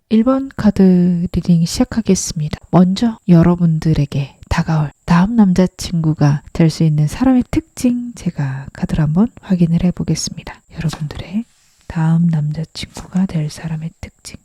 1번 카드 리딩 시작하겠습니다. 먼저 여러분들에게 다가올 다음 남자친구가 될 수 있는 사람의 특징 제가 카드를 한번 확인을 해보겠습니다. 여러분들의 다음 남자친구가 될 사람의 특징.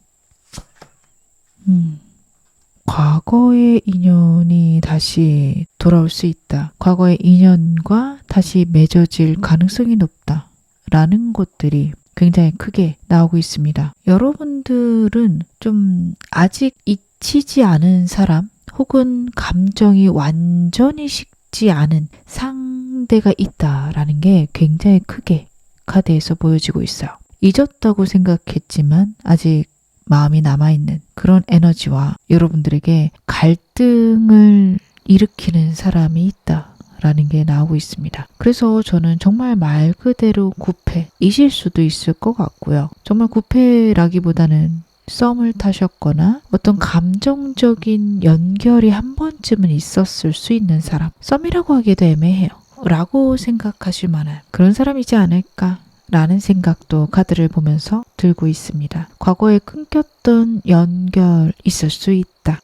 과거의 인연이 다시 돌아올 수 있다. 과거의 인연과 다시 맺어질 가능성이 높다. 라는 것들이 굉장히 크게 나오고 있습니다. 여러분들은 좀 아직 잊히지 않은 사람 혹은 감정이 완전히 식지 않은 상대가 있다라는 게 굉장히 크게 카드에서 보여지고 있어요. 잊었다고 생각했지만 아직 마음이 남아있는 그런 에너지와 여러분들에게 갈등을 일으키는 사람이 있다. 라는 게 나오고 있습니다. 그래서 저는 정말 말 그대로 구패이실 수도 있을 것 같고요. 정말 구패라기보다는 썸을 타셨거나 어떤 감정적인 연결이 한 번쯤은 있었을 수 있는 사람. 썸이라고 하기도 애매해요. 라고 생각하실 만한 그런 사람이지 않을까 라는 생각도 카드를 보면서 들고 있습니다. 과거에 끊겼던 연결 있을 수 있다.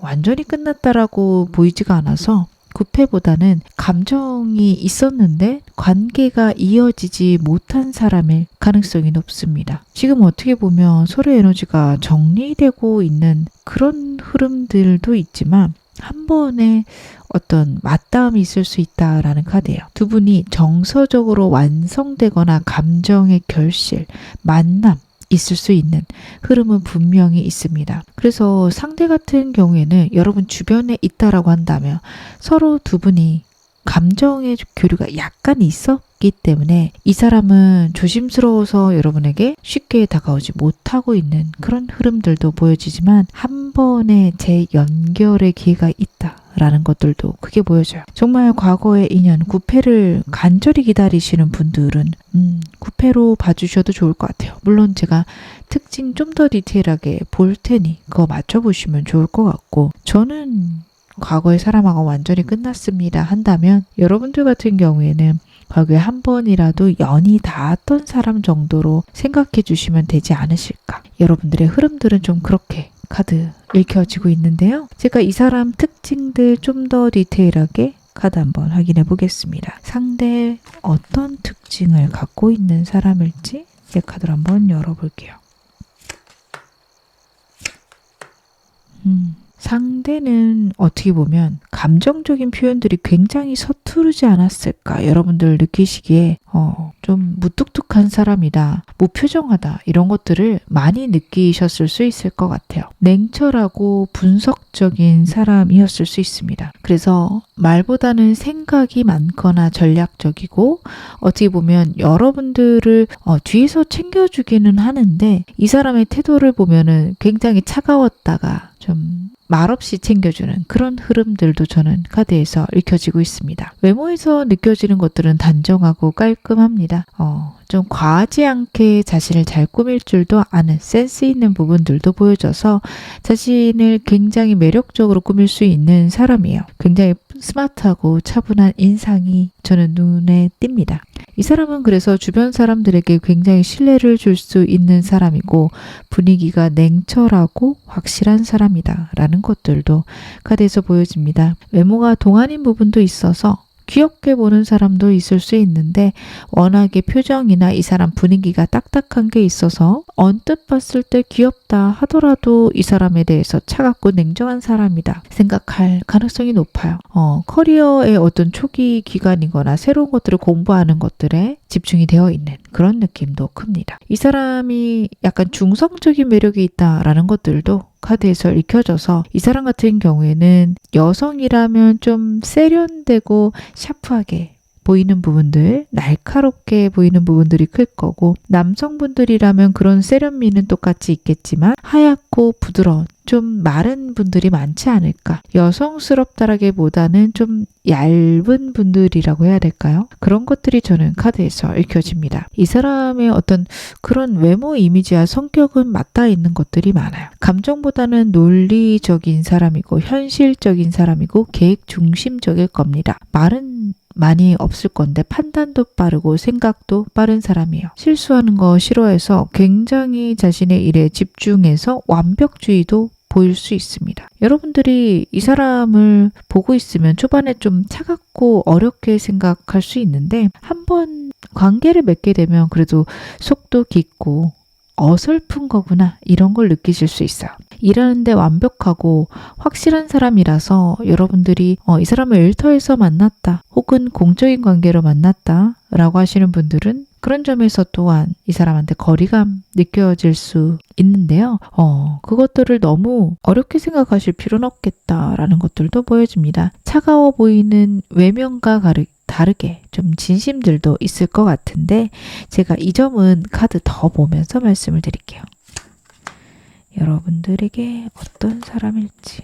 완전히 끝났다라고 보이지가 않아서 구패보다는 감정이 있었는데 관계가 이어지지 못한 사람일 가능성이 높습니다. 지금 어떻게 보면 서로의 에너지가 정리되고 있는 그런 흐름들도 있지만 한 번에 어떤 맞닿음이 있을 수 있다라는 카드예요. 두 분이 정서적으로 완성되거나 감정의 결실, 만남 있을 수 있는 흐름은 분명히 있습니다. 그래서 상대 같은 경우에는 여러분 주변에 있다라고 한다면 서로 두 분이 감정의 교류가 약간 있었기 때문에 이 사람은 조심스러워서 여러분에게 쉽게 다가오지 못하고 있는 그런 흐름들도 보여지지만 한 번의 재연결의 기회가 있다라는 것들도 크게 보여져요. 정말 과거의 인연, 구패를 간절히 기다리시는 분들은 구패로 봐주셔도 좋을 것 같아요. 물론 제가 특징 좀 더 디테일하게 볼 테니 그거 맞춰보시면 좋을 것 같고, 저는 과거의 사람하고 완전히 끝났습니다 한다면 여러분들 같은 경우에는 과거에 한 번이라도 연이 닿았던 사람 정도로 생각해 주시면 되지 않으실까. 여러분들의 흐름들은 좀 그렇게 카드 읽혀지고 있는데요. 제가 이 사람 특징들 좀 더 디테일하게 카드 한번 확인해 보겠습니다. 상대 어떤 특징을 갖고 있는 사람일지 제 카드를 한번 열어볼게요. 상대는 어떻게 보면 감정적인 표현들이 굉장히 서투르지 않았을까. 여러분들 느끼시기에 좀 무뚝뚝한 사람이다, 무표정하다 이런 것들을 많이 느끼셨을 수 있을 것 같아요. 냉철하고 분석적인 사람이었을 수 있습니다. 그래서 말보다는 생각이 많거나 전략적이고 어떻게 보면 여러분들을 뒤에서 챙겨주기는 하는데 이 사람의 태도를 보면은 굉장히 차가웠다가 좀 말없이 챙겨주는 그런 흐름들도 저는 카드에서 읽혀지고 있습니다. 외모에서 느껴지는 것들은 단정하고 깔끔합니다. 좀 과하지 않게 자신을 잘 꾸밀 줄도 아는 센스 있는 부분들도 보여져서 자신을 굉장히 매력적으로 꾸밀 수 있는 사람이에요. 굉장히 스마트하고 차분한 인상이 저는 눈에 띕니다. 이 사람은 그래서 주변 사람들에게 굉장히 신뢰를 줄 수 있는 사람이고 분위기가 냉철하고 확실한 사람이다 라는 것들도 카드에서 보여집니다. 외모가 동안인 부분도 있어서 귀엽게 보는 사람도 있을 수 있는데 워낙에 표정이나 이 사람 분위기가 딱딱한 게 있어서 언뜻 봤을 때 귀엽다 하더라도 이 사람에 대해서 차갑고 냉정한 사람이다 생각할 가능성이 높아요. 커리어의 어떤 초기 기간이거나 새로운 것들을 공부하는 것들에 집중이 되어 있는 그런 느낌도 큽니다. 이 사람이 약간 중성적인 매력이 있다라는 것들도 카드에서 읽혀져서 이 사람 같은 경우에는 여성이라면 좀 세련되고 샤프하게 보이는 부분들, 날카롭게 보이는 부분들이 클 거고, 남성분들이라면 그런 세련미는 똑같이 있겠지만 하얗고 부드러운 좀 마른 분들이 많지 않을까. 여성스럽다라기보다는 좀 얇은 분들이라고 해야 될까요? 그런 것들이 저는 카드에서 읽혀집니다. 이 사람의 어떤 그런 외모 이미지와 성격은 맞닿아 있는 것들이 많아요. 감정보다는 논리적인 사람이고 현실적인 사람이고 계획 중심적일 겁니다. 말은 많이 없을 건데 판단도 빠르고 생각도 빠른 사람이에요. 실수하는 거 싫어해서 굉장히 자신의 일에 집중해서 완벽주의도 보일 수 있습니다. 여러분들이 이 사람을 보고 있으면 초반에 좀 차갑고 어렵게 생각할 수 있는데 한번 관계를 맺게 되면 그래도 속도 깊고 어설픈 거구나 이런 걸 느끼실 수 있어요. 일하는데 완벽하고 확실한 사람이라서 여러분들이 이 사람을 일터에서 만났다 혹은 공적인 관계로 만났다 라고 하시는 분들은 그런 점에서 또한 이 사람한테 거리감 느껴질 수 있는데요. 그것들을 너무 어렵게 생각하실 필요는 없겠다라는 것들도 보여집니다. 차가워 보이는 외면과 다르게 좀 진심들도 있을 것 같은데 제가 이 점은 카드 더 보면서 말씀을 드릴게요. 여러분들에게 어떤 사람일지.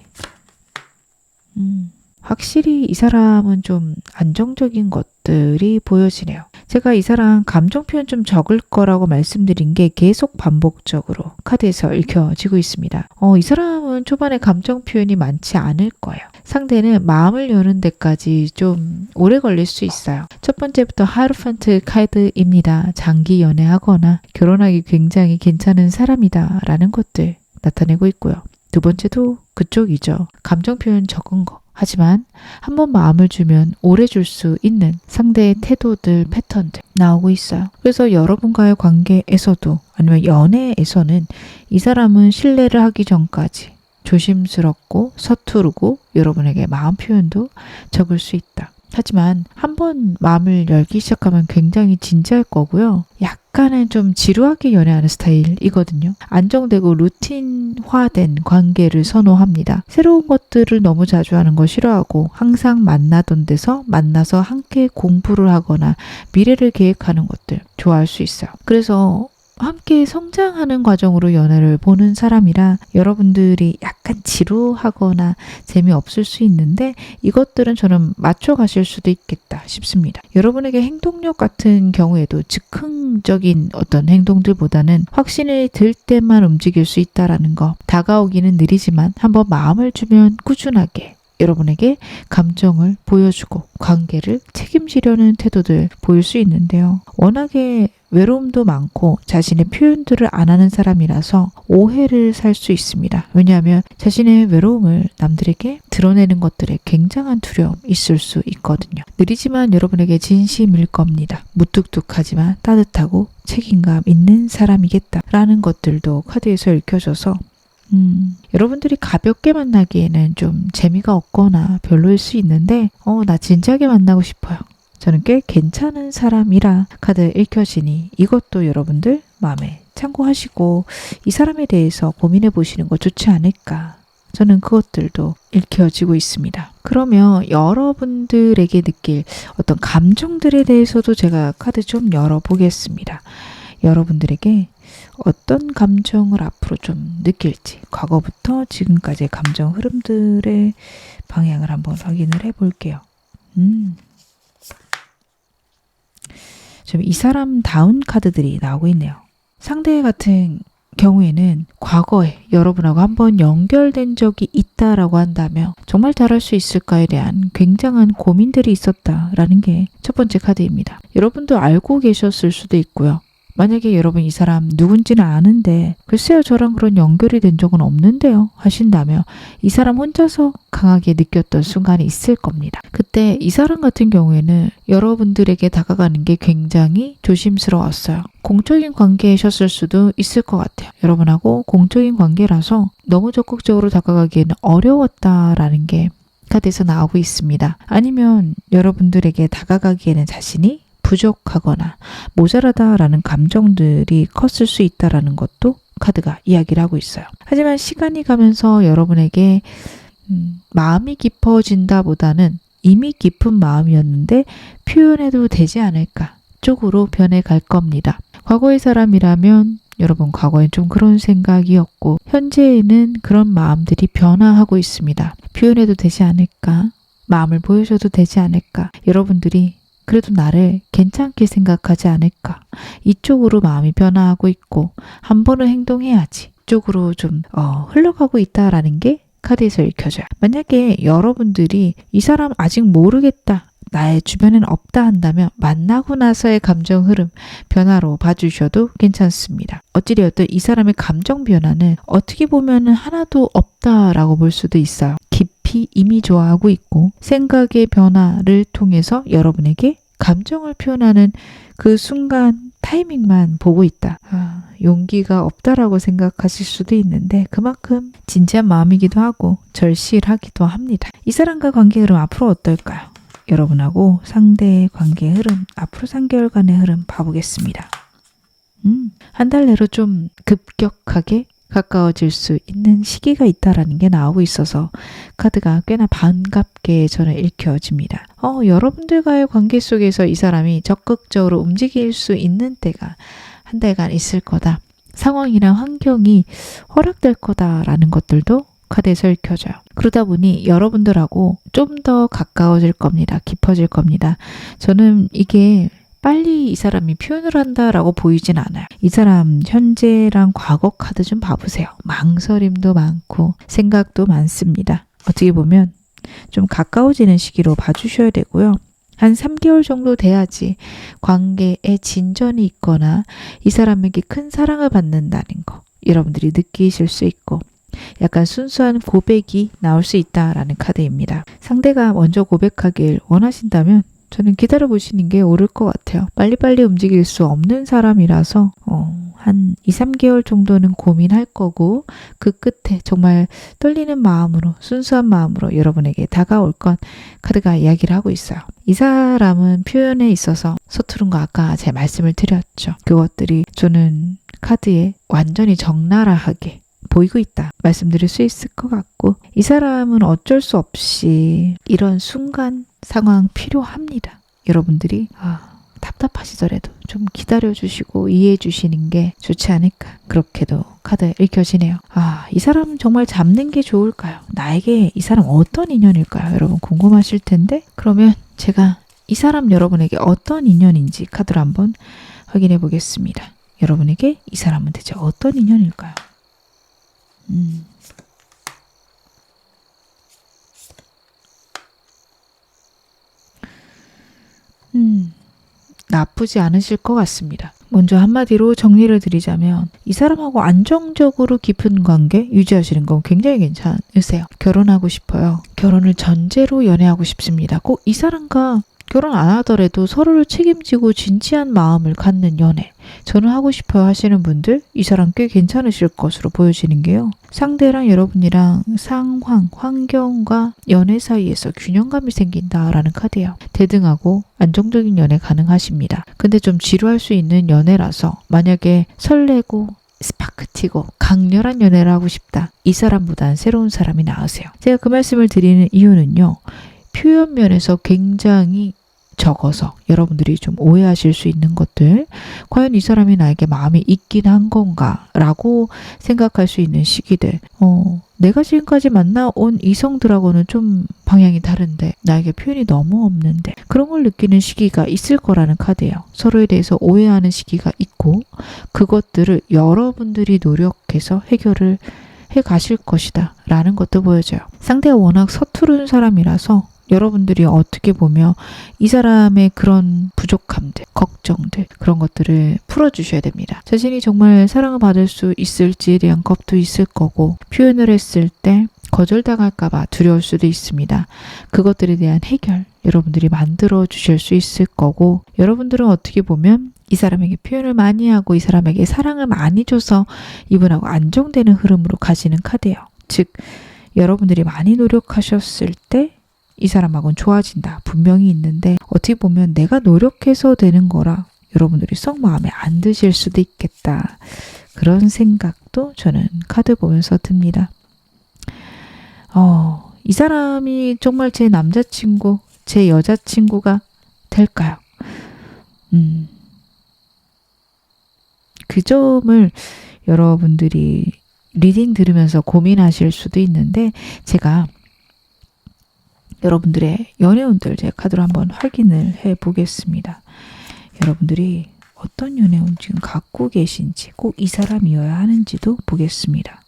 확실히 이 사람은 좀 안정적인 것들이 보여지네요. 제가 이 사람 감정 표현 좀 적을 거라고 말씀드린 게 계속 반복적으로 카드에서 읽혀지고 있습니다. 이 사람은 초반에 감정 표현이 많지 않을 거예요. 상대는 마음을 여는 데까지 좀 오래 걸릴 수 있어요. 첫 번째부터 하이로판트 카드입니다. 장기 연애하거나 결혼하기 굉장히 괜찮은 사람이다 라는 것들 나타내고 있고요. 두 번째도 그쪽이죠. 감정 표현 적은 거. 하지만 한번 마음을 주면 오래 줄 수 있는 상대의 태도들, 패턴들 나오고 있어요. 그래서 여러분과의 관계에서도 아니면 연애에서는 이 사람은 신뢰를 하기 전까지 조심스럽고 서투르고 여러분에게 마음 표현도 적을 수 있다. 하지만 한번 마음을 열기 시작하면 굉장히 진지할 거고요. 약간은 좀 지루하게 연애하는 스타일이거든요. 안정되고 루틴화된 관계를 선호합니다. 새로운 것들을 너무 자주 하는 거 싫어하고 항상 만나던 데서 만나서 함께 공부를 하거나 미래를 계획하는 것들 좋아할 수 있어요. 그래서 함께 성장하는 과정으로 연애를 보는 사람이라 여러분들이 약간 지루하거나 재미없을 수 있는데 이것들은 저는 맞춰가실 수도 있겠다 싶습니다. 여러분에게 행동력 같은 경우에도 즉흥적인 어떤 행동들보다는 확신이 들 때만 움직일 수 있다라는 거. 다가오기는 느리지만 한번 마음을 주면 꾸준하게 여러분에게 감정을 보여주고 관계를 책임지려는 태도들 보일 수 있는데요. 워낙에 외로움도 많고 자신의 표현들을 안 하는 사람이라서 오해를 살 수 있습니다. 왜냐하면 자신의 외로움을 남들에게 드러내는 것들에 굉장한 두려움이 있을 수 있거든요. 느리지만 여러분에게 진심일 겁니다. 무뚝뚝하지만 따뜻하고 책임감 있는 사람이겠다라는 것들도 카드에서 읽혀져서 여러분들이 가볍게 만나기에는 좀 재미가 없거나 별로일 수 있는데 나 진지하게 만나고 싶어요. 저는 꽤 괜찮은 사람이라 카드 읽혀지니 이것도 여러분들 마음에 참고하시고 이 사람에 대해서 고민해 보시는 거 좋지 않을까. 저는 그것들도 읽혀지고 있습니다. 그러면 여러분들에게 느낄 어떤 감정들에 대해서도 제가 카드 좀 열어보겠습니다. 여러분들에게 어떤 감정을 앞으로 좀 느낄지 과거부터 지금까지의 감정 흐름들의 방향을 한번 확인을 해볼게요. 좀 이 사람다운 카드들이 나오고 있네요. 상대 같은 경우에는 과거에 여러분하고 한번 연결된 적이 있다라고 한다면 정말 잘할 수 있을까에 대한 굉장한 고민들이 있었다라는 게 첫 번째 카드입니다. 여러분도 알고 계셨을 수도 있고요. 만약에 여러분 이 사람 누군지는 아는데 글쎄요 저랑 그런 연결이 된 적은 없는데요 하신다면 이 사람 혼자서 강하게 느꼈던 순간이 있을 겁니다. 그때 이 사람 같은 경우에는 여러분들에게 다가가는 게 굉장히 조심스러웠어요. 공적인 관계이셨을 수도 있을 것 같아요. 여러분하고 공적인 관계라서 너무 적극적으로 다가가기에는 어려웠다라는 게 카드에서 나오고 있습니다. 아니면 여러분들에게 다가가기에는 자신이 부족하거나 모자라다라는 감정들이 컸을 수 있다라는 것도 카드가 이야기를 하고 있어요. 하지만 시간이 가면서 여러분에게 마음이 깊어진다 보다는 이미 깊은 마음이었는데 표현해도 되지 않을까 쪽으로 변해갈 겁니다. 과거의 사람이라면 여러분 과거엔 좀 그런 생각이었고 현재에는 그런 마음들이 변화하고 있습니다. 표현해도 되지 않을까? 마음을 보여줘도 되지 않을까? 여러분들이 그래도 나를 괜찮게 생각하지 않을까? 이쪽으로 마음이 변화하고 있고 한 번은 행동해야지 쪽으로 좀 흘러가고 있다라는 게 카드에서 읽혀져요. 만약에 여러분들이 이 사람 아직 모르겠다 나의 주변에는 없다 한다면 만나고 나서의 감정 흐름 변화로 봐주셔도 괜찮습니다. 어찌되었든 이 사람의 감정 변화는 어떻게 보면 하나도 없다라고 볼 수도 있어요. 깊이 이미 좋아하고 있고 생각의 변화를 통해서 여러분에게 감정을 표현하는 그 순간 타이밍만 보고 있다. 용기가 없다라고 생각하실 수도 있는데 그만큼 진지한 마음이기도 하고 절실하기도 합니다. 이 사람과 관계 흐름 앞으로 어떨까요? 여러분하고 상대의 관계 흐름, 앞으로 3개월간의 흐름 봐보겠습니다. 한 달 내로 좀 급격하게 가까워질 수 있는 시기가 있다라는 게 나오고 있어서 카드가 꽤나 반갑게 저는 읽혀집니다. 여러분들과의 관계 속에서 이 사람이 적극적으로 움직일 수 있는 때가 한 달간 있을 거다. 상황이나 환경이 허락될 거다라는 것들도 카드에서 읽혀져요. 그러다 보니 여러분들하고 좀 더 가까워질 겁니다. 깊어질 겁니다. 저는 이게 빨리 이 사람이 표현을 한다라고 보이진 않아요. 이 사람 현재랑 과거 카드 좀 봐보세요. 망설임도 많고 생각도 많습니다. 어떻게 보면 좀 가까워지는 시기로 봐주셔야 되고요. 한 3개월 정도 돼야지 관계에 진전이 있거나 이 사람에게 큰 사랑을 받는다는 거 여러분들이 느끼실 수 있고 약간 순수한 고백이 나올 수 있다라는 카드입니다. 상대가 먼저 고백하길 원하신다면 저는 기다려보시는 게 옳을 것 같아요. 빨리빨리 움직일 수 없는 사람이라서 한 2, 3개월 정도는 고민할 거고 그 끝에 정말 떨리는 마음으로 순수한 마음으로 여러분에게 다가올 건 카드가 이야기를 하고 있어요. 이 사람은 표현에 있어서 서투른 거 아까 제가 말씀을 드렸죠. 그것들이 저는 카드에 완전히 적나라하게 보이고 있다 말씀드릴 수 있을 것 같고 이 사람은 어쩔 수 없이 이런 순간 상황 필요합니다. 여러분들이 답답하시더라도 좀 기다려주시고 이해해주시는 게 좋지 않을까 그렇게도 카드 읽혀지네요. 이 사람은 정말 잡는 게 좋을까요? 나에게 이 사람 어떤 인연일까요? 여러분 궁금하실 텐데 그러면 제가 이 사람 여러분에게 어떤 인연인지 카드로 한번 확인해 보겠습니다. 여러분에게 이 사람은 대체 어떤 인연일까요? 나쁘지 않으실 것 같습니다. 먼저 한마디로 정리를 드리자면 이 사람하고 안정적으로 깊은 관계 유지하시는 건 굉장히 괜찮으세요. 결혼하고 싶어요. 결혼을 전제로 연애하고 싶습니다. 꼭 이 사람과 결혼 안 하더라도 서로를 책임지고 진지한 마음을 갖는 연애 저는 하고 싶어요 하시는 분들 이 사람 꽤 괜찮으실 것으로 보여지는 게요. 상대랑 여러분이랑 상황, 환경과 연애 사이에서 균형감이 생긴다라는 카드예요. 대등하고 안정적인 연애 가능하십니다. 근데 좀 지루할 수 있는 연애라서 만약에 설레고 스파크 튀고 강렬한 연애를 하고 싶다. 이 사람보단 새로운 사람이 나으세요. 제가 그 말씀을 드리는 이유는요. 표현 면에서 굉장히 적어서 여러분들이 좀 오해하실 수 있는 것들 과연 이 사람이 나에게 마음이 있긴 한 건가 라고 생각할 수 있는 시기들 내가 지금까지 만나온 이성들하고는 좀 방향이 다른데 나에게 표현이 너무 없는데 그런 걸 느끼는 시기가 있을 거라는 카드예요. 서로에 대해서 오해하는 시기가 있고 그것들을 여러분들이 노력해서 해결을 해 가실 것이다 라는 것도 보여져요. 상대가 워낙 서투른 사람이라서 여러분들이 어떻게 보면 이 사람의 그런 부족함들, 걱정들 그런 것들을 풀어주셔야 됩니다. 자신이 정말 사랑을 받을 수 있을지에 대한 겁도 있을 거고 표현을 했을 때 거절당할까 봐 두려울 수도 있습니다. 그것들에 대한 해결 여러분들이 만들어 주실 수 있을 거고 여러분들은 어떻게 보면 이 사람에게 표현을 많이 하고 이 사람에게 사랑을 많이 줘서 이분하고 안정되는 흐름으로 가시는 카드예요. 즉 여러분들이 많이 노력하셨을 때 이 사람하고는 좋아진다. 분명히 있는데 어떻게 보면 내가 노력해서 되는 거라 여러분들이 썩 마음에 안 드실 수도 있겠다. 그런 생각도 저는 카드 보면서 듭니다. 이 사람이 정말 제 남자친구, 제 여자친구가 될까요? 그 점을 여러분들이 리딩 들으면서 고민하실 수도 있는데 제가 여러분들의 연애운들 제 카드로 한번 확인을 해 보겠습니다. 여러분들이 어떤 연애운 지금 갖고 계신지 꼭 이 사람이어야 하는지도 보겠습니다.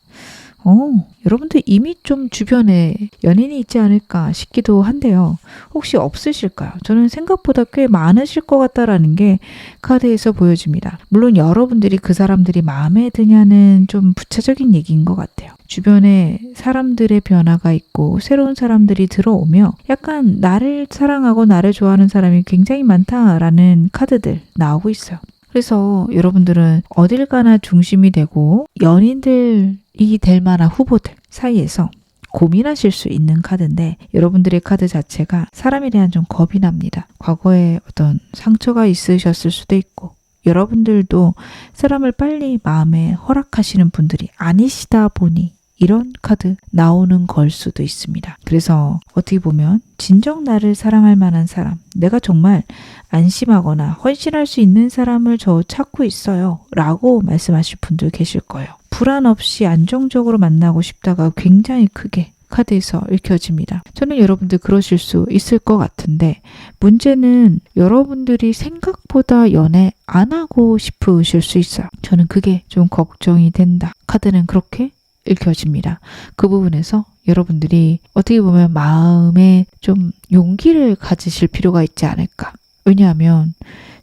여러분들 이미 좀 주변에 연인이 있지 않을까 싶기도 한데요. 혹시 없으실까요? 저는 생각보다 꽤 많으실 것 같다라는 게 카드에서 보여집니다. 물론 여러분들이 그 사람들이 마음에 드냐는 좀 부차적인 얘기인 것 같아요. 주변에 사람들의 변화가 있고 새로운 사람들이 들어오며 약간 나를 사랑하고 나를 좋아하는 사람이 굉장히 많다라는 카드들 나오고 있어요. 그래서 여러분들은 어딜 가나 중심이 되고 연인들이 될 만한 후보들 사이에서 고민하실 수 있는 카드인데 여러분들의 카드 자체가 사람에 대한 좀 겁이 납니다. 과거에 어떤 상처가 있으셨을 수도 있고 여러분들도 사람을 빨리 마음에 허락하시는 분들이 아니시다 보니 이런 카드 나오는 걸 수도 있습니다. 그래서 어떻게 보면 진정 나를 사랑할 만한 사람, 내가 정말 안심하거나 헌신할 수 있는 사람을 저 찾고 있어요 라고 말씀하실 분들 계실 거예요. 불안 없이 안정적으로 만나고 싶다가 굉장히 크게 카드에서 읽혀집니다. 저는 여러분들 그러실 수 있을 것 같은데 문제는 여러분들이 생각보다 연애 안 하고 싶으실 수 있어요. 저는 그게 좀 걱정이 된다. 카드는 그렇게 읽혀집니다. 그 부분에서 여러분들이 어떻게 보면 마음에 좀 용기를 가지실 필요가 있지 않을까. 왜냐하면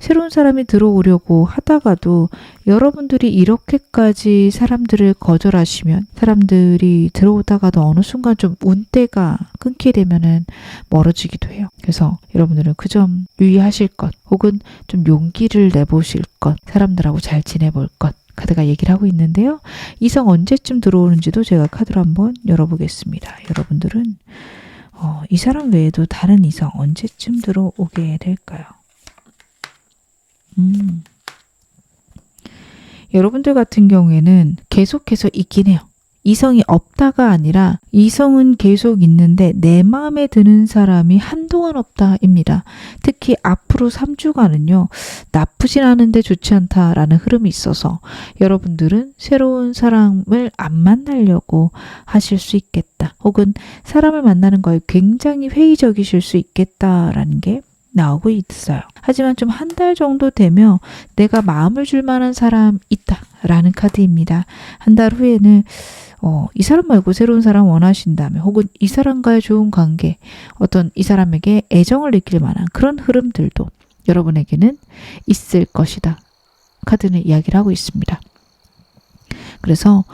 새로운 사람이 들어오려고 하다가도 여러분들이 이렇게까지 사람들을 거절하시면 사람들이 들어오다가도 어느 순간 좀 운대가 끊게 되면은 멀어지기도 해요. 그래서 여러분들은 그 점 유의하실 것 혹은 좀 용기를 내보실 것, 사람들하고 잘 지내볼 것 카드가 얘기를 하고 있는데요. 이성 언제쯤 들어오는지도 제가 카드로 한번 열어보겠습니다. 여러분들은 이 사람 외에도 다른 이성 언제쯤 들어오게 될까요? 여러분들 같은 경우에는 계속해서 있긴 해요. 이성이 없다가 아니라 이성은 계속 있는데 내 마음에 드는 사람이 한동안 없다입니다. 특히 앞으로 3주간은요. 나쁘진 않은데 좋지 않다라는 흐름이 있어서 여러분들은 새로운 사람을 안 만나려고 하실 수 있겠다. 혹은 사람을 만나는 거에 굉장히 회의적이실 수 있겠다라는 게 나오고 있어요. 하지만 좀 한 달 정도 되면 내가 마음을 줄 만한 사람 있다라는 카드입니다. 한 달 후에는 이 사람 말고 새로운 사람 원하신다면 혹은 이 사람과의 좋은 관계, 어떤 이 사람에게 애정을 느낄 만한 그런 흐름들도 여러분에게는 있을 것이다. 카드는 이야기를 하고 있습니다. 그래서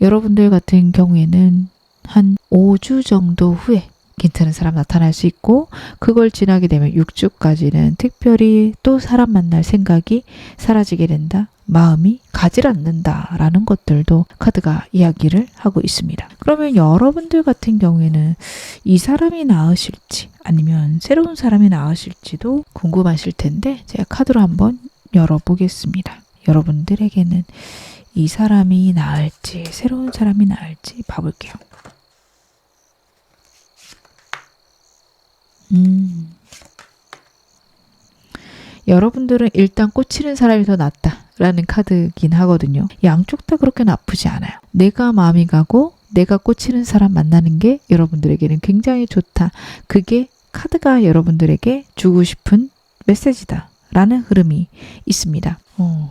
여러분들 같은 경우에는 한 5주 정도 후에 괜찮은 사람 나타날 수 있고 그걸 지나게 되면 6주까지는 특별히 또 사람 만날 생각이 사라지게 된다. 마음이 가지 않는다라는 것들도 카드가 이야기를 하고 있습니다. 그러면 여러분들 같은 경우에는 이 사람이 나으실지 아니면 새로운 사람이 나으실지도 궁금하실 텐데 제가 카드로 한번 열어보겠습니다. 여러분들에게는 이 사람이 나을지 새로운 사람이 나을지 봐볼게요. 여러분들은 일단 꽂히는 사람이 더 낫다라는 카드긴 하거든요. 양쪽 다 그렇게 나쁘지 않아요. 내가 마음이 가고 내가 꽂히는 사람 만나는 게 여러분들에게는 굉장히 좋다. 그게 카드가 여러분들에게 주고 싶은 메시지다. 라는 흐름이 있습니다.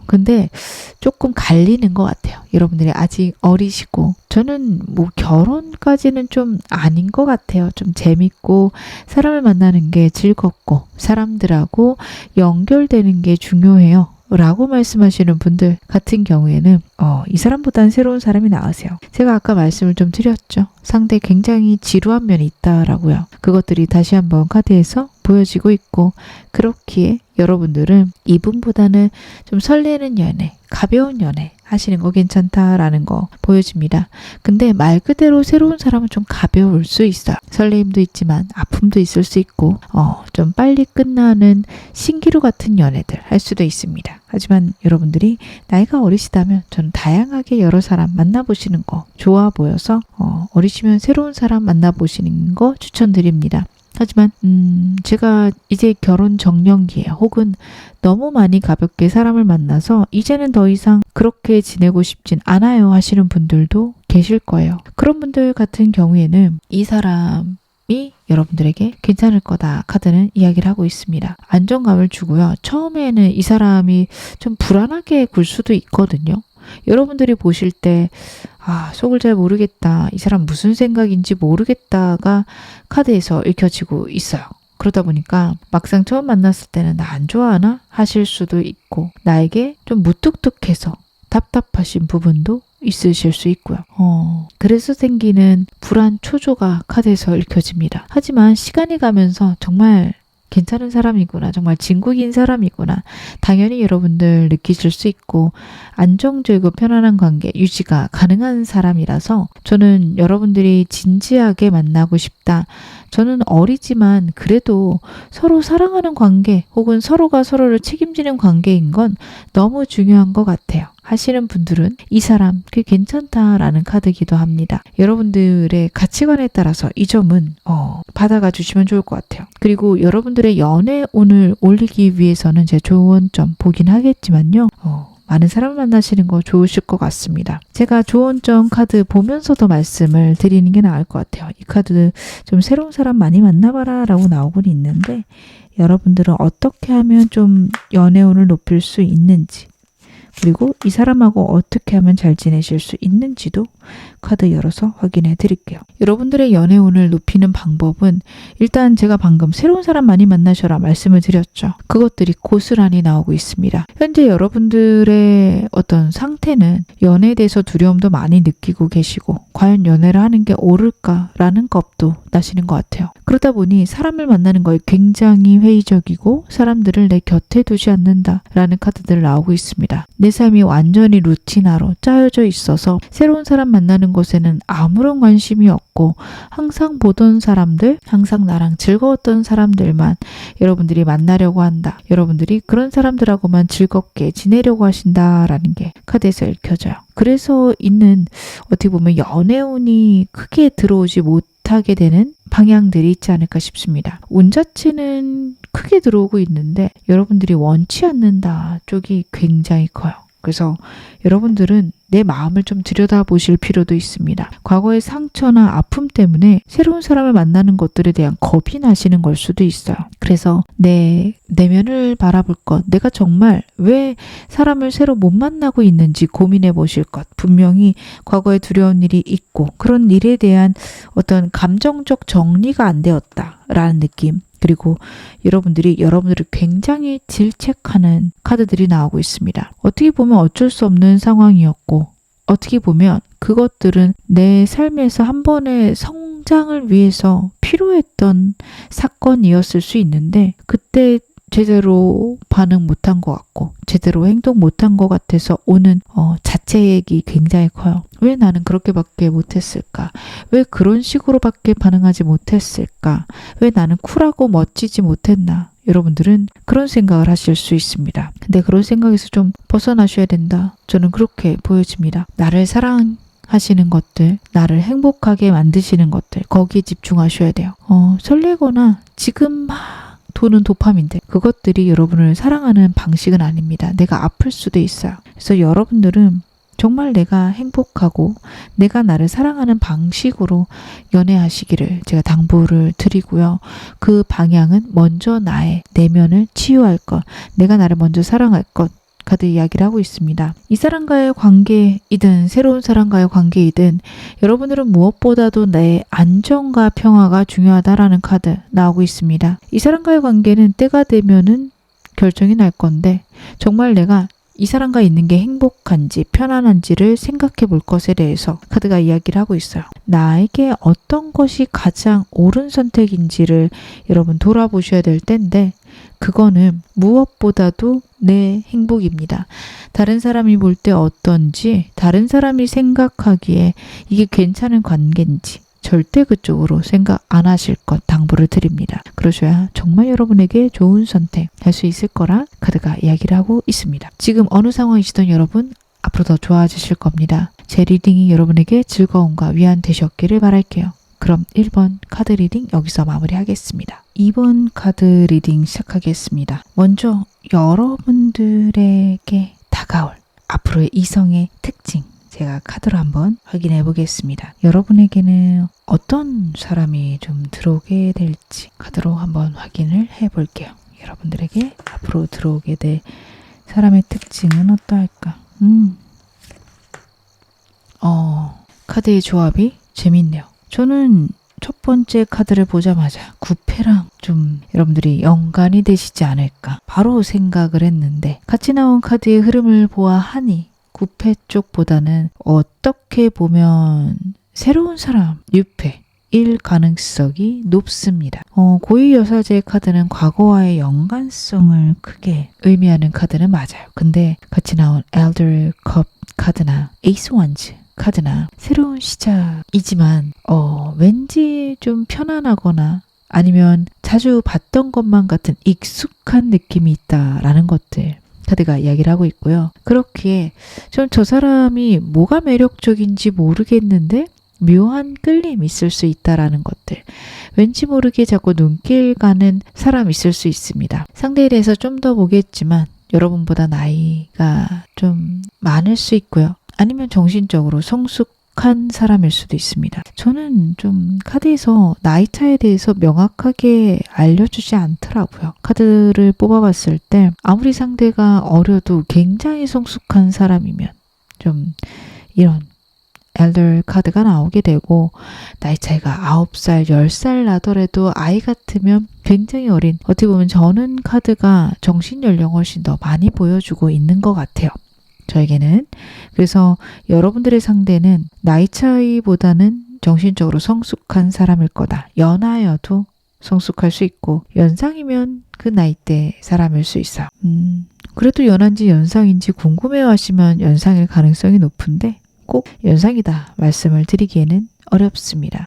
근데 조금 갈리는 것 같아요. 여러분들이 아직 어리시고 저는 뭐 결혼까지는 좀 아닌 것 같아요. 좀 재밌고 사람을 만나는 게 즐겁고 사람들하고 연결되는 게 중요해요. 라고 말씀하시는 분들 같은 경우에는 이 사람보다는 새로운 사람이 나으세요. 제가 아까 말씀을 좀 드렸죠. 상대 굉장히 지루한 면이 있다라고요. 그것들이 다시 한번 카드에서 보여지고 있고 그렇기에 여러분들은 이분보다는 좀 설레는 연애, 가벼운 연애 하시는 거 괜찮다라는 거 보여집니다. 근데 말 그대로 새로운 사람은 좀 가벼울 수 있어요. 설레임도 있지만 아픔도 있을 수 있고 좀 빨리 끝나는 신기루 같은 연애들 할 수도 있습니다. 하지만 여러분들이 나이가 어리시다면 저는 다양하게 여러 사람 만나보시는 거 좋아 보여서 어리시면 새로운 사람 만나보시는 거 추천드립니다. 하지만 제가 이제 결혼 정년기예요. 혹은 너무 많이 가볍게 사람을 만나서 이제는 더 이상 그렇게 지내고 싶진 않아요 하시는 분들도 계실 거예요. 그런 분들 같은 경우에는 이 사람이 여러분들에게 괜찮을 거다 카드는 이야기를 하고 있습니다. 안정감을 주고요. 처음에는 이 사람이 좀 불안하게 굴 수도 있거든요. 여러분들이 보실 때 속을 잘 모르겠다. 이 사람 무슨 생각인지 모르겠다가 카드에서 읽혀지고 있어요. 그러다 보니까 막상 처음 만났을 때는 나 안 좋아하나? 하실 수도 있고 나에게 좀 무뚝뚝해서 답답하신 부분도 있으실 수 있고요. 그래서 생기는 불안 초조가 카드에서 읽혀집니다. 하지만 시간이 가면서 정말 괜찮은 사람이구나. 정말 진국인 사람이구나. 당연히 여러분들 느끼실 수 있고 안정적이고 편안한 관계 유지가 가능한 사람이라서 저는 여러분들이 진지하게 만나고 싶다. 저는 어리지만 그래도 서로 사랑하는 관계 혹은 서로가 서로를 책임지는 관계인 건 너무 중요한 것 같아요. 하시는 분들은 이 사람 꽤 괜찮다라는 카드기도 합니다. 여러분들의 가치관에 따라서 이 점은 받아가 주시면 좋을 것 같아요. 그리고 여러분들의 연애운을 올리기 위해서는 제 조언점 보긴 하겠지만요. 많은 사람을 만나시는 거 좋으실 것 같습니다. 제가 조언점 카드 보면서도 말씀을 드리는 게 나을 것 같아요. 이 카드 좀 새로운 사람 많이 만나봐라 라고 나오곤 있는데 여러분들은 어떻게 하면 좀 연애운을 높일 수 있는지 그리고 이 사람하고 어떻게 하면 잘 지내실 수 있는지도 카드 열어서 확인해 드릴게요. 여러분들의 연애운을 높이는 방법은 일단 제가 방금 새로운 사람 많이 만나셔라 말씀을 드렸죠. 그것들이 고스란히 나오고 있습니다. 현재 여러분들의 어떤 상태는 연애에 대해서 두려움도 많이 느끼고 계시고 과연 연애를 하는 게 옳을까라는 겁도 나시는 것 같아요. 그러다 보니 사람을 만나는 거에 굉장히 회의적이고 사람들을 내 곁에 두지 않는다라는 카드들 나오고 있습니다. 내 삶이 완전히 루틴화로 짜여져 있어서 새로운 사람 만나는 것에는 아무런 관심이 없고 항상 보던 사람들, 항상 나랑 즐거웠던 사람들만 여러분들이 만나려고 한다. 여러분들이 그런 사람들하고만 즐겁게 지내려고 하신다라는 게 카드에서 읽혀져요. 그래서 있는 어떻게 보면 연애운이 크게 들어오지 못하게 되는 방향들이 있지 않을까 싶습니다. 운 자체는 크게 들어오고 있는데 여러분들이 원치 않는다 쪽이 굉장히 커요. 그래서 여러분들은 내 마음을 좀 들여다보실 필요도 있습니다. 과거의 상처나 아픔 때문에 새로운 사람을 만나는 것들에 대한 겁이 나시는 걸 수도 있어요. 그래서 내 내면을 바라볼 것, 내가 정말 왜 사람을 새로 못 만나고 있는지 고민해 보실 것. 분명히 과거에 두려운 일이 있고 그런 일에 대한 어떤 감정적 정리가 안 되었다라는 느낌. 그리고 여러분들을 굉장히 질책하는 카드들이 나오고 있습니다. 어떻게 보면 어쩔 수 없는 상황이었고 어떻게 보면 그것들은 내 삶에서 한 번의 성장을 위해서 필요했던 사건이었을 수 있는데 그때 제대로 반응 못한 것 같고 제대로 행동 못한 것 같아서 오는 자책이 굉장히 커요. 왜 나는 그렇게밖에 못했을까? 왜 그런 식으로밖에 반응하지 못했을까? 왜 나는 쿨하고 멋지지 못했나? 여러분들은 그런 생각을 하실 수 있습니다. 근데 그런 생각에서 좀 벗어나셔야 된다. 저는 그렇게 보여집니다. 나를 사랑하시는 것들, 나를 행복하게 만드시는 것들, 거기에 집중하셔야 돼요. 설레거나 지금 막 도는 도파민들, 그것들이 여러분을 사랑하는 방식은 아닙니다. 내가 아플 수도 있어요. 그래서 여러분들은 정말 내가 행복하고 내가 나를 사랑하는 방식으로 연애하시기를 제가 당부를 드리고요. 그 방향은 먼저 나의 내면을 치유할 것, 내가 나를 먼저 사랑할 것, 카드 이야기를 하고 있습니다. 이 사람과의 관계이든 새로운 사람과의 관계이든 여러분들은 무엇보다도 내 안정과 평화가 중요하다라는 카드 나오고 있습니다. 이 사람과의 관계는 때가 되면은 결정이 날 건데 정말 내가 이 사람과 있는 게 행복한지 편안한지를 생각해 볼 것에 대해서 카드가 이야기를 하고 있어요. 나에게 어떤 것이 가장 옳은 선택인지를 여러분 돌아보셔야 될 텐데 그거는 무엇보다도 내 행복입니다. 다른 사람이 볼 때 어떤지, 다른 사람이 생각하기에 이게 괜찮은 관계인지 절대 그쪽으로 생각 안 하실 것 당부를 드립니다. 그러셔야 정말 여러분에게 좋은 선택 할 수 있을 거라 카드가 이야기를 하고 있습니다. 지금 어느 상황이시든 여러분 앞으로 더 좋아지실 겁니다. 제 리딩이 여러분에게 즐거움과 위안 되셨기를 바랄게요. 그럼 1번 카드 리딩 여기서 마무리하겠습니다. 2번 카드 리딩 시작하겠습니다. 먼저 여러분들에게 다가올 앞으로의 이성의 특징 제가 카드로 한번 확인해 보겠습니다. 여러분에게는 어떤 사람이 좀 들어오게 될지 카드로 한번 확인을 해 볼게요. 여러분들에게 앞으로 들어오게 될 사람의 특징은 어떠할까? 카드의 조합이 재밌네요. 저는 첫 번째 카드를 보자마자 9패랑 좀 여러분들이 연관이 되시지 않을까 바로 생각을 했는데 같이 나온 카드의 흐름을 보아하니 9패 쪽보다는 어떻게 보면 새로운 사람 6패일 가능성이 높습니다. 고위 여사제 카드는 과거와의 연관성을 크게 의미하는 카드는 맞아요. 근데 같이 나온 엘더 컵 카드나 에이스 원즈 카드나 새로운 시작이지만 왠지 좀 편안하거나 아니면 자주 봤던 것만 같은 익숙한 느낌이 있다라는 것들 카드가 이야기를 하고 있고요. 그렇기에 좀 저 사람이 뭐가 매력적인지 모르겠는데 묘한 끌림이 있을 수 있다라는 것들 왠지 모르게 자꾸 눈길 가는 사람이 있을 수 있습니다. 상대에 대해서 좀 더 보겠지만 여러분보다 나이가 좀 많을 수 있고요. 아니면 정신적으로 성숙한 사람일 수도 있습니다. 저는 좀 카드에서 나이 차에 대해서 명확하게 알려주지 않더라고요. 카드를 뽑아봤을 때 아무리 상대가 어려도 굉장히 성숙한 사람이면 좀 이런 엘더 카드가 나오게 되고 나이 차이가 9살, 10살 나더라도 아이 같으면 굉장히 어린 어떻게 보면 저는 카드가 정신연령 훨씬 더 많이 보여주고 있는 것 같아요. 저에게는. 그래서 여러분들의 상대는 나이 차이보다는 정신적으로 성숙한 사람일 거다. 연하여도 성숙할 수 있고 연상이면 그 나이대 사람일 수 있어요. 그래도 연한지 연상인지 궁금해요 하시면 연상일 가능성이 높은데 꼭 연상이다 말씀을 드리기에는 어렵습니다.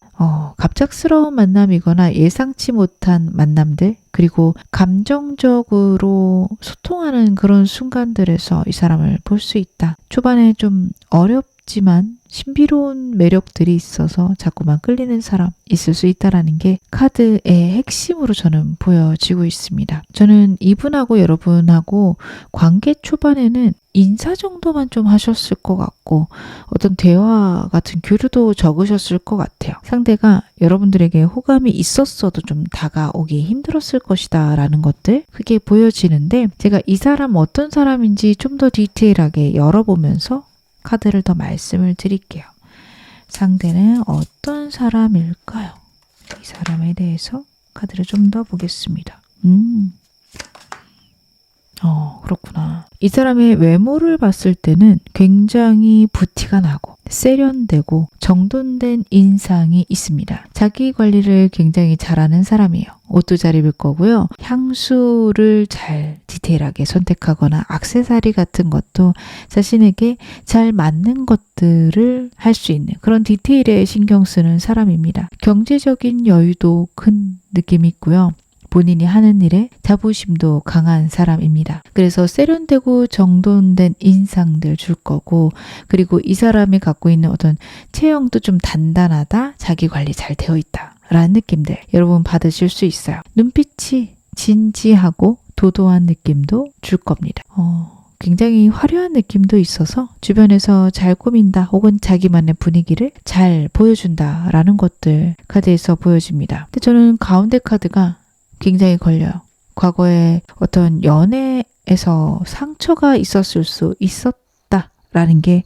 갑작스러운 만남이거나 예상치 못한 만남들 그리고 감정적으로 소통하는 그런 순간들에서 이 사람을 볼 수 있다. 초반에 좀 어렵지만 신비로운 매력들이 있어서 자꾸만 끌리는 사람 있을 수 있다라는 게 카드의 핵심으로 저는 보여지고 있습니다. 저는 이분하고 여러분하고 관계 초반에는 인사 정도만 좀 하셨을 것 같고 어떤 대화 같은 교류도 적으셨을 것 같아요. 상대가 여러분들에게 호감이 있었어도 좀 다가오기 힘들었을 것이다 라는 것들 그게 보여지는데 제가 이 사람 어떤 사람인지 좀 더 디테일하게 열어보면서 카드를 더 말씀을 드릴게요. 상대는 어떤 사람일까요? 이 사람에 대해서 카드를 좀 더 보겠습니다. 그렇구나. 이 사람의 외모를 봤을 때는 굉장히 부티가 나고 세련되고 정돈된 인상이 있습니다. 자기 관리를 굉장히 잘하는 사람이에요. 옷도 잘 입을 거고요. 향수를 잘 디테일하게 선택하거나 액세서리 같은 것도 자신에게 잘 맞는 것들을 할 수 있는 그런 디테일에 신경 쓰는 사람입니다. 경제적인 여유도 큰 느낌이 있고요. 본인이 하는 일에 자부심도 강한 사람입니다. 그래서 세련되고 정돈된 인상들 줄 거고 그리고 이 사람이 갖고 있는 어떤 체형도 좀 단단하다, 자기 관리 잘 되어 있다 라는 느낌들 여러분 받으실 수 있어요. 눈빛이 진지하고 도도한 느낌도 줄 겁니다. 굉장히 화려한 느낌도 있어서 주변에서 잘 꾸민다 혹은 자기만의 분위기를 잘 보여준다 라는 것들 카드에서 보여집니다. 근데 저는 가운데 카드가 굉장히 걸려요. 과거에 어떤 연애에서 상처가 있었을 수 있었다라는 게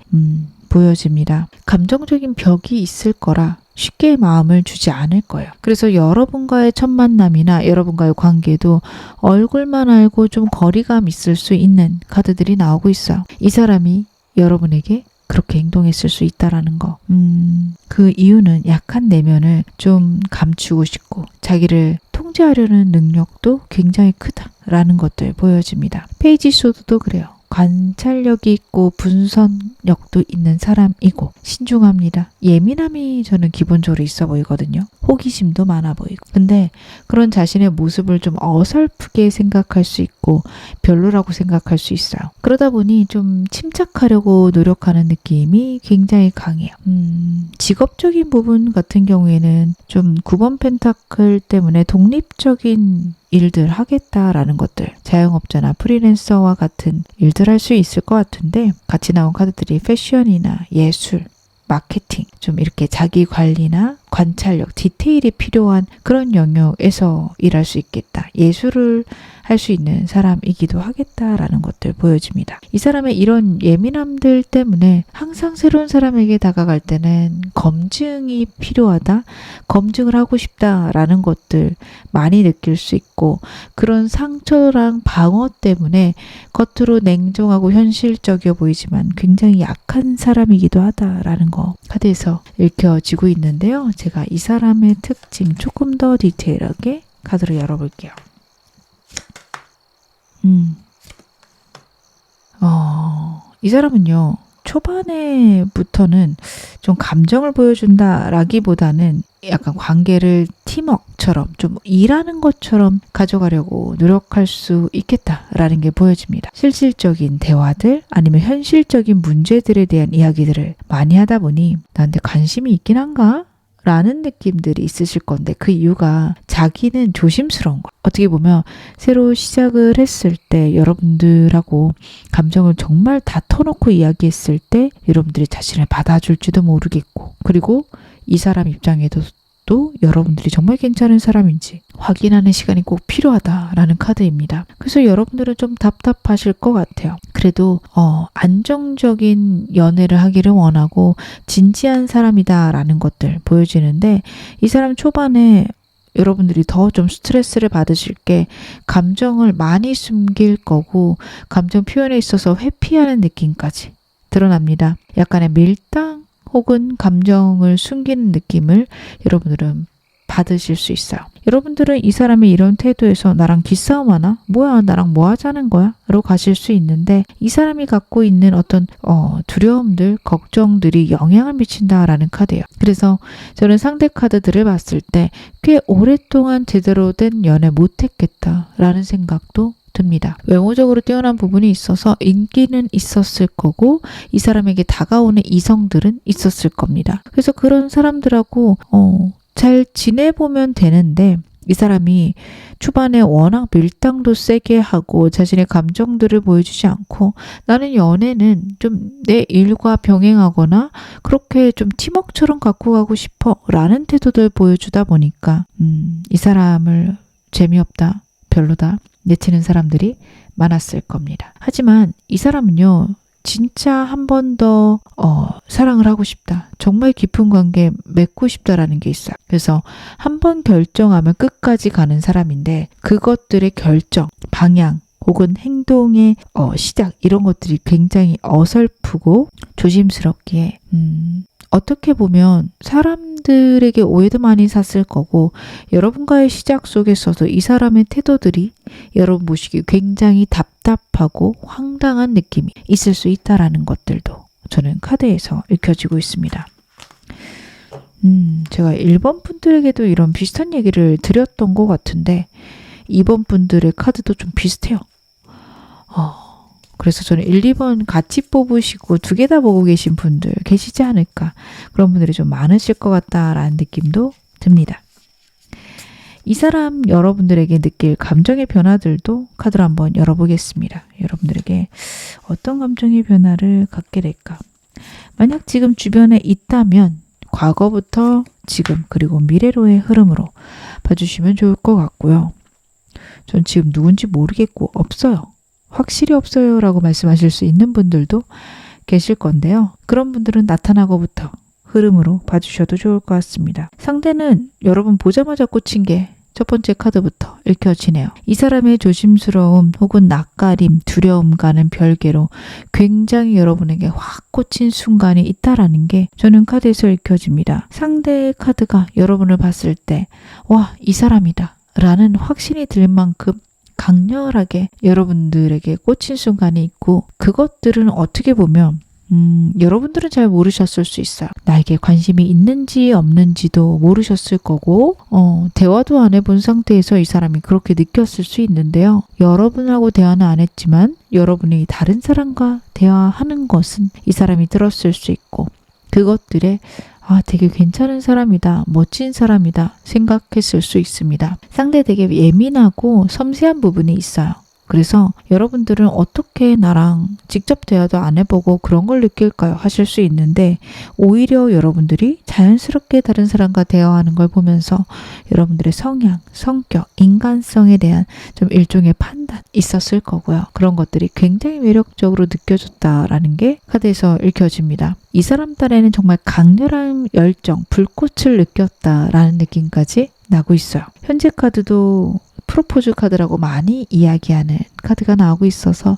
보여집니다. 감정적인 벽이 있을 거라 쉽게 마음을 주지 않을 거예요. 그래서 여러분과의 첫 만남이나 여러분과의 관계도 얼굴만 알고 좀 거리감 있을 수 있는 카드들이 나오고 있어요. 이 사람이 여러분에게 그렇게 행동했을 수 있다라는 거. 그 이유는 약한 내면을 좀 감추고 싶고 자기를 통제하려는 능력도 굉장히 크다라는 것들 보여집니다. 페이지 소드도 그래요. 관찰력이 있고 분석력도 있는 사람이고 신중합니다. 예민함이 저는 기본적으로 있어 보이거든요. 호기심도 많아 보이고. 근데 그런 자신의 모습을 좀 어설프게 생각할 수 있고 별로라고 생각할 수 있어요. 그러다 보니 좀 침착하려고 노력하는 느낌이 굉장히 강해요. 직업적인 부분 같은 경우에는 좀 9번 펜타클 때문에 독립적인 일들 하겠다라는 것들 자영업자나 프리랜서와 같은 일들 할 수 있을 것 같은데 같이 나온 카드들이 패션이나 예술, 마케팅 좀 이렇게 자기 관리나 관찰력, 디테일이 필요한 그런 영역에서 일할 수 있겠다. 예술을 할 수 있는 사람이기도 하겠다라는 것들 보여집니다. 이 사람의 이런 예민함들 때문에 항상 새로운 사람에게 다가갈 때는 검증이 필요하다, 검증을 하고 싶다라는 것들 많이 느낄 수 있고, 그런 상처랑 방어 때문에 겉으로 냉정하고 현실적이어 보이지만 굉장히 약한 사람이기도 하다라는 거 카드에서 읽혀지고 있는데요. 제가 이 사람의 특징 조금 더 디테일하게 카드를 열어볼게요. 이 사람은요, 초반에부터는 좀 감정을 보여준다라기보다는 약간 관계를 팀워크처럼 좀 일하는 것처럼 가져가려고 노력할 수 있겠다라는 게 보여집니다. 실질적인 대화들 아니면 현실적인 문제들에 대한 이야기들을 많이 하다 보니 나한테 관심이 있긴 한가? 라는 느낌들이 있으실 건데, 그 이유가 자기는 조심스러운 거예요. 어떻게 보면 새로 시작을 했을 때 여러분들하고 감정을 정말 다 터놓고 이야기했을 때 여러분들이 자신을 받아줄지도 모르겠고, 그리고 이 사람 입장에도 또 여러분들이 정말 괜찮은 사람인지 확인하는 시간이 꼭 필요하다라는 카드입니다. 그래서 여러분들은 좀 답답하실 것 같아요. 그래도 안정적인 연애를 하기를 원하고 진지한 사람이다라는 것들 보여지는데, 이 사람 초반에 여러분들이 더 좀 스트레스를 받으실 게 감정을 많이 숨길 거고, 감정 표현에 있어서 회피하는 느낌까지 드러납니다. 약간의 밀당 혹은 감정을 숨기는 느낌을 여러분들은 받으실 수 있어요. 여러분들은 이 사람의 이런 태도에서 나랑 기싸움 하나? 뭐야, 나랑 뭐 하자는 거야? 로 가실 수 있는데, 이 사람이 갖고 있는 어떤 두려움들, 걱정들이 영향을 미친다라는 카드예요. 그래서 저는 상대 카드들을 봤을 때 꽤 오랫동안 제대로 된 연애 못했겠다라는 생각도 듭니다. 외모적으로 뛰어난 부분이 있어서 인기는 있었을 거고, 이 사람에게 다가오는 이성들은 있었을 겁니다. 그래서 그런 사람들하고 잘 지내보면 되는데, 이 사람이 초반에 워낙 밀당도 세게 하고 자신의 감정들을 보여주지 않고, 나는 연애는 좀 내 일과 병행하거나 그렇게 좀 팀워크처럼 갖고 가고 싶어 라는 태도들 보여주다 보니까 이 사람을 재미없다, 별로다 내치는 사람들이 많았을 겁니다. 하지만 이 사람은요, 진짜 한 번 더 사랑을 하고 싶다, 정말 깊은 관계 맺고 싶다라는 게 있어요. 그래서 한 번 결정하면 끝까지 가는 사람인데, 그것들의 결정, 방향 혹은 행동의 시작, 이런 것들이 굉장히 어설프고 조심스럽기에 어떻게 보면 사람들에게 오해도 많이 샀을 거고, 여러분과의 시작 속에서도 이 사람의 태도들이 여러분 보시기에 굉장히 답답하고 황당한 느낌이 있을 수 있다라는 것들도 저는 카드에서 읽혀지고 있습니다. 제가 1번 분들에게도 이런 비슷한 얘기를 드렸던 것 같은데, 2번 분들의 카드도 좀 비슷해요. 그래서 저는 1, 2번 같이 뽑으시고 2개 다 보고 계신 분들 계시지 않을까, 그런 분들이 좀 많으실 것 같다라는 느낌도 듭니다. 이 사람 여러분들에게 느낄 감정의 변화들도 카드로 한번 열어보겠습니다. 여러분들에게 어떤 감정의 변화를 갖게 될까? 만약 지금 주변에 있다면 과거부터 지금 그리고 미래로의 흐름으로 봐주시면 좋을 것 같고요. 전 지금 누군지 모르겠고 없어요, 확실히 없어요 라고 말씀하실 수 있는 분들도 계실 건데요. 그런 분들은 나타나고부터 흐름으로 봐주셔도 좋을 것 같습니다. 상대는 여러분 보자마자 꽂힌 게 첫 번째 카드부터 읽혀지네요. 이 사람의 조심스러움 혹은 낯가림, 두려움과는 별개로 굉장히 여러분에게 확 꽂힌 순간이 있다라는 게 저는 카드에서 읽혀집니다. 상대의 카드가 여러분을 봤을 때 와, 이 사람이다 라는 확신이 들 만큼 강렬하게 여러분들에게 꽂힌 순간이 있고, 그것들은 어떻게 보면 여러분들은 잘 모르셨을 수 있어요. 나에게 관심이 있는지 없는지도 모르셨을 거고, 대화도 안 해본 상태에서 이 사람이 그렇게 느꼈을 수 있는데요. 여러분하고 대화는 안 했지만 여러분이 다른 사람과 대화하는 것은 이 사람이 들었을 수 있고, 그것들에 되게 괜찮은 사람이다, 멋진 사람이다 생각했을 수 있습니다. 상대 되게 예민하고 섬세한 부분이 있어요. 그래서 여러분들은 어떻게 나랑 직접 대화도 안 해보고 그런 걸 느낄까요? 하실 수 있는데 오히려 여러분들이 자연스럽게 다른 사람과 대화하는 걸 보면서 여러분들의 성향, 성격, 인간성에 대한 좀 일종의 판단 있었을 거고요. 그런 것들이 굉장히 매력적으로 느껴졌다라는 게 카드에서 읽혀집니다. 이 사람 딴에는 정말 강렬한 열정, 불꽃을 느꼈다라는 느낌까지 나고 있어요. 현재 카드도 프로포즈 카드라고 많이 이야기하는 카드가 나오고 있어서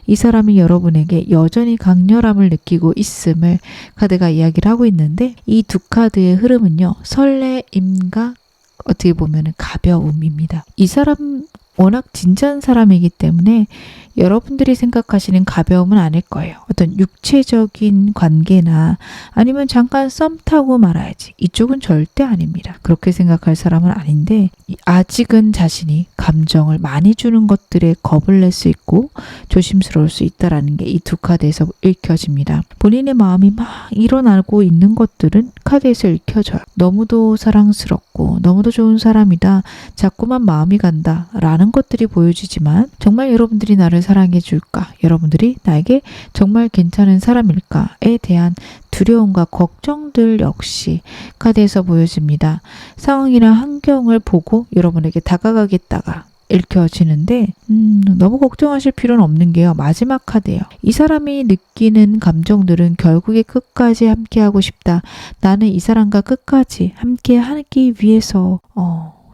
이 사람이 여러분에게 여전히 강렬함을 느끼고 있음을 카드가 이야기를 하고 있는데 이 두 카드의 흐름은요. 설레임과 어떻게 보면 가벼움입니다. 이 사람 워낙 진지한 사람이기 때문에 여러분들이 생각하시는 가벼움은 아닐 거예요. 어떤 육체적인 관계나 아니면 잠깐 썸 타고 말아야지. 이쪽은 절대 아닙니다. 그렇게 생각할 사람은 아닌데 아직은 자신이 감정을 많이 주는 것들에 겁을 낼 수 있고 조심스러울 수 있다는 게 이 두 카드에서 읽혀집니다. 본인의 마음이 막 일어나고 있는 것들은 카드에서 읽혀져요. 너무도 사랑스럽고 너무도 좋은 사람이다. 자꾸만 마음이 간다. 라는 것들이 보여지지만 정말 여러분들이 나를 사랑해 줄까? 여러분들이 나에게 정말 괜찮은 사람일까에 대한 두려움과 걱정들 역시 카드에서 보여집니다. 상황이나 환경을 보고 여러분에게 다가가겠다가 읽혀지는데 너무 걱정하실 필요는 없는 게요. 마지막 카드예요. 이 사람이 느끼는 감정들은 결국에 끝까지 함께하고 싶다. 나는 이 사람과 끝까지 함께하기 위해서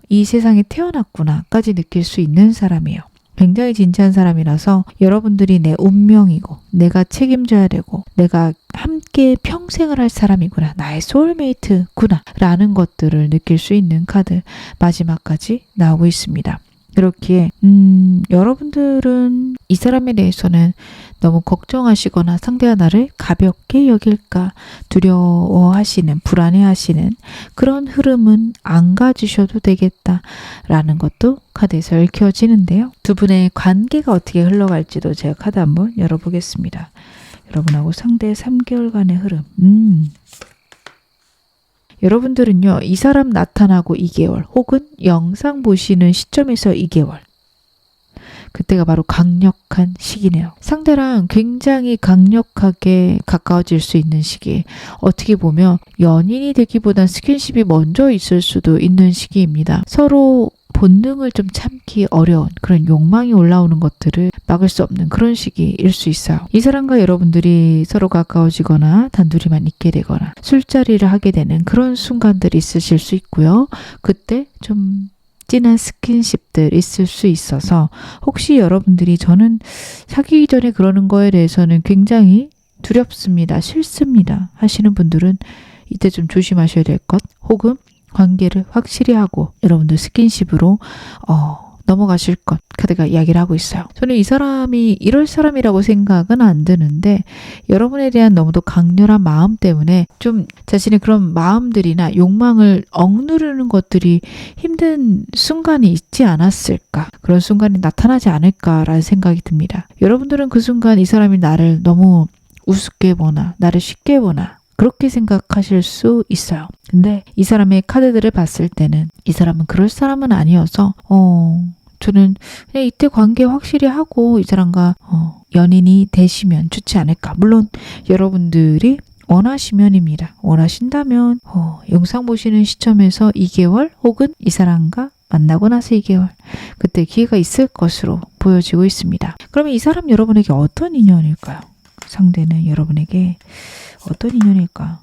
이 세상에 태어났구나까지 느낄 수 있는 사람이에요. 굉장히 진지한 사람이라서 여러분들이 내 운명이고 내가 책임져야 되고 내가 함께 평생을 할 사람이구나. 나의 소울메이트구나. 라는 것들을 느낄 수 있는 카드 마지막까지 나오고 있습니다. 그렇기에 여러분들은 이 사람에 대해서는 너무 걱정하시거나 상대가 나를 가볍게 여길까 두려워하시는 불안해하시는 그런 흐름은 안 가지셔도 되겠다라는 것도 카드에서 읽혀지는데요. 두 분의 관계가 어떻게 흘러갈지도 제가 카드 한번 열어보겠습니다. 여러분하고 상대의 3개월간의 흐름. 여러분들은요. 이 사람 나타나고 2개월 혹은 영상 보시는 시점에서 2개월. 그때가 바로 강력한 시기네요. 상대랑 굉장히 강력하게 가까워질 수 있는 시기. 어떻게 보면 연인이 되기보단 스킨십이 먼저 있을 수도 있는 시기입니다. 서로 본능을 좀 참기 어려운 그런 욕망이 올라오는 것들을 막을 수 없는 그런 시기일 수 있어요. 이 사람과 여러분들이 서로 가까워지거나 단둘이만 있게 되거나 술자리를 하게 되는 그런 순간들이 있으실 수 있고요. 그때 좀 진한 스킨십들 있을 수 있어서 혹시 여러분들이 저는 사귀기 전에 그러는 거에 대해서는 굉장히 두렵습니다. 싫습니다. 하시는 분들은 이때 좀 조심하셔야 될 것 혹은 관계를 확실히 하고 여러분들 스킨십으로 넘어가실 것 카드가 이야기를 하고 있어요. 저는 이 사람이 이럴 사람이라고 생각은 안 드는데 여러분에 대한 너무도 강렬한 마음 때문에 좀 자신의 그런 마음들이나 욕망을 억누르는 것들이 힘든 순간이 있지 않았을까 그런 순간이 나타나지 않을까라는 생각이 듭니다. 여러분들은 그 순간 이 사람이 나를 너무 우습게 보나 나를 쉽게 보나 그렇게 생각하실 수 있어요. 근데 이 사람의 카드들을 봤을 때는 이 사람은 그럴 사람은 아니어서 저는 그냥 이때 관계 확실히 하고 이 사람과 연인이 되시면 좋지 않을까. 물론 여러분들이 원하시면입니다. 원하신다면 영상 보시는 시점에서 2개월 혹은 이 사람과 만나고 나서 2개월 그때 기회가 있을 것으로 보여지고 있습니다. 그러면 이 사람 여러분에게 어떤 인연일까요? 상대는 여러분에게 어떤 인연일까?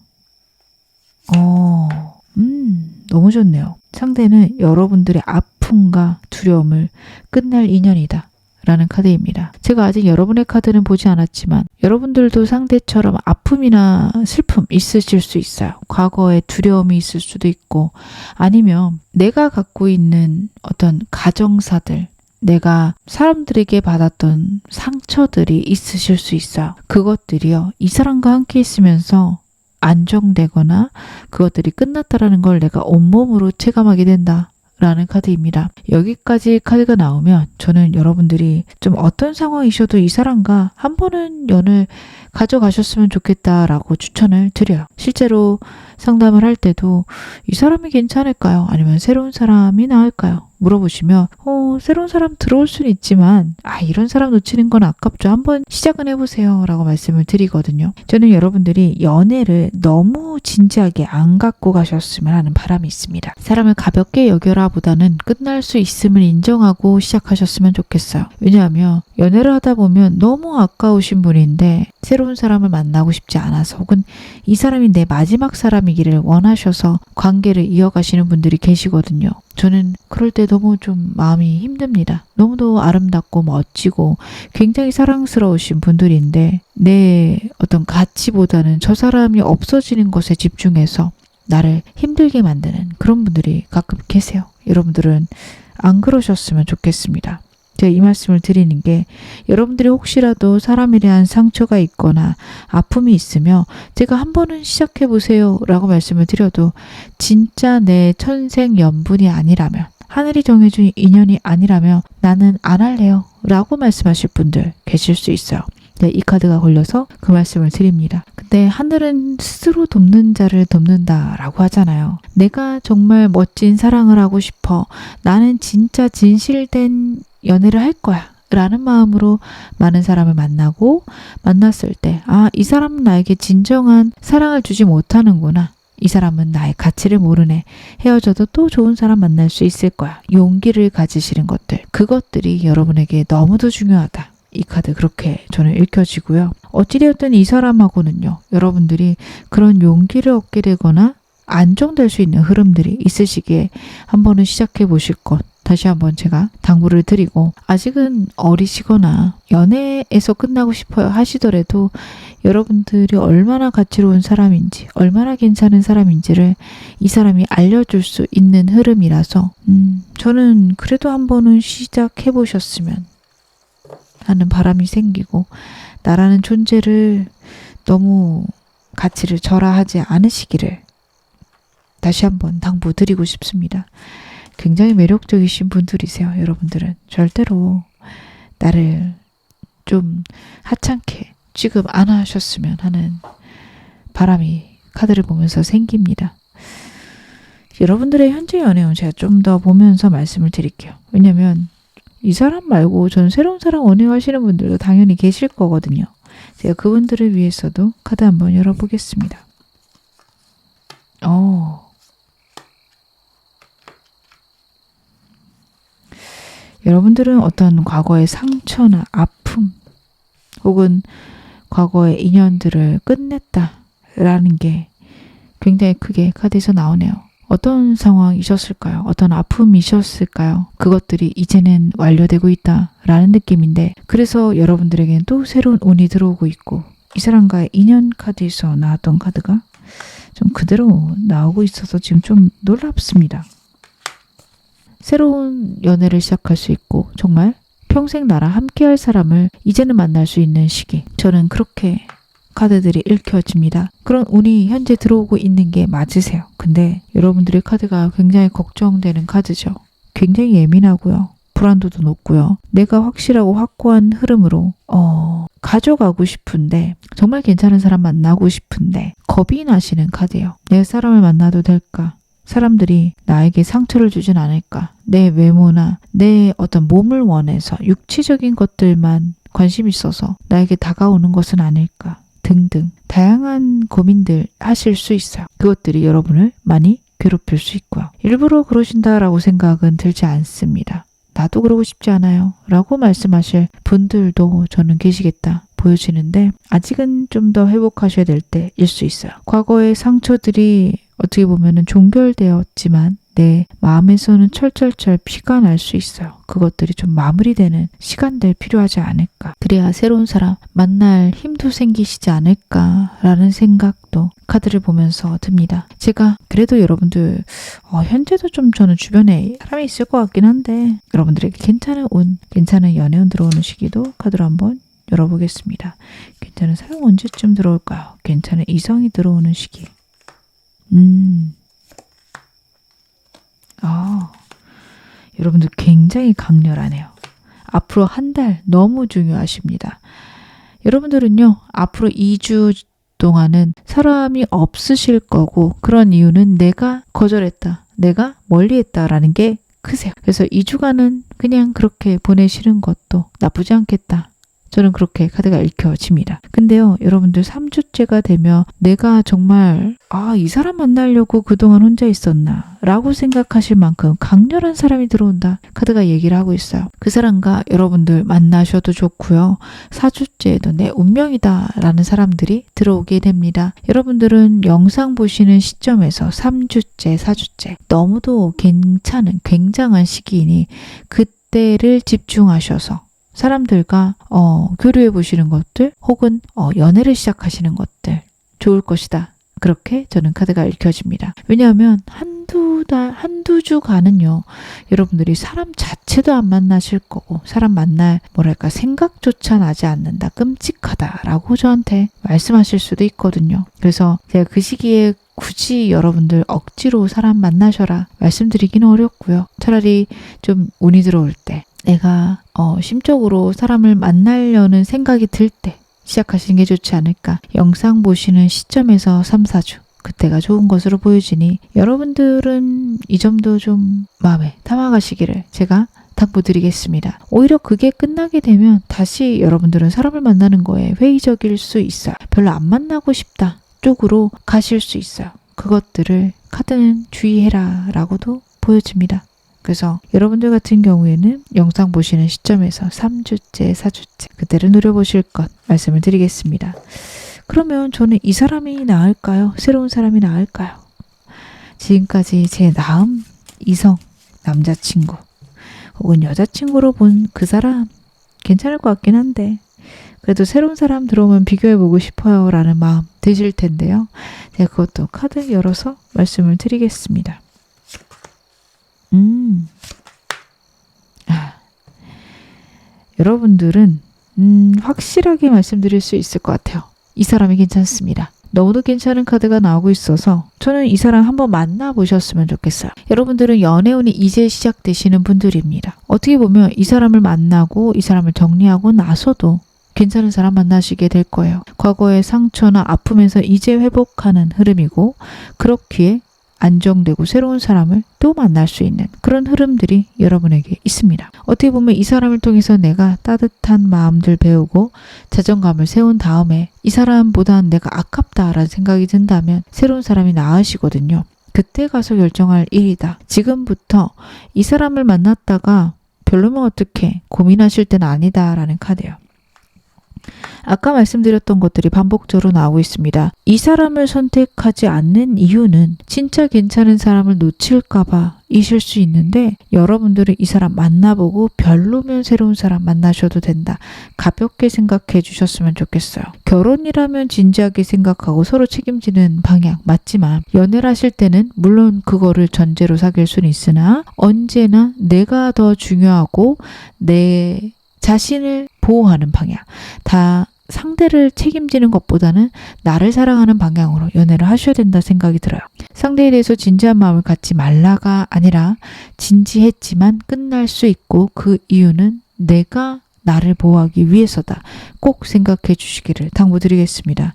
너무 좋네요. 상대는 여러분들의 아픔과 두려움을 끝낼 인연이다. 라는 카드입니다. 제가 아직 여러분의 카드는 보지 않았지만 여러분들도 상대처럼 아픔이나 슬픔 있으실 수 있어요. 과거에 두려움이 있을 수도 있고 아니면 내가 갖고 있는 어떤 가정사들 내가 사람들에게 받았던 상처들이 있으실 수 있어요. 그것들이요. 이 사람과 함께 있으면서 안정되거나 그것들이 끝났다라는 걸 내가 온몸으로 체감하게 된다. 라는 카드입니다. 여기까지 카드가 나오면 저는 여러분들이 좀 어떤 상황이셔도 이 사람과 한 번은 연을 가져가셨으면 좋겠다라고 추천을 드려요. 실제로 상담을 할 때도 이 사람이 괜찮을까요? 아니면 새로운 사람이 나을까요? 물어보시면 새로운 사람 들어올 수는 있지만 이런 사람 놓치는 건 아깝죠. 한번 시작은 해보세요 라고 말씀을 드리거든요. 저는 여러분들이 연애를 너무 진지하게 안 갖고 가셨으면 하는 바람이 있습니다. 사람을 가볍게 여겨라 보다는 끝날 수 있음을 인정하고 시작하셨으면 좋겠어요. 왜냐하면 연애를 하다 보면 너무 아까우신 분인데 새로운 사람을 만나고 싶지 않아서 혹은 이 사람이 내 마지막 사람이기를 원하셔서 관계를 이어가시는 분들이 계시거든요. 저는 그럴 때 너무 좀 마음이 힘듭니다. 너무도 아름답고 멋지고 굉장히 사랑스러우신 분들인데 내 어떤 가치보다는 저 사람이 없어지는 것에 집중해서 나를 힘들게 만드는 그런 분들이 가끔 계세요. 여러분들은 안 그러셨으면 좋겠습니다. 제가 이 말씀을 드리는 게 여러분들이 혹시라도 사람에 대한 상처가 있거나 아픔이 있으면 제가 한 번은 시작해 보세요 라고 말씀을 드려도 진짜 내 천생연분이 아니라면 하늘이 정해준 인연이 아니라면 나는 안 할래요 라고 말씀하실 분들 계실 수 있어요. 네, 이 카드가 걸려서 그 말씀을 드립니다. 근데 하늘은 스스로 돕는 자를 돕는다 라고 하잖아요. 내가 정말 멋진 사랑을 하고 싶어. 나는 진짜 진실된 연애를 할 거야 라는 마음으로 많은 사람을 만나고 만났을 때 이 사람은 나에게 진정한 사랑을 주지 못하는구나. 이 사람은 나의 가치를 모르네. 헤어져도 또 좋은 사람 만날 수 있을 거야. 용기를 가지시는 것들. 그것들이 여러분에게 너무도 중요하다. 이 카드 그렇게 저는 읽혀지고요. 어찌되었든 이 사람하고는요. 여러분들이 그런 용기를 얻게 되거나 안정될 수 있는 흐름들이 있으시기에 한 번은 시작해 보실 것 다시 한번 제가 당부를 드리고 아직은 어리시거나 연애에서 끝나고 싶어요 하시더라도 여러분들이 얼마나 가치로운 사람인지 얼마나 괜찮은 사람인지를 이 사람이 알려줄 수 있는 흐름이라서 저는 그래도 한 번은 시작해 보셨으면 하는 바람이 생기고 나라는 존재를 너무 가치를 절하하지 않으시기를 다시 한번 당부드리고 싶습니다. 굉장히 매력적이신 분들이세요. 여러분들은 절대로 나를 좀 하찮게 취급 안 하셨으면 하는 바람이 카드를 보면서 생깁니다. 여러분들의 현재 연애운 제가 좀 더 보면서 말씀을 드릴게요. 왜냐면 이 사람 말고 저는 새로운 사람 원해하시는 분들도 당연히 계실 거거든요. 제가 그분들을 위해서도 카드 한번 열어보겠습니다. 여러분들은 어떤 과거의 상처나 아픔 혹은 과거의 인연들을 끝냈다라는 게 굉장히 크게 카드에서 나오네요. 어떤 상황이셨을까요? 어떤 아픔이셨을까요? 그것들이 이제는 완료되고 있다라는 느낌인데 그래서 여러분들에게는 또 새로운 운이 들어오고 있고 이 사람과의 인연 카드에서 나왔던 카드가 좀 그대로 나오고 있어서 지금 좀 놀랍습니다. 새로운 연애를 시작할 수 있고 정말 평생 나랑 함께할 사람을 이제는 만날 수 있는 시기. 저는 그렇게 카드들이 읽혀집니다. 그런 운이 현재 들어오고 있는 게 맞으세요. 근데 여러분들의 카드가 굉장히 걱정되는 카드죠. 굉장히 예민하고요. 불안도도 높고요. 내가 확실하고 확고한 흐름으로 가져가고 싶은데 정말 괜찮은 사람 만나고 싶은데 겁이 나시는 카드예요. 내가 사람을 만나도 될까? 사람들이 나에게 상처를 주진 않을까? 내 외모나 내 어떤 몸을 원해서 육체적인 것들만 관심이 있어서 나에게 다가오는 것은 아닐까? 등등 다양한 고민들 하실 수 있어요. 그것들이 여러분을 많이 괴롭힐 수 있고요. 일부러 그러신다라고 생각은 들지 않습니다. 나도 그러고 싶지 않아요 라고 말씀하실 분들도 저는 계시겠다 보여지는데 아직은 좀 더 회복하셔야 될 때일 수 있어요. 과거의 상처들이 어떻게 보면은 종결되었지만 내 마음에서는 철철철 피가 날 수 있어요. 그것들이 좀 마무리되는 시간들 필요하지 않을까. 그래야 새로운 사람 만날 힘도 생기시지 않을까라는 생각도 카드를 보면서 듭니다. 제가 그래도 여러분들 현재도 좀 저는 주변에 사람이 있을 것 같긴 한데 여러분들에게 괜찮은 운, 괜찮은 연애운 들어오는 시기도 카드로 한번 열어보겠습니다. 괜찮은 사람 언제쯤 들어올까요? 괜찮은 이성이 들어오는 시기. 여러분들 굉장히 강렬하네요. 앞으로 한 달 너무 중요하십니다. 여러분들은요, 앞으로 2주 동안은 사람이 없으실 거고, 그런 이유는 내가 거절했다, 내가 멀리했다라는 게 크세요. 그래서 2주간은 그냥 그렇게 보내시는 것도 나쁘지 않겠다. 저는 그렇게 카드가 읽혀집니다. 근데요, 여러분들 3주째가 되면 내가 정말 이 사람 만나려고 그동안 혼자 있었나 라고 생각하실 만큼 강렬한 사람이 들어온다. 카드가 얘기를 하고 있어요. 그 사람과 여러분들 만나셔도 좋고요. 4주째에도 내 운명이다 라는 사람들이 들어오게 됩니다. 여러분들은 영상 보시는 시점에서 3주째, 4주째 너무도 괜찮은 굉장한 시기이니 그때를 집중하셔서 사람들과 교류해 보시는 것들 혹은 연애를 시작하시는 것들 좋을 것이다. 그렇게 저는 카드가 읽혀집니다. 왜냐하면 한두 주간은요. 여러분들이 사람 자체도 안 만나실 거고 사람 만날 생각조차 나지 않는다. 끔찍하다라고 저한테 말씀하실 수도 있거든요. 그래서 제가 그 시기에 굳이 여러분들 억지로 사람 만나셔라 말씀드리기는 어렵고요. 차라리 좀 운이 들어올 때 내가 심적으로 사람을 만나려는 생각이 들 때 시작하시는 게 좋지 않을까. 영상 보시는 시점에서 3, 4주 그때가 좋은 것으로 보여지니 여러분들은 이 점도 좀 마음에 담아가시기를 제가 당부드리겠습니다. 오히려 그게 끝나게 되면 다시 여러분들은 사람을 만나는 거에 회의적일 수 있어요. 별로 안 만나고 싶다 쪽으로 가실 수 있어요. 그것들을 카드는 주의해라 라고도 보여집니다. 그래서 여러분들 같은 경우에는 영상 보시는 시점에서 3주째, 4주째 그때를 노려보실 것 말씀을 드리겠습니다. 그러면 저는 이 사람이 나을까요? 새로운 사람이 나을까요? 지금까지 제 다음 이성, 남자친구 혹은 여자친구로 본 그 사람 괜찮을 것 같긴 한데 그래도 새로운 사람 들어오면 비교해보고 싶어요 라는 마음 드실 텐데요. 제가 그것도 카드 열어서 말씀을 드리겠습니다. 여러분들은 확실하게 말씀드릴 수 있을 것 같아요. 이 사람이 괜찮습니다. 너무도 괜찮은 카드가 나오고 있어서 저는 이 사람 한번 만나보셨으면 좋겠어요. 여러분들은 연애운이 이제 시작되시는 분들입니다. 어떻게 보면 이 사람을 만나고 이 사람을 정리하고 나서도 괜찮은 사람 만나시게 될 거예요. 과거의 상처나 아픔에서 이제 회복하는 흐름이고 그렇기에 안정되고 새로운 사람을 또 만날 수 있는 그런 흐름들이 여러분에게 있습니다. 어떻게 보면 이 사람을 통해서 내가 따뜻한 마음들 배우고 자존감을 세운 다음에 이 사람보단 내가 아깝다라는 생각이 든다면 새로운 사람이 나으시거든요. 그때 가서 결정할 일이다. 지금부터 이 사람을 만났다가 별로면 어떡해 고민하실 때는 아니다라는 카드예요. 아까 말씀드렸던 것들이 반복적으로 나오고 있습니다. 이 사람을 선택하지 않는 이유는 진짜 괜찮은 사람을 놓칠까봐 이실 수 있는데 여러분들은 이 사람 만나보고 별로면 새로운 사람 만나셔도 된다. 가볍게 생각해 주셨으면 좋겠어요. 결혼이라면 진지하게 생각하고 서로 책임지는 방향 맞지만 연애를 하실 때는 물론 그거를 전제로 사귈 수는 있으나 언제나 내가 더 중요하고 내 자신을 보호하는 방향 다 상대를 책임지는 것보다는 나를 사랑하는 방향으로 연애를 하셔야 된다 생각이 들어요. 상대에 대해서 진지한 마음을 갖지 말라가 아니라 진지했지만 끝날 수 있고 그 이유는 내가 나를 보호하기 위해서다. 꼭 생각해 주시기를 당부드리겠습니다.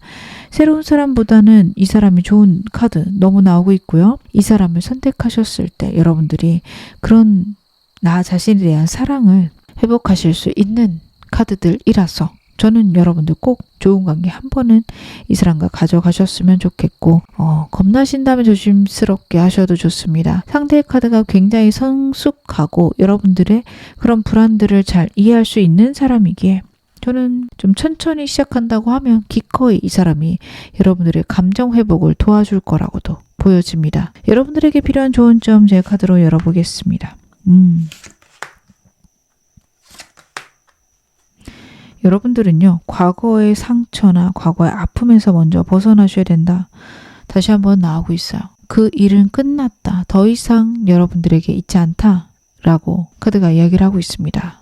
새로운 사람보다는 이 사람이 좋은 카드 너무 나오고 있고요. 이 사람을 선택하셨을 때 여러분들이 그런 나 자신에 대한 사랑을 회복하실 수 있는 카드들이라서 저는 여러분들 꼭 좋은 관계 한 번은 이 사람과 가져가셨으면 좋겠고 겁나신다면 조심스럽게 하셔도 좋습니다. 상대의 카드가 굉장히 성숙하고 여러분들의 그런 불안들을 잘 이해할 수 있는 사람이기에 저는 좀 천천히 시작한다고 하면 기꺼이 이 사람이 여러분들의 감정 회복을 도와줄 거라고도 보여집니다. 여러분들에게 필요한 좋은 점 제 카드로 열어보겠습니다. 여러분들은요. 과거의 상처나 과거의 아픔에서 먼저 벗어나셔야 된다. 다시 한번 나오고 있어요. 그 일은 끝났다. 더 이상 여러분들에게 있지 않다. 라고 카드가 이야기를 하고 있습니다.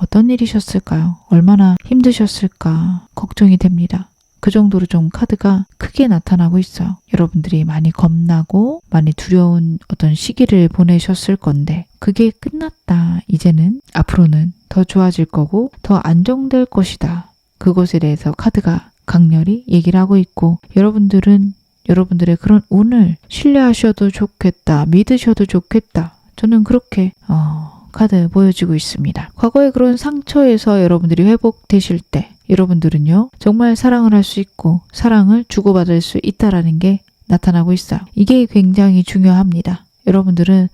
어떤 일이셨을까요? 얼마나 힘드셨을까 걱정이 됩니다. 그 정도로 좀 카드가 크게 나타나고 있어요. 여러분들이 많이 겁나고 많이 두려운 어떤 시기를 보내셨을 건데 그게 끝났다. 이제는 앞으로는 더 좋아질 거고 더 안정될 것이다. 그것에 대해서 카드가 강렬히 얘기를 하고 있고 여러분들은 여러분들의 그런 운을 신뢰하셔도 좋겠다. 믿으셔도 좋겠다. 저는 그렇게 카드 보여지고 있습니다. 과거의 그런 상처에서 여러분들이 회복되실 때 여러분들은요 정말 사랑을 할 수 있고 사랑을 주고받을 수 있다라는 게 나타나고 있어요. 이게 굉장히 중요합니다. 여러분들은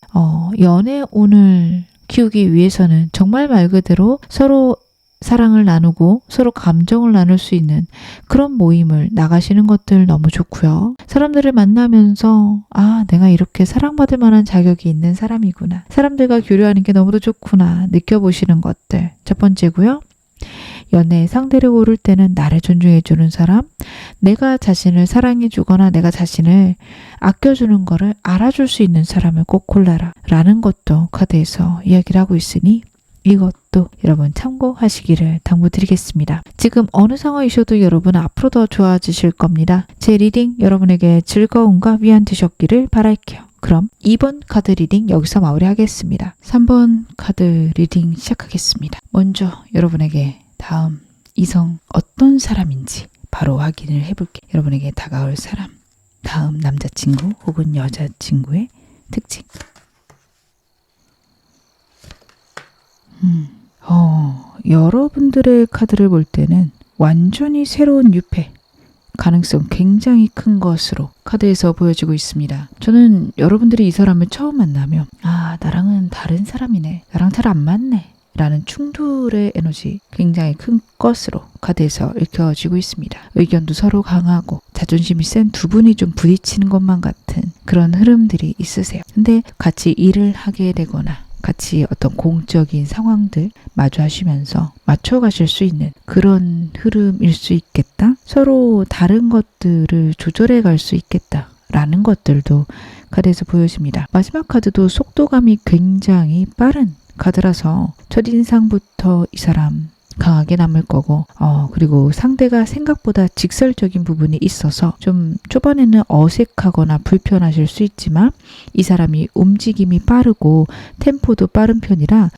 연애운을 키우기 위해서는 정말 말 그대로 서로 사랑을 나누고 서로 감정을 나눌 수 있는 그런 모임을 나가시는 것들 너무 좋고요. 사람들을 만나면서 내가 이렇게 사랑받을 만한 자격이 있는 사람이구나. 사람들과 교류하는 게 너무도 좋구나 느껴보시는 것들 첫 번째고요. 연애 상대를 고를 때는 나를 존중해주는 사람, 내가 자신을 사랑해주거나 내가 자신을 아껴주는 거를 알아줄 수 있는 사람을 꼭 골라라 라는 것도 카드에서 이야기를 하고 있으니 이것도 여러분 참고하시기를 당부드리겠습니다. 지금 어느 상황이셔도 여러분 앞으로 더 좋아지실 겁니다. 제 리딩 여러분에게 즐거움과 위안 되셨기를 바랄게요. 그럼 2번 카드 리딩 여기서 마무리하겠습니다. 3번 카드 리딩 시작하겠습니다. 먼저 여러분에게 다음 이성 어떤 사람인지 바로 확인을 해볼게요. 여러분에게 다가올 사람, 다음 남자친구 혹은 여자친구의 특징. 여러분들의 카드를 볼 때는 완전히 새로운 유패 가능성 굉장히 큰 것으로 카드에서 보여지고 있습니다. 저는 여러분들이 이 사람을 처음 만나면 나랑은 다른 사람이네, 나랑 잘 안 맞네 라는 충돌의 에너지 굉장히 큰 것으로 카드에서 읽혀지고 있습니다. 의견도 서로 강하고 자존심이 센 두 분이 좀 부딪히는 것만 같은 그런 흐름들이 있으세요. 근데 같이 일을 하게 되거나 같이 어떤 공적인 상황들 마주하시면서 맞춰가실 수 있는 그런 흐름일 수 있겠다. 서로 다른 것들을 조절해 갈 수 있겠다 라는 것들도 카드에서 보여집니다. 마지막 카드도 속도감이 굉장히 빠른 카드라서 첫인상부터 이 사람 강하게 남을 거고 그리고 상대가 생각보다 직설적인 부분이 있어서 좀 초반에는 어색하거나 불편하실 수 있지만 이 사람이 움직임이 빠르고 템포도 빠른 편이라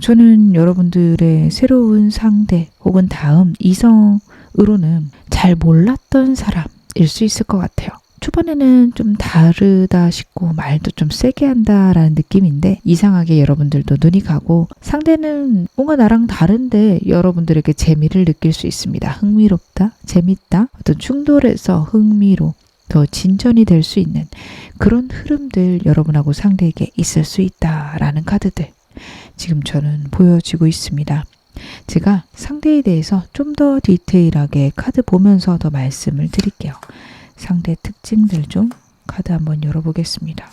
저는 여러분들의 새로운 상대 혹은 다음 이성으로는 잘 몰랐던 사람일 수 있을 것 같아요. 초반에는 좀 다르다 싶고 말도 좀 세게 한다라는 느낌인데 이상하게 여러분들도 눈이 가고 상대는 뭔가 나랑 다른데 여러분들에게 재미를 느낄 수 있습니다. 흥미롭다, 재밌다, 어떤 충돌에서 흥미로 더 진전이 될 수 있는 그런 흐름들 여러분하고 상대에게 있을 수 있다라는 카드들 지금 저는 보여지고 있습니다. 제가 상대에 대해서 좀 더 디테일하게 카드 보면서 더 말씀을 드릴게요. 상대 특징들 좀 카드 한번 열어보겠습니다.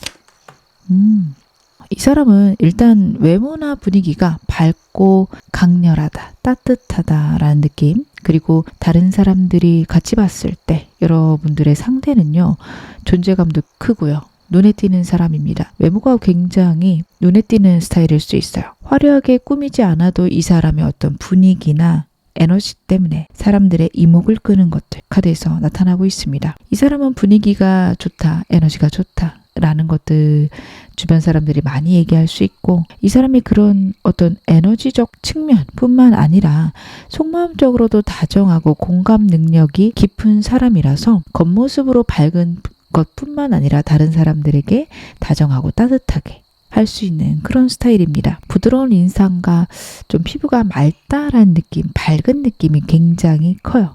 이 사람은 일단 외모나 분위기가 밝고 강렬하다, 따뜻하다라는 느낌. 그리고 다른 사람들이 같이 봤을 때 여러분들의 상대는요. 존재감도 크고요. 눈에 띄는 사람입니다. 외모가 굉장히 눈에 띄는 스타일일 수 있어요. 화려하게 꾸미지 않아도 이 사람의 어떤 분위기나 에너지 때문에 사람들의 이목을 끄는 것들 카드에서 나타나고 있습니다. 이 사람은 분위기가 좋다, 에너지가 좋다 라는 것들 주변 사람들이 많이 얘기할 수 있고 이 사람이 그런 어떤 에너지적 측면뿐만 아니라 속마음적으로도 다정하고 공감 능력이 깊은 사람이라서 겉모습으로 밝은 것뿐만 아니라 다른 사람들에게 다정하고 따뜻하게 할 수 있는 그런 스타일입니다. 부드러운 인상과 좀 피부가 맑다라는 느낌, 밝은 느낌이 굉장히 커요.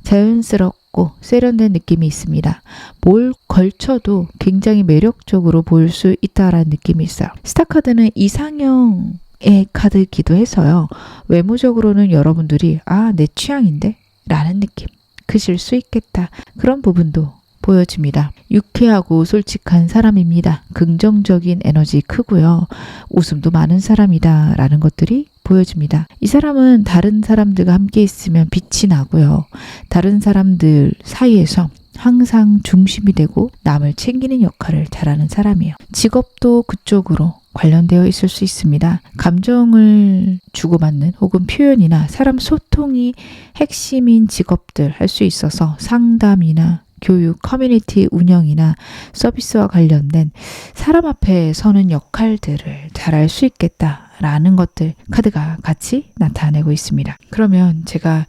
자연스럽고 세련된 느낌이 있습니다. 뭘 걸쳐도 굉장히 매력적으로 보일 수 있다라는 느낌이 있어요. 스타카드는 이상형의 카드이기도 해서요. 외모적으로는 여러분들이 내 취향인데? 라는 느낌 크실 수 있겠다. 그런 부분도 보여집니다. 유쾌하고 솔직한 사람입니다. 긍정적인 에너지 크고요. 웃음도 많은 사람이다 라는 것들이 보여집니다. 이 사람은 다른 사람들과 함께 있으면 빛이 나고요. 다른 사람들 사이에서 항상 중심이 되고 남을 챙기는 역할을 잘하는 사람이에요. 직업도 그쪽으로 관련되어 있을 수 있습니다. 감정을 주고받는 혹은 표현이나 사람 소통이 핵심인 직업들 할 수 있어서 상담이나 교육, 커뮤니티 운영이나 서비스와 관련된 사람 앞에 서는 역할들을 잘할 수 있겠다라는 것들 카드가 같이 나타내고 있습니다. 그러면 제가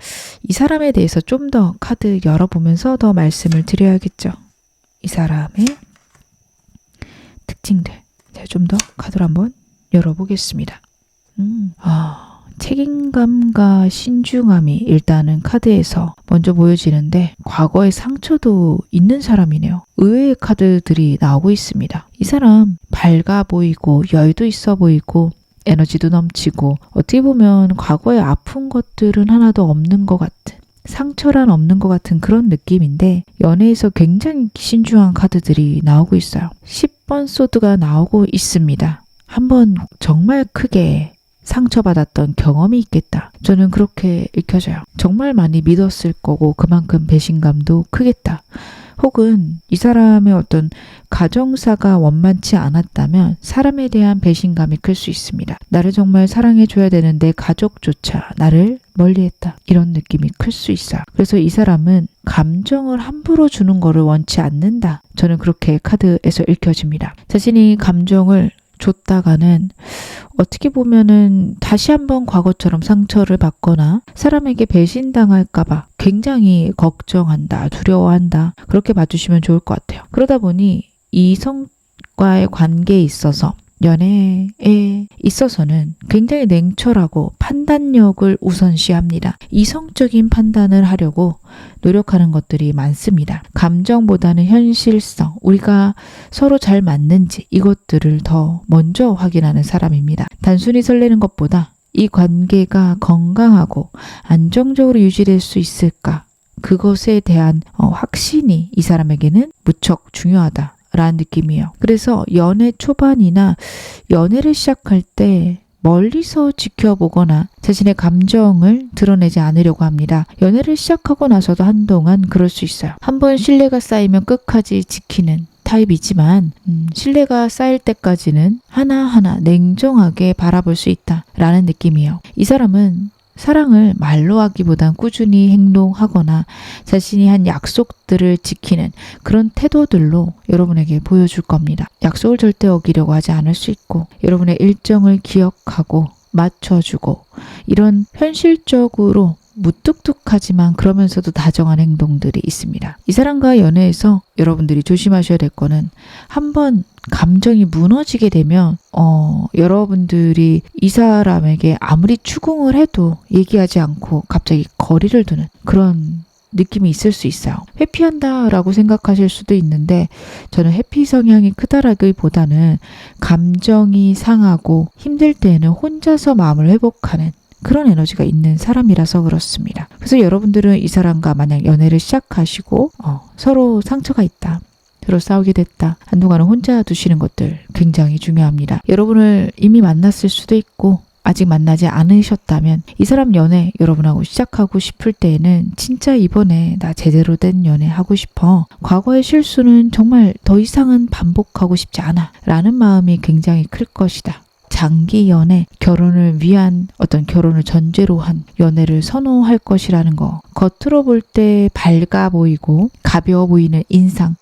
이 사람에 대해서 좀 더 카드 열어보면서 더 말씀을 드려야겠죠. 이 사람의 특징들 제가 좀 더 카드를 한번 열어보겠습니다. 책임감과 신중함이 일단은 카드에서 먼저 보여지는데 과거의 상처도 있는 사람이네요. 의외의 카드들이 나오고 있습니다. 이 사람 밝아 보이고 여유도 있어 보이고 에너지도 넘치고 어떻게 보면 과거에 아픈 것들은 하나도 없는 것 같은, 상처란 없는 것 같은 그런 느낌인데 연애에서 굉장히 신중한 카드들이 나오고 있어요. 10번 소드가 나오고 있습니다. 한번 정말 크게 상처받았던 경험이 있겠다. 저는 그렇게 읽혀져요. 정말 많이 믿었을 거고 그만큼 배신감도 크겠다. 혹은 이 사람의 어떤 가정사가 원만치 않았다면 사람에 대한 배신감이 클 수 있습니다. 나를 정말 사랑해줘야 되는데 가족조차 나를 멀리했다. 이런 느낌이 클 수 있어요. 그래서 이 사람은 감정을 함부로 주는 거를 원치 않는다. 저는 그렇게 카드에서 읽혀집니다. 자신이 감정을 줬다가는 어떻게 보면은 다시 한번 과거처럼 상처를 받거나 사람에게 배신당할까봐 굉장히 걱정한다, 두려워한다. 그렇게 봐주시면 좋을 것 같아요. 그러다 보니 이성과의 관계에 있어서 연애에 있어서는 굉장히 냉철하고 판단력을 우선시합니다. 이성적인 판단을 하려고 노력하는 것들이 많습니다. 감정보다는 현실성, 우리가 서로 잘 맞는지 이것들을 더 먼저 확인하는 사람입니다. 단순히 설레는 것보다 이 관계가 건강하고 안정적으로 유지될 수 있을까? 그것에 대한 확신이 이 사람에게는 무척 중요하다. 라는 느낌이에요. 그래서 연애 초반이나 연애를 시작할 때 멀리서 지켜보거나 자신의 감정을 드러내지 않으려고 합니다. 연애를 시작하고 나서도 한동안 그럴 수 있어요. 한번 신뢰가 쌓이면 끝까지 지키는 타입이지만 신뢰가 쌓일 때까지는 하나하나 냉정하게 바라볼 수 있다라는 느낌이에요. 이 사람은 사랑을 말로 하기보단 꾸준히 행동하거나 자신이 한 약속들을 지키는 그런 태도들로 여러분에게 보여줄 겁니다. 약속을 절대 어기려고 하지 않을 수 있고 여러분의 일정을 기억하고 맞춰주고 이런 현실적으로 무뚝뚝하지만 그러면서도 다정한 행동들이 있습니다. 이 사람과 연애에서 여러분들이 조심하셔야 될 거는 한번 감정이 무너지게 되면 여러분들이 이 사람에게 아무리 추궁을 해도 얘기하지 않고 갑자기 거리를 두는 그런 느낌이 있을 수 있어요. 회피한다라고 생각하실 수도 있는데 저는 회피 성향이 크다라기보다는 감정이 상하고 힘들 때에는 혼자서 마음을 회복하는 그런 에너지가 있는 사람이라서 그렇습니다. 그래서 여러분들은 이 사람과 만약 연애를 시작하시고 서로 상처가 있다. 서로 싸우게 됐다. 한동안은 혼자 두시는 것들 굉장히 중요합니다. 여러분을 이미 만났을 수도 있고 아직 만나지 않으셨다면 이 사람 연애 여러분하고 시작하고 싶을 때에는 진짜 이번에 나 제대로 된 연애 하고 싶어. 과거의 실수는 정말 더 이상은 반복하고 싶지 않아. 라는 마음이 굉장히 클 것이다. 장기 연애, 결혼을 위한 어떤 결혼을 전제로 한 연애를 선호할 것이라는 거. 겉으로 볼 때 밝아 보이고 가벼워 보이는 인상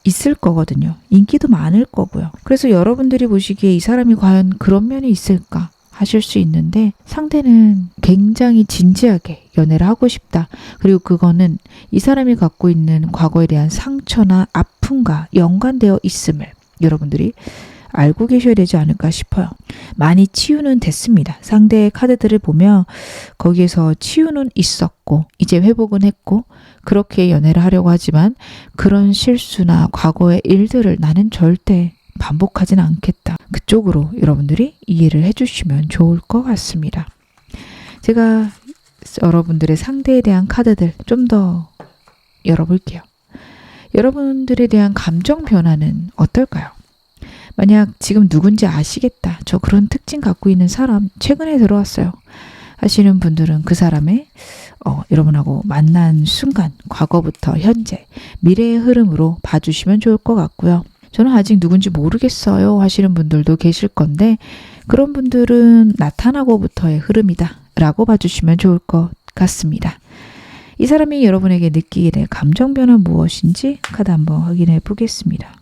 있을 거거든요. 인기도 많을 거고요. 그래서 여러분들이 보시기에 이 사람이 과연 그런 면이 있을까 하실 수 있는데 상대는 굉장히 진지하게 연애를 하고 싶다. 그리고 그거는 이 사람이 갖고 있는 과거에 대한 상처나 아픔과 연관되어 있음을 여러분들이 알고 계셔야 되지 않을까 싶어요. 많이 치유는 됐습니다. 상대의 카드들을 보면 거기에서 치유는 있었고 이제 회복은 했고 그렇게 연애를 하려고 하지만 그런 실수나 과거의 일들을 나는 절대 반복하진 않겠다. 그쪽으로 여러분들이 이해를 해주시면 좋을 것 같습니다. 제가 여러분들의 상대에 대한 카드들 좀 더 열어볼게요. 여러분들에 대한 감정 변화는 어떨까요? 만약 지금 누군지 아시겠다. 저 그런 특징 갖고 있는 사람 최근에 들어왔어요. 하시는 분들은 그 사람의 여러분하고 만난 순간, 과거부터 현재, 미래의 흐름으로 봐주시면 좋을 것 같고요. 저는 아직 누군지 모르겠어요 하시는 분들도 계실 건데 그런 분들은 나타나고부터의 흐름이다 라고 봐주시면 좋을 것 같습니다. 이 사람이 여러분에게 느끼게 될 감정 변화 무엇인지 카드 한번 확인해 보겠습니다.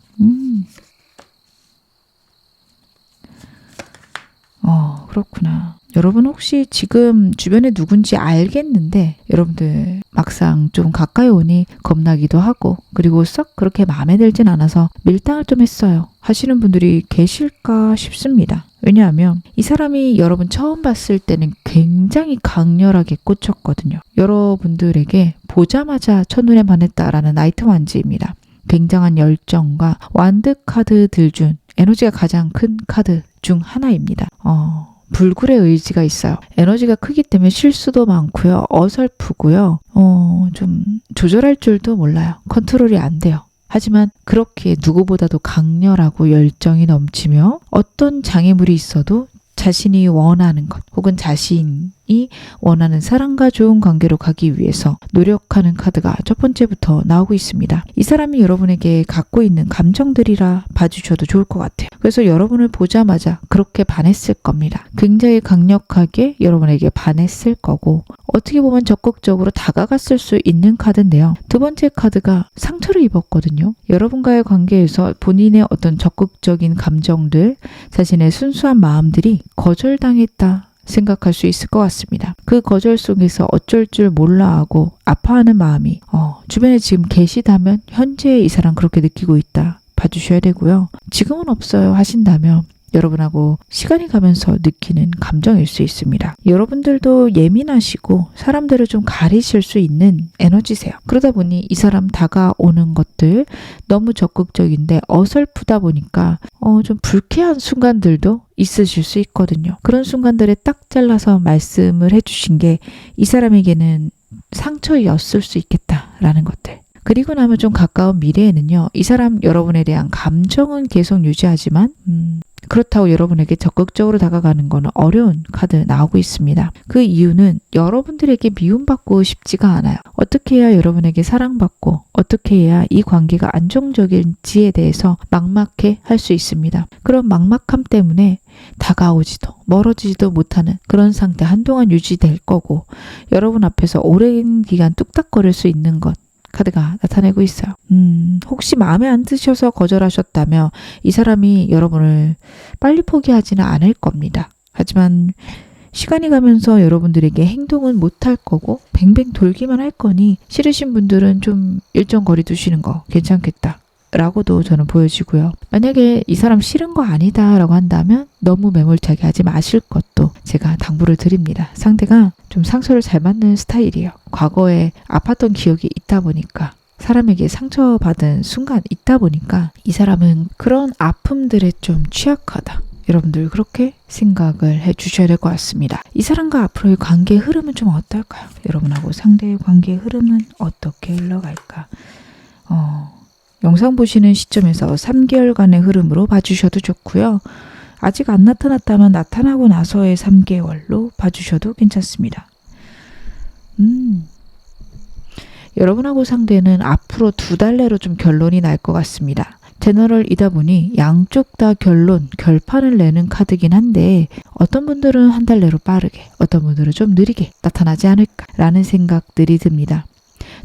그렇구나. 여러분 혹시 지금 주변에 누군지 알겠는데 여러분들 막상 좀 가까이 오니 겁나기도 하고 그리고 썩 그렇게 마음에 들진 않아서 밀당을 좀 했어요 하시는 분들이 계실까 싶습니다. 왜냐하면 이 사람이 여러분 처음 봤을 때는 굉장히 강렬하게 꽂혔거든요. 여러분들에게 보자마자 첫눈에 반했다라는 나이트 완지입니다. 굉장한 열정과 완드 카드들 중 에너지가 가장 큰 카드 중 하나입니다. 불굴의 의지가 있어요. 에너지가 크기 때문에 실수도 많고요. 어설프고요. 좀 조절할 줄도 몰라요. 컨트롤이 안 돼요. 하지만 그렇게 누구보다도 강렬하고 열정이 넘치며 어떤 장애물이 있어도 자신이 원하는 것 혹은 자신이 원하는 사람과 좋은 관계로 가기 위해서 노력하는 카드가 첫 번째부터 나오고 있습니다. 이 사람이 여러분에게 갖고 있는 감정들이라 봐주셔도 좋을 것 같아요. 그래서 여러분을 보자마자 그렇게 반했을 겁니다. 굉장히 강력하게 여러분에게 반했을 거고 어떻게 보면 적극적으로 다가갔을 수 있는 카드인데요. 두 번째 카드가 상처를 입었거든요. 여러분과의 관계에서 본인의 어떤 적극적인 감정들, 자신의 순수한 마음들이 거절당했다 생각할 수 있을 것 같습니다. 그 거절 속에서 어쩔 줄 몰라 하고 아파하는 마음이 주변에 지금 계시다면 현재 이 사람 그렇게 느끼고 있다 봐주셔야 되고요. 지금은 없어요 하신다면 여러분하고 시간이 가면서 느끼는 감정일 수 있습니다. 여러분들도 예민하시고 사람들을 좀 가리실 수 있는 에너지세요. 그러다 보니 이 사람 다가오는 것들 너무 적극적인데 어설프다 보니까 좀 불쾌한 순간들도 있으실 수 있거든요. 그런 순간들에 딱 잘라서 말씀을 해주신 게 이 사람에게는 상처였을 수 있겠다라는 것들. 그리고 나면 좀 가까운 미래에는요. 이 사람 여러분에 대한 감정은 계속 유지하지만 그렇다고 여러분에게 적극적으로 다가가는 거는 어려운 카드 나오고 있습니다. 그 이유는 여러분들에게 미움받고 싶지가 않아요. 어떻게 해야 여러분에게 사랑받고 어떻게 해야 이 관계가 안정적인지에 대해서 막막해 할 수 있습니다. 그런 막막함 때문에 다가오지도 멀어지지도 못하는 그런 상태 한동안 유지될 거고 여러분 앞에서 오랜 기간 뚝딱거릴 수 있는 것 카드가 나타내고 있어요. 혹시 마음에 안 드셔서 거절하셨다면 이 사람이 여러분을 빨리 포기하지는 않을 겁니다. 하지만 시간이 가면서 여러분들에게 행동은 못할 거고 뱅뱅 돌기만 할 거니 싫으신 분들은 좀 일정 거리 두시는 거 괜찮겠다. 라고도 저는 보여지고요. 만약에 이 사람 싫은 거 아니다 라고 한다면 너무 매몰차게 하지 마실 것도 제가 당부를 드립니다. 상대가 좀 상처를 잘 맞는 스타일이에요. 과거에 아팠던 기억이 있다 보니까 사람에게 상처받은 순간 있다 보니까 이 사람은 그런 아픔들에 좀 취약하다. 여러분들 그렇게 생각을 해주셔야 될 것 같습니다. 이 사람과 앞으로의 관계의 흐름은 좀 어떨까요? 여러분하고 상대의 관계의 흐름은 어떻게 흘러갈까? 영상 보시는 시점에서 3개월간의 흐름으로 봐주셔도 좋고요. 아직 안 나타났다면 나타나고 나서의 3개월로 봐주셔도 괜찮습니다. 여러분하고 상대는 앞으로 2달 내로 좀 결론이 날 것 같습니다. 제너럴이다 보니 양쪽 다 결판을 내는 카드긴 한데 어떤 분들은 한 달 내로 빠르게 어떤 분들은 좀 느리게 나타나지 않을까라는 생각들이 듭니다.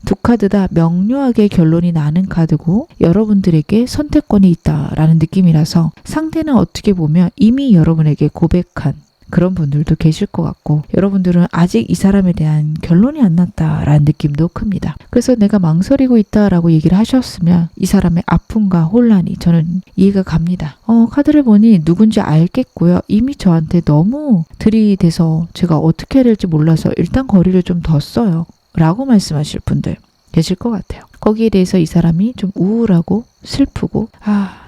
두 카드 다 명료하게 결론이 나는 카드고 여러분들에게 선택권이 있다라는 느낌이라서 상대는 어떻게 보면 이미 여러분에게 고백한 그런 분들도 계실 것 같고 여러분들은 아직 이 사람에 대한 결론이 안 났다라는 느낌도 큽니다. 그래서 내가 망설이고 있다라고 얘기를 하셨으면 이 사람의 아픔과 혼란이 저는 이해가 갑니다. 카드를 보니 누군지 알겠고요. 이미 저한테 너무 들이대서 제가 어떻게 해야 될지 몰라서 일단 거리를 좀 뒀어요. 라고 말씀하실 분들 계실 것 같아요. 거기에 대해서 이 사람이 좀 우울하고 슬프고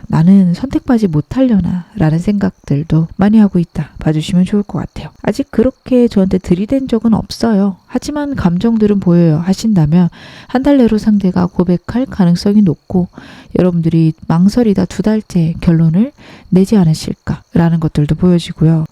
나는 선택받지 못하려나 라는 생각들도 많이 하고 있다 봐주시면 좋을 것 같아요. 아직 그렇게 저한테 들이댄 적은 없어요. 하지만 감정들은 보여요 하신다면 한 달 내로 상대가 고백할 가능성이 높고 여러분들이 망설이다 2달째 결론을 내지 않으실까 라는 것들도 보여지고요.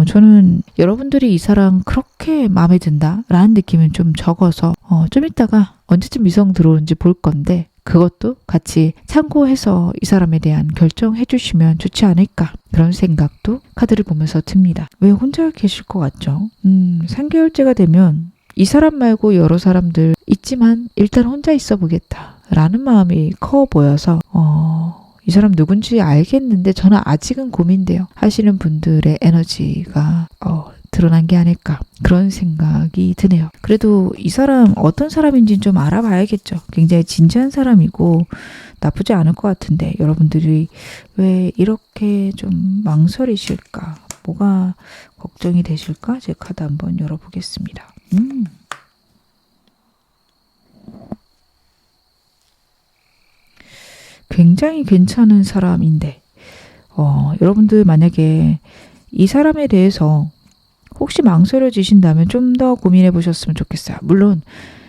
저는 여러분들이 이 사람 그렇게 마음에 든다 라는 느낌은 좀 적어서 좀 이따가 언제쯤 미성 들어오는지 볼 건데 그것도 같이 참고해서 이 사람에 대한 결정해 주시면 좋지 않을까 그런 생각도 카드를 보면서 듭니다. 왜 혼자 계실 것 같죠? 3개월째가 되면 이 사람 말고 여러 사람들 있지만 일단 혼자 있어 보겠다 라는 마음이 커 보여서 이 사람 누군지 알겠는데 저는 아직은 고민돼요 하시는 분들의 에너지가 드러난 게 아닐까 그런 생각이 드네요. 그래도 이 사람 어떤 사람인지 좀 알아봐야겠죠. 굉장히 진지한 사람이고 나쁘지 않을 것 같은데 여러분들이 왜 이렇게 좀 망설이실까? 뭐가 걱정이 되실까? 제 카드 한번 열어보겠습니다. 굉장히 괜찮은 사람인데 여러분들 만약에 이 사람에 대해서 혹시 망설여지신다면 좀 더 고민해 보셨으면 좋겠어요. 물론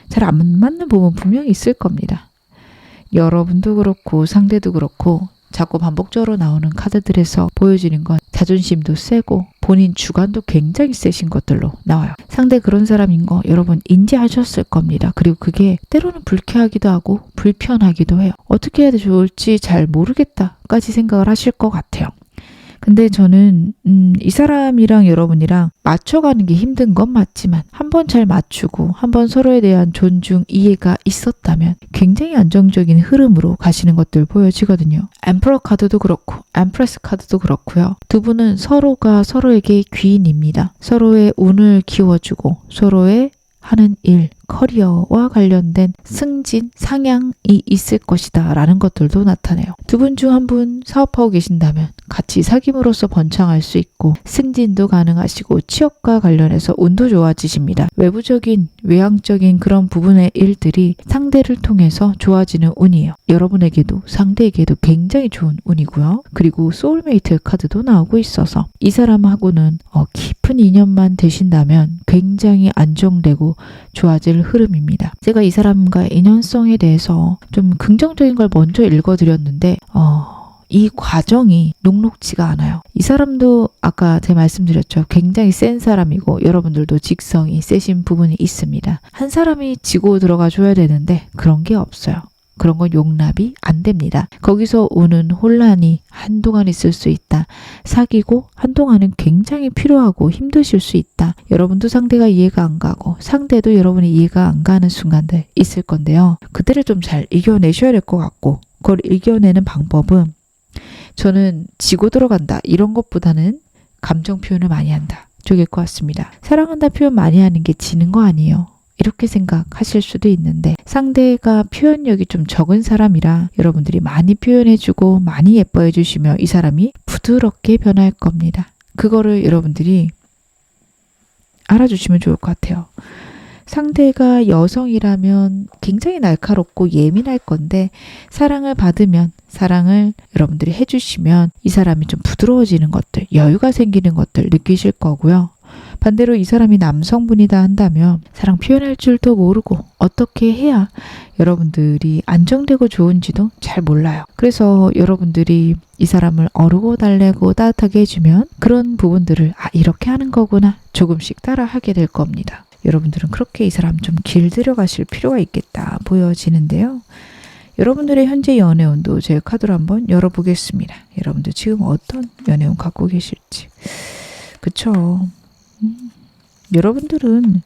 잘 안 맞는 부분 분명히 있을 겁니다. 여러분도 그렇고 상대도 그렇고 자꾸 반복적으로 나오는 카드들에서 보여지는 건 자존심도 세고 본인 주관도 굉장히 세신 것들로 나와요. 상대 그런 사람인 거 여러분 인지하셨을 겁니다. 그리고 그게 때로는 불쾌하기도 하고 불편하기도 해요. 어떻게 해야 좋을지 잘 모르겠다까지 생각을 하실 것 같아요. 근데 저는 이 사람이랑 여러분이랑 맞춰가는 게 힘든 건 맞지만 한번 잘 맞추고 한번 서로에 대한 존중, 이해가 있었다면 굉장히 안정적인 흐름으로 가시는 것들 보여지거든요. 엠퍼러 카드도 그렇고 엠프레스 카드도 그렇고요. 두 분은 서로가 서로에게 귀인입니다. 서로의 운을 키워주고 서로의 하는 일, 커리어와 관련된 승진, 상향이 있을 것이다 라는 것들도 나타내요. 두 분 중 한 분 사업하고 계신다면 같이 사귐으로써 번창할 수 있고 승진도 가능하시고 취업과 관련해서 운도 좋아지십니다. 외부적인, 외향적인 그런 부분의 일들이 상대를 통해서 좋아지는 운이에요. 여러분에게도 상대에게도 굉장히 좋은 운이고요. 그리고 소울메이트 카드도 나오고 있어서 이 사람하고는 깊은 인연만 되신다면 굉장히 안정되고 좋아질 흐름입니다. 제가 이 사람과의 인연성에 대해서 좀 긍정적인 걸 먼저 읽어드렸는데 이 과정이 녹록지가 않아요. 이 사람도 아까 제가 말씀드렸죠. 굉장히 센 사람이고 여러분들도 직성이 세신 부분이 있습니다. 한 사람이 지고 들어가 줘야 되는데 그런 게 없어요. 그런 건 용납이 안 됩니다. 거기서 오는 혼란이 한동안 있을 수 있다. 사귀고 한동안은 굉장히 필요하고 힘드실 수 있다. 여러분도 상대가 이해가 안 가고 상대도 여러분이 이해가 안 가는 순간들 있을 건데요. 그때를 좀 잘 이겨내셔야 될 것 같고 그걸 이겨내는 방법은 저는 지고 들어간다 이런 것보다는 감정 표현을 많이 한다 쪽일 것 같습니다. 사랑한다 표현 많이 하는 게 지는 거 아니에요. 이렇게 생각하실 수도 있는데 상대가 표현력이 좀 적은 사람이라 여러분들이 많이 표현해주고 많이 예뻐해 주시며 이 사람이 부드럽게 변할 겁니다. 그거를 여러분들이 알아주시면 좋을 것 같아요. 상대가 여성이라면 굉장히 날카롭고 예민할 건데 사랑을 받으면 사랑을 여러분들이 해주시면 이 사람이 좀 부드러워지는 것들, 여유가 생기는 것들 느끼실 거고요. 반대로 이 사람이 남성분이다 한다면 사랑 표현할 줄도 모르고 어떻게 해야 여러분들이 안정되고 좋은지도 잘 몰라요. 그래서 여러분들이 이 사람을 어르고 달래고 따뜻하게 해주면 그런 부분들을 이렇게 하는 거구나 조금씩 따라 하게 될 겁니다. 여러분들은 그렇게 이 사람 좀 길들여 가실 필요가 있겠다 보여지는데요. 여러분들의 현재 연애운도 제 카드로 한번 열어보겠습니다. 여러분들 지금 어떤 연애운 갖고 계실지. 그쵸? 여러분들은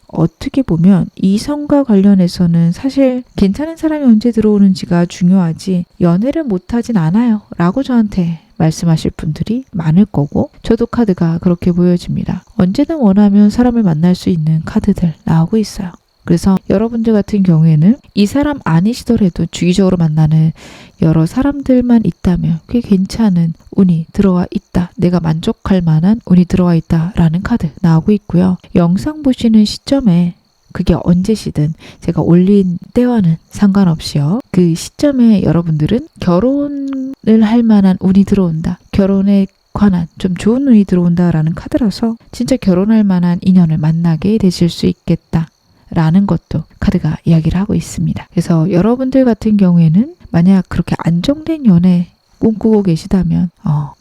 어떻게 보면 이성과 관련해서는 사실 괜찮은 사람이 언제 들어오는지가 중요하지 연애를 못하진 않아요 라고 저한테 말씀하실 분들이 많을 거고 저도 카드가 그렇게 보여집니다. 언제든 원하면 사람을 만날 수 있는 카드들 나오고 있어요. 그래서 여러분들 같은 경우에는 이 사람 아니시더라도 주기적으로 만나는 여러 사람들만 있다면 꽤 괜찮은 운이 들어와 있다. 내가 만족할 만한 운이 들어와 있다라는 카드 나오고 있고요. 영상 보시는 시점에 그게 언제시든 제가 올린 때와는 상관없이요. 그 시점에 여러분들은 결혼을 할 만한 운이 들어온다. 결혼에 관한 좀 좋은 운이 들어온다라는 카드라서 진짜 결혼할 만한 인연을 만나게 되실 수 있겠다. 라는 것도 카드가 이야기를 하고 있습니다. 그래서 여러분들 같은 경우에는 만약 그렇게 안정된 연애 꿈꾸고 계시다면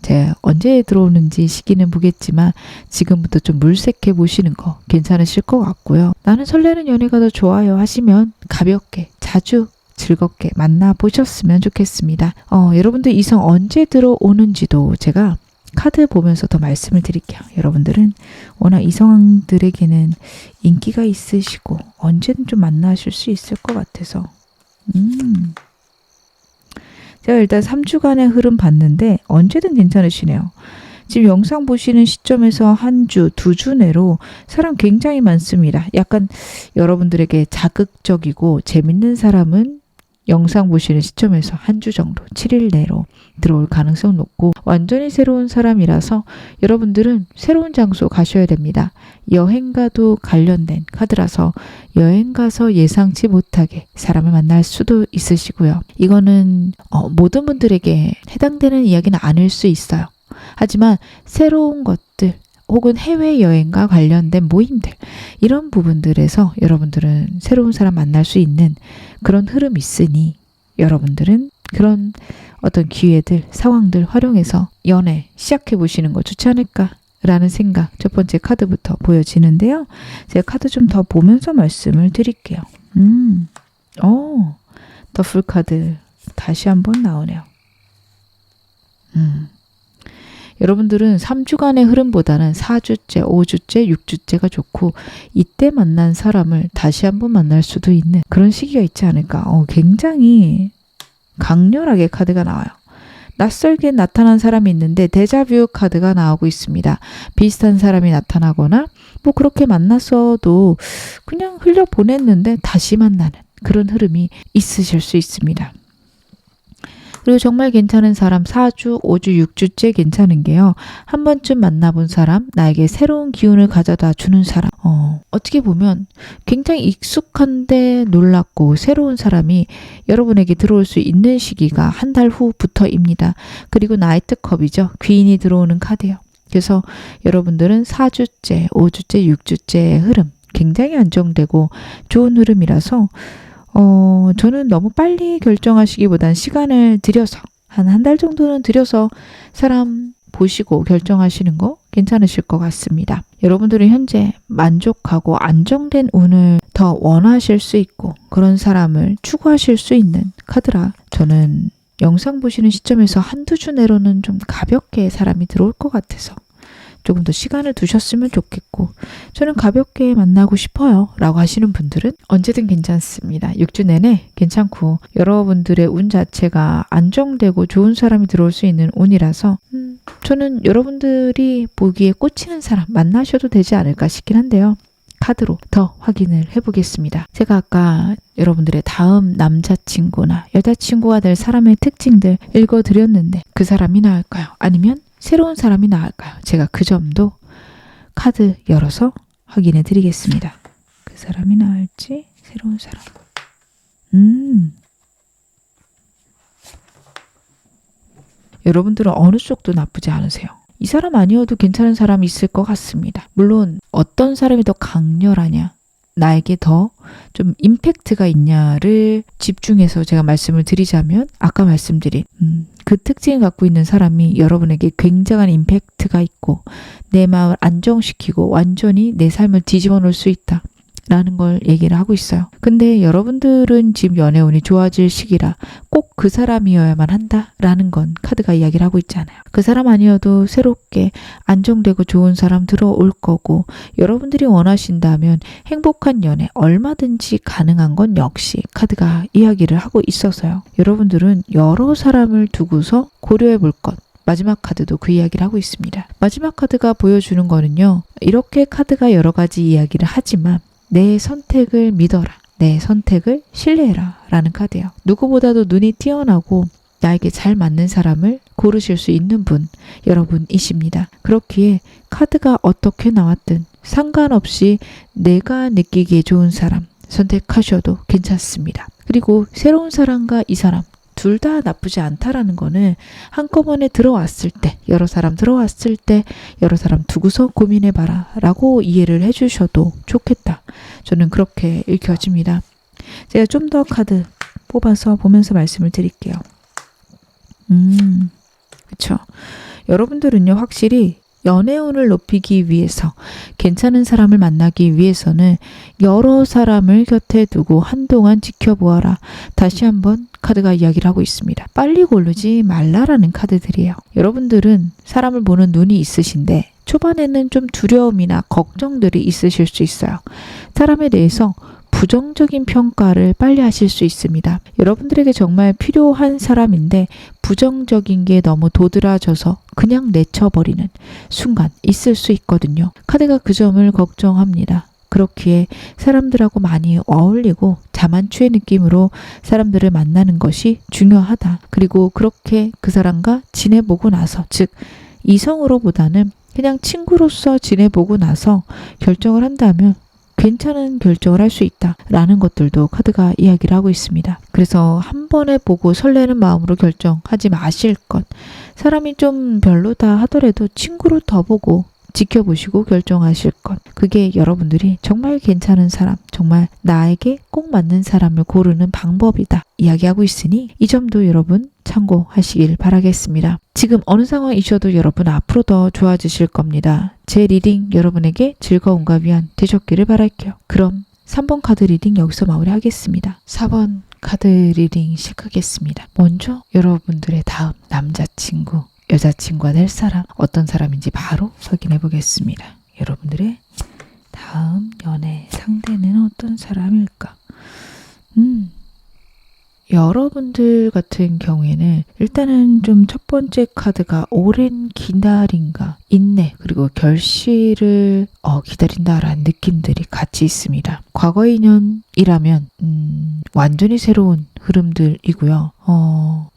제가 언제 들어오는지 시기는 보겠지만 지금부터 좀 물색해 보시는 거 괜찮으실 것 같고요. 나는 설레는 연애가 더 좋아요 하시면 가볍게 자주 즐겁게 만나보셨으면 좋겠습니다. 여러분들 이성 언제 들어오는지도 제가 카드 보면서 더 말씀을 드릴게요. 여러분들은 워낙 이성들에게는 인기가 있으시고 언제든 좀 만나실 수 있을 것 같아서 제가 일단 3주간의 흐름 봤는데 언제든 괜찮으시네요. 지금 영상 보시는 시점에서 한 주, 두 주 내로 사람 굉장히 많습니다. 약간 여러분들에게 자극적이고 재밌는 사람은 영상 보시는 시점에서 한 주 정도, 7일 내로 들어올 가능성 높고, 완전히 새로운 사람이라서 여러분들은 새로운 장소 가셔야 됩니다. 여행가도 관련된 카드라서 여행 가서 예상치 못하게 사람을 만날 수도 있으시고요. 이거는 모든 분들에게 해당되는 이야기는 아닐 수 있어요. 하지만 새로운 것들 혹은 해외여행과 관련된 모임들, 이런 부분들에서 여러분들은 새로운 사람 만날 수 있는 그런 흐름이 있으니 여러분들은 그런 어떤 기회들, 상황들 활용해서 연애 시작해 보시는 거 좋지 않을까 라는 생각, 첫 번째 카드부터 보여지는데요. 제가 카드 좀 더 보면서 말씀을 드릴게요. 더풀 카드 다시 한번 나오네요. 여러분들은 3주간의 흐름보다는 4주째, 5주째, 6주째가 좋고, 이때 만난 사람을 다시 한번 만날 수도 있는 그런 시기가 있지 않을까. 굉장히 강렬하게 카드가 나와요. 낯설게 나타난 사람이 있는데 데자뷰 카드가 나오고 있습니다. 비슷한 사람이 나타나거나 뭐 그렇게 만났어도 그냥 흘려보냈는데 다시 만나는 그런 흐름이 있으실 수 있습니다. 그리고 정말 괜찮은 사람 4주, 5주, 6주째 괜찮은 게요. 한 번쯤 만나본 사람, 나에게 새로운 기운을 가져다 주는 사람. 어떻게 보면 굉장히 익숙한데 놀랍고 새로운 사람이 여러분에게 들어올 수 있는 시기가 한 달 후부터입니다. 그리고 나이트컵이죠. 귀인이 들어오는 카드예요. 그래서 여러분들은 4주째, 5주째, 6주째의 흐름 굉장히 안정되고 좋은 흐름이라서 저는 너무 빨리 결정하시기보단 시간을 들여서 한 달 정도는 들여서 사람 보시고 결정하시는 거 괜찮으실 것 같습니다. 여러분들은 현재 만족하고 안정된 운을 더 원하실 수 있고 그런 사람을 추구하실 수 있는 카드라 저는 영상 보시는 시점에서 한두 주 내로는 좀 가볍게 사람이 들어올 것 같아서 조금 더 시간을 두셨으면 좋겠고, 저는 가볍게 만나고 싶어요 라고 하시는 분들은 언제든 괜찮습니다. 6주 내내 괜찮고 여러분들의 운 자체가 안정되고 좋은 사람이 들어올 수 있는 운이라서 저는 여러분들이 보기에 꽂히는 사람 만나셔도 되지 않을까 싶긴 한데요. 카드로 더 확인을 해보겠습니다. 제가 아까 여러분들의 다음 남자친구나 여자친구가 될 사람의 특징들 읽어드렸는데 그 사람이 나을까요? 아니면 새로운 사람이 나을까요? 제가 그 점도 카드 열어서 확인해 드리겠습니다. 그 사람이 나을지 새로운 사람. 여러분들은 어느 쪽도 나쁘지 않으세요. 이 사람 아니어도 괜찮은 사람이 있을 것 같습니다. 물론 어떤 사람이 더 강렬하냐, 나에게 더 좀 임팩트가 있냐를 집중해서 제가 말씀을 드리자면 아까 말씀드린 그 특징을 갖고 있는 사람이 여러분에게 굉장한 임팩트가 있고 내 마음을 안정시키고 완전히 내 삶을 뒤집어 놓을 수 있다 라는 걸 얘기를 하고 있어요. 근데 여러분들은 지금 연애운이 좋아질 시기라 꼭 그 사람이어야만 한다 라는 건 카드가 이야기를 하고 있잖아요. 그 사람 아니어도 새롭게 안정되고 좋은 사람 들어올 거고, 여러분들이 원하신다면 행복한 연애 얼마든지 가능한 건 역시 카드가 이야기를 하고 있어서요. 여러분들은 여러 사람을 두고서 고려해 볼 것, 마지막 카드도 그 이야기를 하고 있습니다. 마지막 카드가 보여주는 거는요, 이렇게 카드가 여러 가지 이야기를 하지만 내 선택을 믿어라, 내 선택을 신뢰해라 라는 카드예요. 누구보다도 눈이 띄어나고 나에게 잘 맞는 사람을 고르실 수 있는 분, 여러분이십니다. 그렇기에 카드가 어떻게 나왔든 상관없이 내가 느끼기에 좋은 사람 선택하셔도 괜찮습니다. 그리고 새로운 사람과 이 사람 둘 다 나쁘지 않다라는 거는 한꺼번에 들어왔을 때, 여러 사람 들어왔을 때 여러 사람 두고서 고민해봐라 라고 이해를 해주셔도 좋겠다. 저는 그렇게 읽혀집니다. 제가 좀 더 카드 뽑아서 보면서 말씀을 드릴게요. 그쵸. 여러분들은요, 확실히 연애운을 높이기 위해서, 괜찮은 사람을 만나기 위해서는 여러 사람을 곁에 두고 한동안 지켜보아라. 다시 한번 카드가 이야기를 하고 있습니다. 빨리 고르지 말라라는 카드들이에요. 여러분들은 사람을 보는 눈이 있으신데 초반에는 좀 두려움이나 걱정들이 있으실 수 있어요. 사람에 대해서 부정적인 평가를 빨리 하실 수 있습니다. 여러분들에게 정말 필요한 사람인데 부정적인 게 너무 도드라져서 그냥 내쳐버리는 순간 있을 수 있거든요. 카드가 그 점을 걱정합니다. 그렇기에 사람들하고 많이 어울리고 자만추의 느낌으로 사람들을 만나는 것이 중요하다. 그리고 그렇게 그 사람과 지내보고 나서, 즉 이성으로보다는 그냥 친구로서 지내보고 나서 결정을 한다면 괜찮은 결정을 할 수 있다라는 것들도 카드가 이야기를 하고 있습니다. 그래서 한 번에 보고 설레는 마음으로 결정하지 마실 것. 사람이 좀 별로다 하더라도 친구로 더 보고 지켜보시고 결정하실 것. 그게 여러분들이 정말 괜찮은 사람, 정말 나에게 꼭 맞는 사람을 고르는 방법이다 이야기하고 있으니 이 점도 여러분 참고하시길 바라겠습니다. 지금 어느 상황이셔도 여러분 앞으로 더 좋아지실 겁니다. 제 리딩 여러분에게 즐거움과 위안 되셨기를 바랄게요. 그럼 3번 카드 리딩 여기서 마무리하겠습니다. 4번 카드 리딩 시작하겠습니다. 먼저 여러분들의 다음 남자친구, 여자친구가 될 사람 어떤 사람인지 바로 확인해 보겠습니다. 여러분들의 다음 연애 상대는 어떤 사람일까? 여러분들 같은 경우에는 일단은 좀 첫 번째 카드가 오랜 기다림과 인내 그리고 결실을 기다린다라는 느낌들이 같이 있습니다. 과거의 인연이라면 완전히 새로운 흐름들이고요.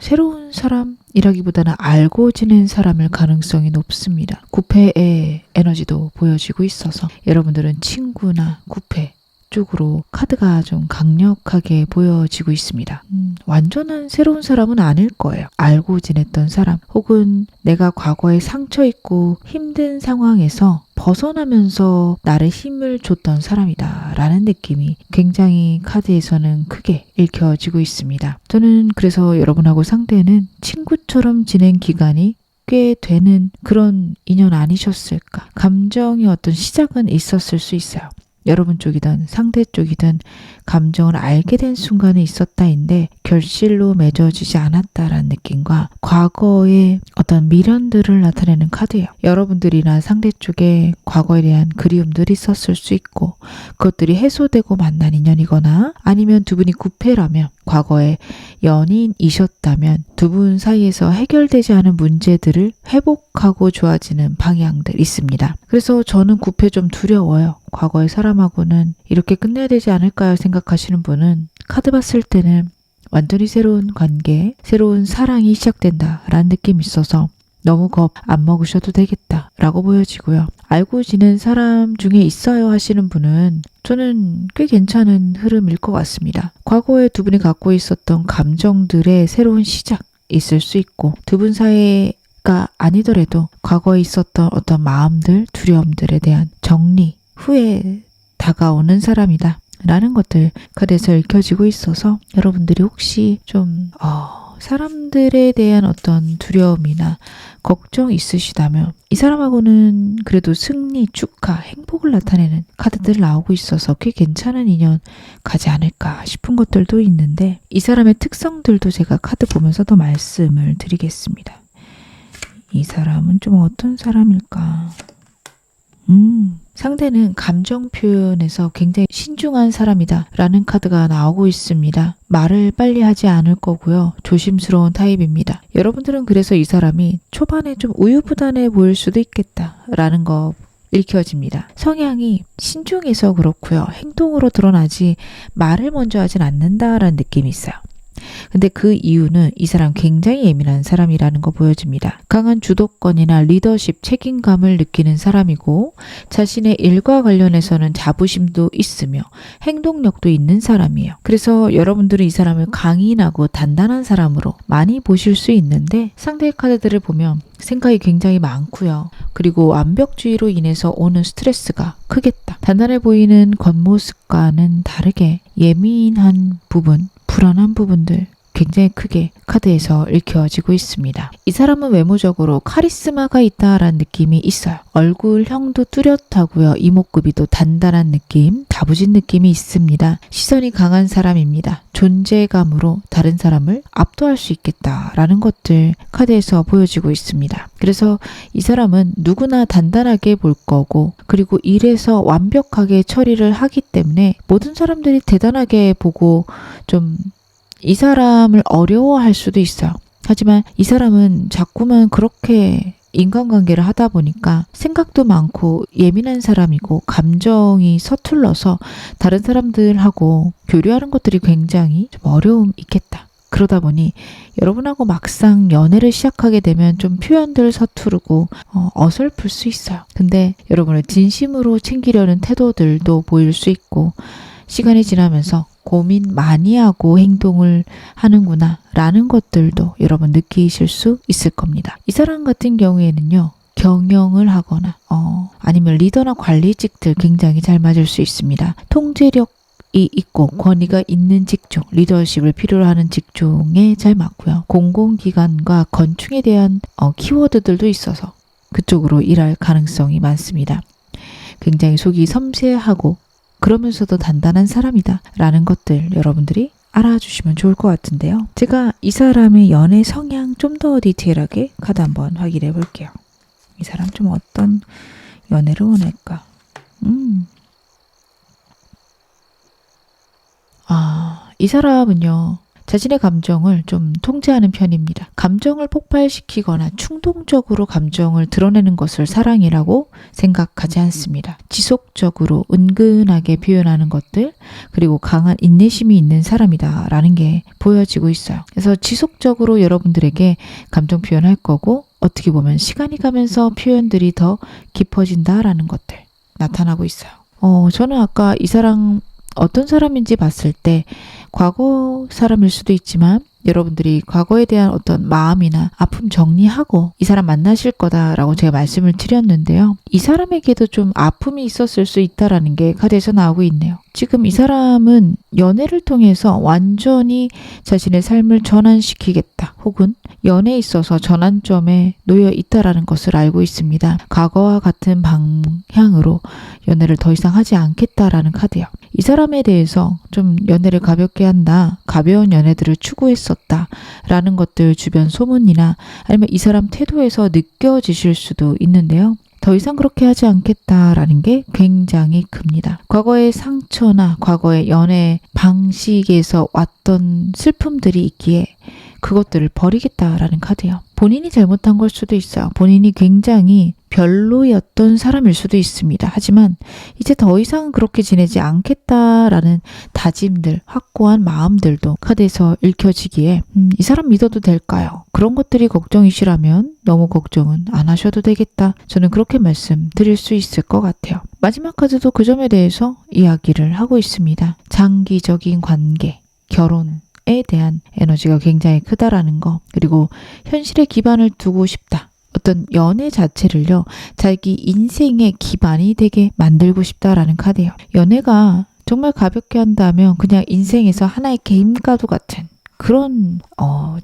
새로운 사람이라기보다는 알고 지낸 사람일 가능성이 높습니다. 9패의 에너지도 보여지고 있어서 여러분들은 친구나 9패 쪽으로 카드가 좀 강력하게 보여지고 있습니다. 완전한 새로운 사람은 아닐 거예요. 알고 지냈던 사람 혹은 내가 과거에 상처 있고 힘든 상황에서 벗어나면서 나를 힘을 줬던 사람이다 라는 느낌이 굉장히 카드에서는 크게 읽혀지고 있습니다. 저는 그래서 여러분하고 상대는 친구처럼 지낸 기간이 꽤 되는 그런 인연 아니셨을까. 감정의 어떤 시작은 있었을 수 있어요. 여러분 쪽이든 상대 쪽이든 감정을 알게 된 순간에 있었다인데 결실로 맺어지지 않았다라는 느낌과 과거의 어떤 미련들을 나타내는 카드예요. 여러분들이나 상대 쪽에 과거에 대한 그리움들이 있었을 수 있고 그것들이 해소되고 만난 인연이거나 아니면 두 분이 9패라면 과거에 연인이셨다면 두 분 사이에서 해결되지 않은 문제들을 회복하고 좋아지는 방향들 있습니다. 그래서 저는 9패 좀 두려워요. 과거의 사람하고는 이렇게 끝내야 되지 않을까요? 생각하시는 분은 카드 봤을 때는 완전히 새로운 관계, 새로운 사랑이 시작된다라는 느낌이 있어서 너무 겁 안 먹으셔도 되겠다라고 보여지고요. 알고 지낸 사람 중에 있어요 하시는 분은 저는 꽤 괜찮은 흐름일 것 같습니다. 과거에 두 분이 갖고 있었던 감정들의 새로운 시작 있을 수 있고 두 분 사이가 아니더라도 과거에 있었던 어떤 마음들, 두려움들에 대한 정리 후에 다가오는 사람이다 라는 것들 카드에서 읽혀지고 있어서 여러분들이 혹시 좀 사람들에 대한 어떤 두려움이나 걱정 있으시다면 이 사람하고는 그래도 승리, 축하, 행복을 나타내는 카드들 나오고 있어서 꽤 괜찮은 인연 가지 않을까 싶은 것들도 있는데 이 사람의 특성들도 제가 카드 보면서도 말씀을 드리겠습니다. 이 사람은 좀 어떤 사람일까? 상대는 감정 표현에서 굉장히 신중한 사람이다 라는 카드가 나오고 있습니다. 말을 빨리 하지 않을 거고요. 조심스러운 타입입니다. 여러분들은 그래서 이 사람이 초반에 좀 우유부단해 보일 수도 있겠다 라는 거 읽혀집니다. 성향이 신중해서 그렇고요. 행동으로 드러나지 말을 먼저 하진 않는다라는 느낌이 있어요. 근데 그 이유는 이 사람 굉장히 예민한 사람이라는 거 보여집니다. 강한 주도권이나 리더십, 책임감을 느끼는 사람이고 자신의 일과 관련해서는 자부심도 있으며 행동력도 있는 사람이에요. 그래서 여러분들은 이 사람을 강인하고 단단한 사람으로 많이 보실 수 있는데 상대의 카드들을 보면 생각이 굉장히 많고요. 그리고 완벽주의로 인해서 오는 스트레스가 크겠다. 단단해 보이는 겉모습과는 다르게 예민한 부분, 불안한 부분들 굉장히 크게 카드에서 읽혀지고 있습니다. 이 사람은 외모적으로 카리스마가 있다라는 느낌이 있어요. 얼굴형도 뚜렷하고요. 이목구비도 단단한 느낌, 다부진 느낌이 있습니다. 시선이 강한 사람입니다. 존재감으로 다른 사람을 압도할 수 있겠다라는 것들 카드에서 보여지고 있습니다. 그래서 이 사람은 누구나 단단하게 볼 거고, 그리고 일에서 완벽하게 처리를 하기 때문에 모든 사람들이 대단하게 보고 좀 이 사람을 어려워할 수도 있어요. 하지만 이 사람은 자꾸만 그렇게 인간관계를 하다 보니까 생각도 많고 예민한 사람이고 감정이 서툴러서 다른 사람들하고 교류하는 것들이 굉장히 좀 어려움이 있겠다. 그러다 보니 여러분하고 막상 연애를 시작하게 되면 좀 표현들 서투르고 어설플 수 있어요. 근데 여러분을 진심으로 챙기려는 태도들도 보일 수 있고, 시간이 지나면서 고민 많이 하고 행동을 하는구나 라는 것들도 여러분 느끼실 수 있을 겁니다. 이 사람 같은 경우에는요, 경영을 하거나 아니면 리더나 관리직들 굉장히 잘 맞을 수 있습니다. 통제력이 있고 권위가 있는 직종, 리더십을 필요로 하는 직종에 잘 맞고요. 공공기관과 건축에 대한 키워드들도 있어서 그쪽으로 일할 가능성이 많습니다. 굉장히 속이 섬세하고 그러면서도 단단한 사람이다 라는 것들 여러분들이 알아주시면 좋을 것 같은데요. 제가 이 사람의 연애 성향 좀 더 디테일하게 카드 한번 확인해 볼게요. 이 사람 좀 어떤 연애를 원할까? 이 사람은요, 자신의 감정을 좀 통제하는 편입니다. 감정을 폭발시키거나 충동적으로 감정을 드러내는 것을 사랑이라고 생각하지 않습니다. 지속적으로 은근하게 표현하는 것들, 그리고 강한 인내심이 있는 사람이다라는 게 보여지고 있어요. 그래서 지속적으로 여러분들에게 감정 표현할 거고, 어떻게 보면 시간이 가면서 표현들이 더 깊어진다라는 것들 나타나고 있어요. 저는 아까 이 사람 어떤 사람인지 봤을 때 과거 사람일 수도 있지만, 여러분들이 과거에 대한 어떤 마음이나 아픔 정리하고 이 사람 만나실 거다라고 제가 말씀을 드렸는데요. 이 사람에게도 좀 아픔이 있었을 수 있다라는 게 카드에서 나오고 있네요. 지금 이 사람은 연애를 통해서 완전히 자신의 삶을 전환시키겠다, 혹은 연애에 있어서 전환점에 놓여 있다라는 것을 알고 있습니다. 과거와 같은 방향으로 연애를 더 이상 하지 않겠다라는 카드예요. 이 사람에 대해서 좀 연애를 가볍게 한다, 가벼운 연애들을 추구했었다 라는 것들 주변 소문이나 아니면 이 사람 태도에서 느껴지실 수도 있는데요. 더 이상 그렇게 하지 않겠다라는 게 굉장히 큽니다. 과거의 상처나 과거의 연애 방식에서 왔던 슬픔들이 있기에 그것들을 버리겠다라는 카드예요. 본인이 잘못한 걸 수도 있어요. 본인이 굉장히 별로였던 사람일 수도 있습니다. 하지만 이제 더 이상 그렇게 지내지 않겠다라는 다짐들, 확고한 마음들도 카드에서 읽혀지기에 이 사람 믿어도 될까요? 그런 것들이 걱정이시라면 너무 걱정은 안 하셔도 되겠다. 저는 그렇게 말씀드릴 수 있을 것 같아요. 마지막 카드도 그 점에 대해서 이야기를 하고 있습니다. 장기적인 관계, 결혼, 에 대한 에너지가 굉장히 크다라는 거, 그리고 현실에 기반을 두고 싶다. 어떤 연애 자체를요, 자기 인생의 기반이 되게 만들고 싶다라는 카드예요. 연애가 정말 가볍게 한다면 그냥 인생에서 하나의 게임과도 같은 그런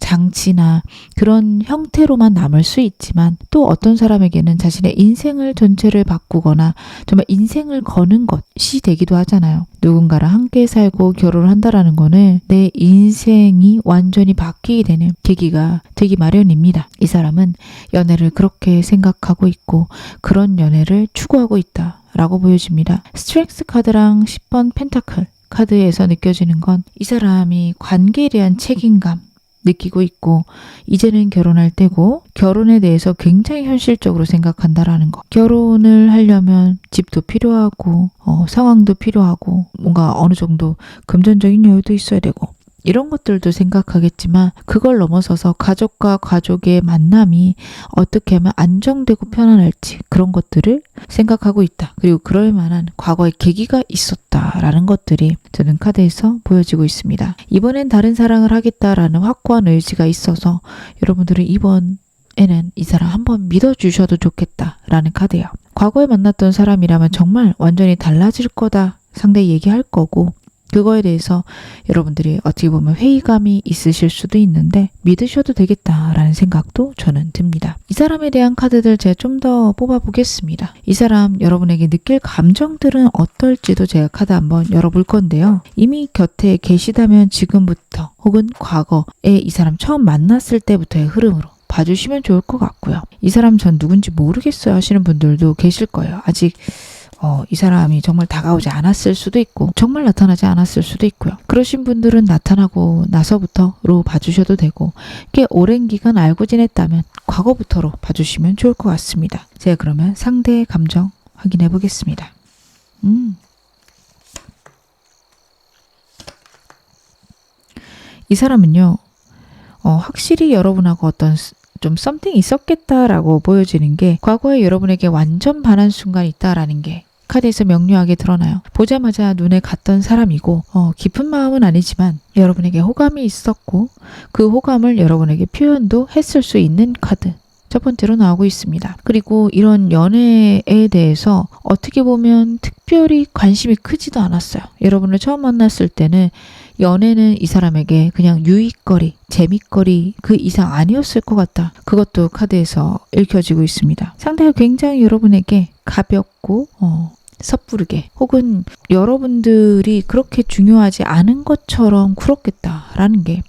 장치나 그런 형태로만 남을 수 있지만, 또 어떤 사람에게는 자신의 인생을 전체를 바꾸거나 정말 인생을 거는 것이 되기도 하잖아요. 누군가랑 함께 살고 결혼을 한다라는 거는 내 인생이 완전히 바뀌게 되는 계기가 되기 마련입니다. 이 사람은 연애를 그렇게 생각하고 있고 그런 연애를 추구하고 있다라고 보여집니다. 스트렝스 카드랑 10번 펜타클 카드에서 느껴지는 건 이 사람이 관계에 대한 책임감 느끼고 있고, 이제는 결혼할 때고 결혼에 대해서 굉장히 현실적으로 생각한다라는 거. 결혼을 하려면 집도 필요하고 상황도 필요하고 뭔가 어느 정도 금전적인 여유도 있어야 되고 이런 것들도 생각하겠지만, 그걸 넘어서서 가족과 가족의 만남이 어떻게 하면 안정되고 편안할지 그런 것들을 생각하고 있다. 그리고 그럴 만한 과거의 계기가 있었다라는 것들이 저는 카드에서 보여지고 있습니다. 이번엔 다른 사랑을 하겠다라는 확고한 의지가 있어서 여러분들은 이번에는 이 사람 한번 믿어주셔도 좋겠다라는 카드예요. 과거에 만났던 사람이라면 정말 완전히 달라질 거다 상대히 얘기할 거고, 그거에 대해서 여러분들이 어떻게 보면 회의감이 있으실 수도 있는데 믿으셔도 되겠다라는 생각도 저는 듭니다. 이 사람에 대한 카드들 제가 좀 더 뽑아보겠습니다. 이 사람 여러분에게 느낄 감정들은 어떨지도 제가 카드 한번 열어볼 건데요. 이미 곁에 계시다면 지금부터 혹은 과거에 이 사람 처음 만났을 때부터의 흐름으로 봐주시면 좋을 것 같고요. 이 사람 전 누군지 모르겠어요 하시는 분들도 계실 거예요. 아직 이 사람이 정말 다가오지 않았을 수도 있고 정말 나타나지 않았을 수도 있고요. 그러신 분들은 나타나고 나서부터로 봐주셔도 되고 꽤 오랜 기간 알고 지냈다면 과거부터로 봐주시면 좋을 것 같습니다. 제가 그러면 상대의 감정 확인해 보겠습니다. 이 사람은요. 확실히 여러분하고 어떤 좀 썸띵이 있었겠다라고 보여지는 게 과거에 여러분에게 완전 반한 순간이 있다라는 게 카드에서 명료하게 드러나요. 보자마자 눈에 갔던 사람이고 깊은 마음은 아니지만 여러분에게 호감이 있었고 그 호감을 여러분에게 표현도 했을 수 있는 카드. 첫 번째로 나오고 있습니다. 그리고 이런 연애에 대해서 어떻게 보면 특별히 관심이 크지도 않았어요. 여러분을 처음 만났을 때는 연애는 이 사람에게 그냥 유익거리, 재밌거리 그 이상 아니었을 것 같다. 그것도 카드에서 읽혀지고 있습니다. 상대가 굉장히 여러분에게 가볍고 섣부르게 혹은 여러분들이 그렇게 중요하지 않은 것처럼 굴었겠다라는 게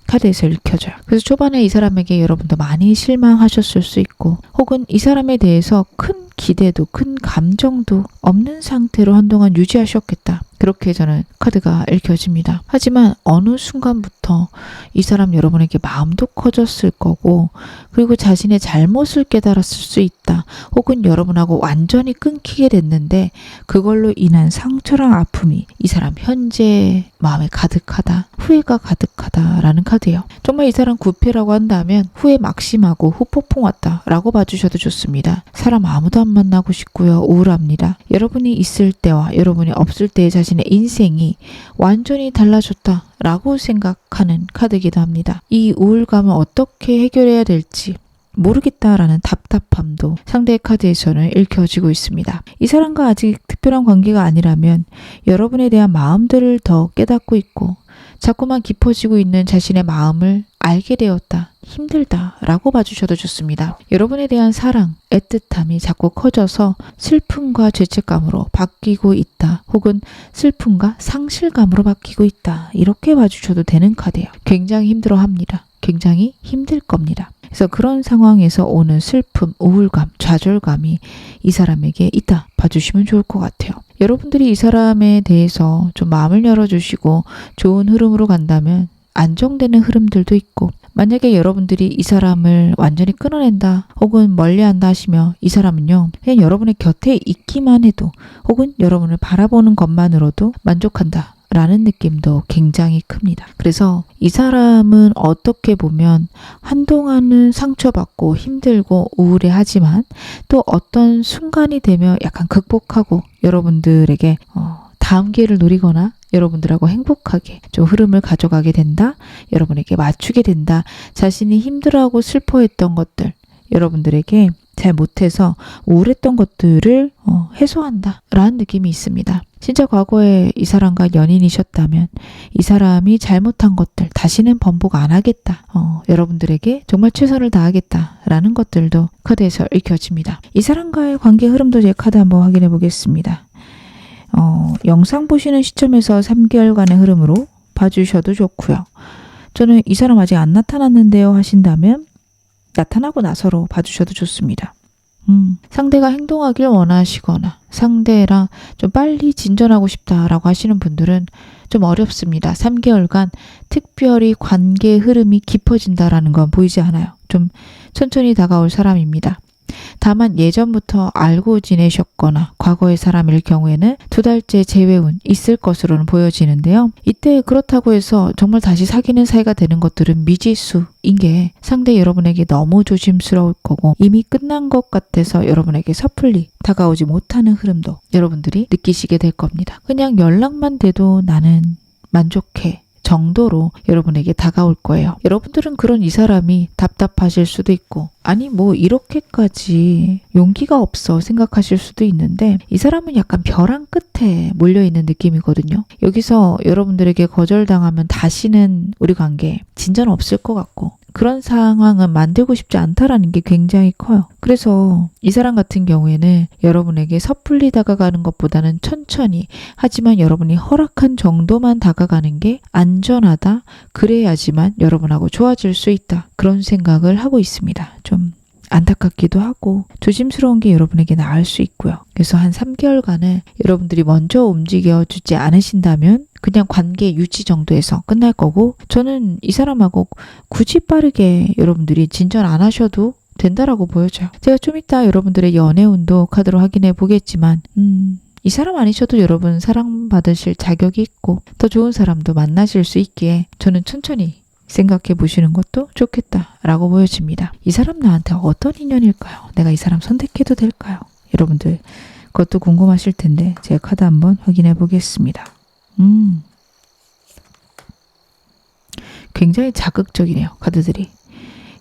카드에서 읽혀져요. 그래서 초반에 이 사람에게 여러분도 많이 실망하셨을 수 있고 혹은 이 사람에 대해서 큰 기대도 큰 감정도 없는 상태로 한동안 유지하셨겠다. 그렇게 저는 카드가 읽혀집니다. 하지만 어느 순간부터 이 사람 여러분에게 마음도 커졌을 거고 그리고 자신의 잘못을 깨달았을 수 있다. 혹은 여러분하고 완전히 끊기게 됐는데 그걸로 인한 상처랑 아픔이 이 사람 현재 마음에 가득하다. 후회가 가득하다라는 카드예요. 정말 이 사람 구패라고 한다면 후회 막심하고 후폭풍 왔다라고 봐주셔도 좋습니다. 사람 아무도 안 만나고 싶고요. 우울합니다. 여러분이 있을 때와 여러분이 없을 때의 자신의 인생이 완전히 달라졌다라고 생각하는 카드이기도 합니다. 이 우울감을 어떻게 해결해야 될지 모르겠다라는 답답함도 상대의 카드에서는 읽혀지고 있습니다. 이 사람과 아직 특별한 관계가 아니라면 여러분에 대한 마음들을 더 깨닫고 있고 자꾸만 깊어지고 있는 자신의 마음을 알게 되었다. 힘들다라고 봐주셔도 좋습니다. 여러분에 대한 사랑, 애틋함이 자꾸 커져서 슬픔과 죄책감으로 바뀌고 있다. 혹은 슬픔과 상실감으로 바뀌고 있다. 이렇게 봐주셔도 되는 카드예요. 굉장히 힘들어합니다. 굉장히 힘들 겁니다. 그래서 그런 상황에서 오는 슬픔, 우울감, 좌절감이 이 사람에게 있다 봐주시면 좋을 것 같아요. 여러분들이 이 사람에 대해서 좀 마음을 열어주시고 좋은 흐름으로 간다면 안정되는 흐름들도 있고 만약에 여러분들이 이 사람을 완전히 끊어낸다 혹은 멀리한다 하시며 이 사람은요 그냥 여러분의 곁에 있기만 해도 혹은 여러분을 바라보는 것만으로도 만족한다 라는 느낌도 굉장히 큽니다. 그래서 이 사람은 어떻게 보면 한동안은 상처받고 힘들고 우울해하지만 또 어떤 순간이 되면 약간 극복하고 여러분들에게 다음 기회를 노리거나 여러분들하고 행복하게 좀 흐름을 가져가게 된다. 여러분에게 맞추게 된다. 자신이 힘들어하고 슬퍼했던 것들 여러분들에게 잘 못해서 우울했던 것들을 해소한다 라는 느낌이 있습니다. 진짜 과거에 이 사람과 연인이셨다면 이 사람이 잘못한 것들 다시는 번복 안 하겠다. 여러분들에게 정말 최선을 다하겠다 라는 것들도 카드에서 읽혀집니다. 이 사람과의 관계 흐름도 제 카드 한번 확인해 보겠습니다. 영상 보시는 시점에서 3개월간의 흐름으로 봐주셔도 좋고요. 저는 이 사람 아직 안 나타났는데요 하신다면 나타나고 나서로 봐주셔도 좋습니다. 상대가 행동하길 원하시거나 상대랑 좀 빨리 진전하고 싶다라고 하시는 분들은 좀 어렵습니다. 3개월간 특별히 관계의 흐름이 깊어진다라는 건 보이지 않아요. 좀 천천히 다가올 사람입니다. 다만 예전부터 알고 지내셨거나 과거의 사람일 경우에는 2달째 재회운 있을 것으로는 보여지는데요. 이때 그렇다고 해서 정말 다시 사귀는 사이가 되는 것들은 미지수인 게 상대 여러분에게 너무 조심스러울 거고 이미 끝난 것 같아서 여러분에게 섣불리 다가오지 못하는 흐름도 여러분들이 느끼시게 될 겁니다. 그냥 연락만 돼도 나는 만족해 정도로 여러분에게 다가올 거예요. 여러분들은 그런 이 사람이 답답하실 수도 있고, 아니 뭐 이렇게까지 용기가 없어 생각하실 수도 있는데, 이 사람은 약간 벼랑 끝에 몰려있는 느낌이거든요. 여기서 여러분들에게 거절당하면 다시는 우리 관계 진전 없을 것 같고, 그런 상황은 만들고 싶지 않다라는 게 굉장히 커요. 그래서 이 사람 같은 경우에는 여러분에게 섣불리 다가가는 것보다는 천천히, 하지만 여러분이 허락한 정도만 다가가는 게 안전하다. 그래야지만 여러분하고 좋아질 수 있다. 그런 생각을 하고 있습니다. 좀 안타깝기도 하고 조심스러운 게 여러분에게 나을 수 있고요. 그래서 한 3개월간은 여러분들이 먼저 움직여 주지 않으신다면 그냥 관계 유지 정도에서 끝날 거고, 저는 이 사람하고 굳이 빠르게 여러분들이 진전 안 하셔도 된다라고 보여져요. 제가 좀 이따 여러분들의 연애운도 카드로 확인해 보겠지만 이 사람 아니셔도 여러분 사랑받으실 자격이 있고 더 좋은 사람도 만나실 수 있기에 저는 천천히 생각해 보시는 것도 좋겠다라고 보여집니다. 이 사람 나한테 어떤 인연일까요? 내가 이 사람 선택해도 될까요? 여러분들 그것도 궁금하실 텐데 제가 카드 한번 확인해 보겠습니다. 굉장히 자극적이네요. 카드들이.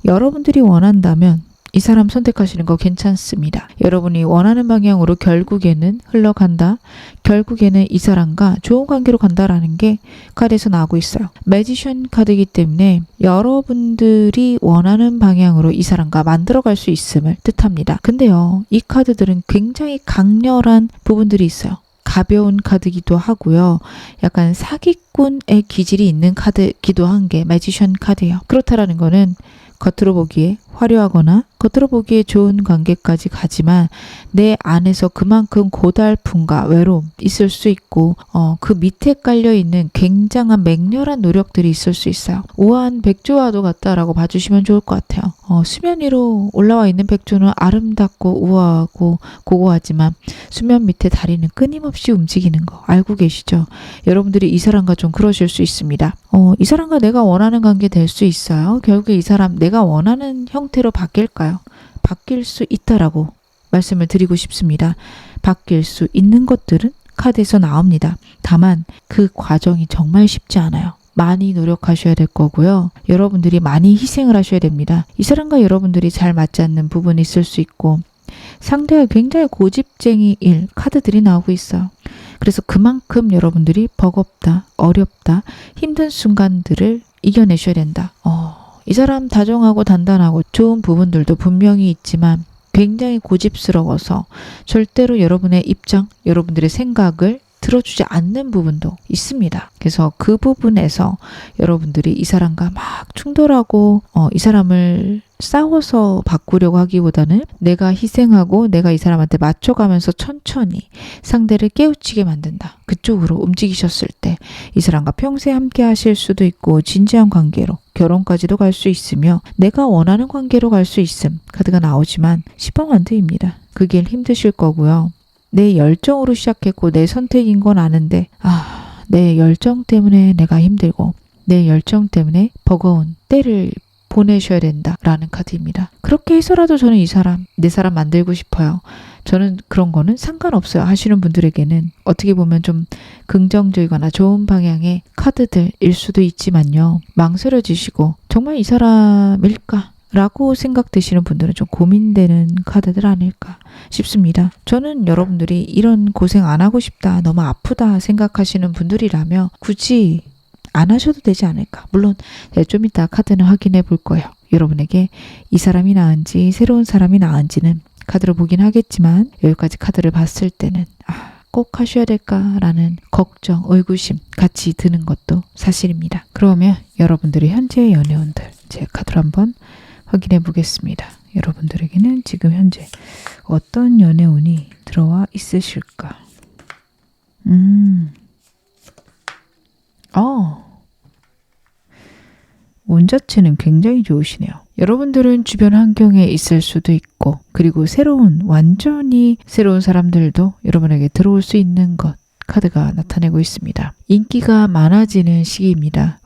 여러분들이 원한다면 이 사람 선택하시는 거 괜찮습니다. 여러분이 원하는 방향으로 결국에는 흘러간다. 결국에는 이 사람과 좋은 관계로 간다라는 게 카드에서 나오고 있어요. 매지션 카드이기 때문에 여러분들이 원하는 방향으로 이 사람과 만들어갈 수 있음을 뜻합니다. 근데요, 이 카드들은 굉장히 강렬한 부분들이 있어요. 가벼운 카드기도 하고요. 약간 사기꾼의 기질이 있는 카드기도 한 게 매지션 카드예요. 그렇다라는 거는 겉으로 보기에 화려하거나 겉으로 보기에 좋은 관계까지 가지만 내 안에서 그만큼 고달픔과 외로움 있을 수 있고 그 밑에 깔려있는 굉장한 맹렬한 노력들이 있을 수 있어요. 우아한 백조와도 같다라고 봐주시면 좋을 것 같아요. 수면 위로 올라와 있는 백조는 아름답고 우아하고 고고하지만 수면 밑에 다리는 끊임없이 움직이는 거 알고 계시죠? 여러분들이 이 사람과 좀 그러실 수 있습니다. 이 사람과 내가 원하는 관계 될 수 있어요. 결국에 이 사람 내가 원하는 형태로 바뀔까요? 바뀔 수 있다라고 말씀을 드리고 싶습니다. 바뀔 수 있는 것들은 카드에서 나옵니다. 다만 그 과정이 정말 쉽지 않아요. 많이 노력하셔야 될 거고요. 여러분들이 많이 희생을 하셔야 됩니다. 이 사람과 여러분들이 잘 맞지 않는 부분이 있을 수 있고 상대가 굉장히 고집쟁이일 카드들이 나오고 있어요. 그래서 그만큼 여러분들이 버겁다, 어렵다, 힘든 순간들을 이겨내셔야 된다. 이 사람 다정하고 단단하고 좋은 부분들도 분명히 있지만 굉장히 고집스러워서 절대로 여러분의 입장, 여러분들의 생각을 들어주지 않는 부분도 있습니다. 그래서 그 부분에서 여러분들이 이 사람과 막 충돌하고 이 사람을 싸워서 바꾸려고 하기보다는 내가 희생하고 내가 이 사람한테 맞춰가면서 천천히 상대를 깨우치게 만든다. 그쪽으로 움직이셨을 때 이 사람과 평생 함께 하실 수도 있고 진지한 관계로 결혼까지도 갈 수 있으며 내가 원하는 관계로 갈 수 있음 카드가 나오지만 시범한테입니다. 그 길 힘드실 거고요. 내 열정으로 시작했고 내 선택인 건 아는데 내 열정 때문에 내가 힘들고 내 열정 때문에 버거운 때를 보내셔야 된다라는 카드입니다. 그렇게 해서라도 저는 이 사람, 내 사람 만들고 싶어요. 저는 그런 거는 상관없어요. 하시는 분들에게는 어떻게 보면 좀 긍정적이거나 좋은 방향의 카드들일 수도 있지만요. 망설여지시고 정말 이 사람일까? 라고 생각되시는 분들은 좀 고민되는 카드들 아닐까 싶습니다. 저는 여러분들이 이런 고생 안 하고 싶다, 너무 아프다 생각하시는 분들이라면 굳이 안 하셔도 되지 않을까. 물론 좀 이따 카드는 확인해 볼 거예요. 여러분에게 이 사람이 나은지 새로운 사람이 나은지는 카드로 보긴 하겠지만 여기까지 카드를 봤을 때는 꼭 하셔야 될까라는 걱정, 의구심 같이 드는 것도 사실입니다. 그러면 여러분들의 현재의 연애운들 제 카드로 한번 확인해 보겠습니다. 여러분들에게는 지금 현재 어떤 연애운이 들어와 있으실까? 운 자체는 굉장히 좋으시네요. 여러분들은 주변 환경에 있을 수도 있고 그리고 완전히 새로운 사람들도 여러분에게 들어올 수 있는 것 카드가 나타내고 있습니다. 인기가 많아지는 시기입니다.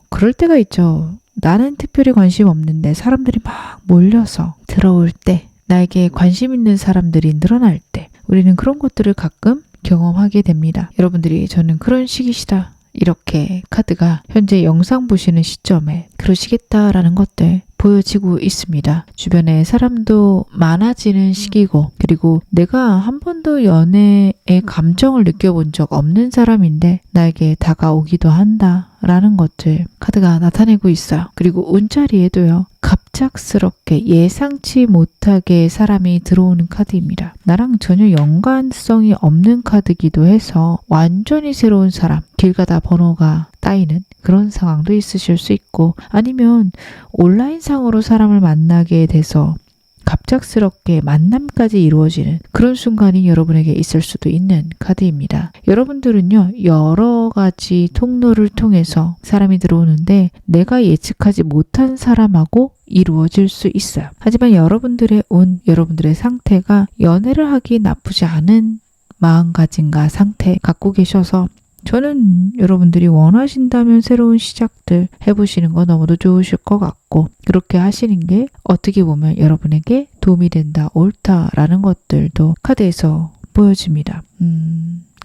그럴 때가 있죠. 나는 특별히 관심 없는데 사람들이 막 몰려서 들어올 때 나에게 관심 있는 사람들이 늘어날 때 우리는 그런 것들을 가끔 경험하게 됩니다. 여러분들이 저는 그런 시기시다. 이렇게 카드가 현재 영상 보시는 시점에 그러시겠다라는 것들 보여지고 있습니다. 주변에 사람도 많아지는 시기고, 그리고 내가 한 번도 연애의 감정을 느껴본 적 없는 사람인데 나에게 다가오기도 한다 라는 것들 카드가 나타내고 있어요. 그리고 운자리에도요, 갑작스럽게 예상치 못하게 사람이 들어오는 카드입니다. 나랑 전혀 연관성이 없는 카드기도 해서 완전히 새로운 사람, 길 가다 번호가 따이는 그런 상황도 있으실 수 있고, 아니면 온라인상으로 사람을 만나게 돼서 갑작스럽게 만남까지 이루어지는 그런 순간이 여러분에게 있을 수도 있는 카드입니다. 여러분들은요, 여러 가지 통로를 통해서 사람이 들어오는데 내가 예측하지 못한 사람하고 이루어질 수 있어요. 하지만 여러분들의 운, 여러분들의 상태가 연애를 하기 나쁘지 않은 마음가짐과 상태 갖고 계셔서, 저는 여러분들이 원하신다면 새로운 시작들 해보시는 거 너무도 좋으실 것 같고, 그렇게 하시는 게 어떻게 보면 여러분에게 도움이 된다, 옳다라는 것들도 카드에서 보여집니다.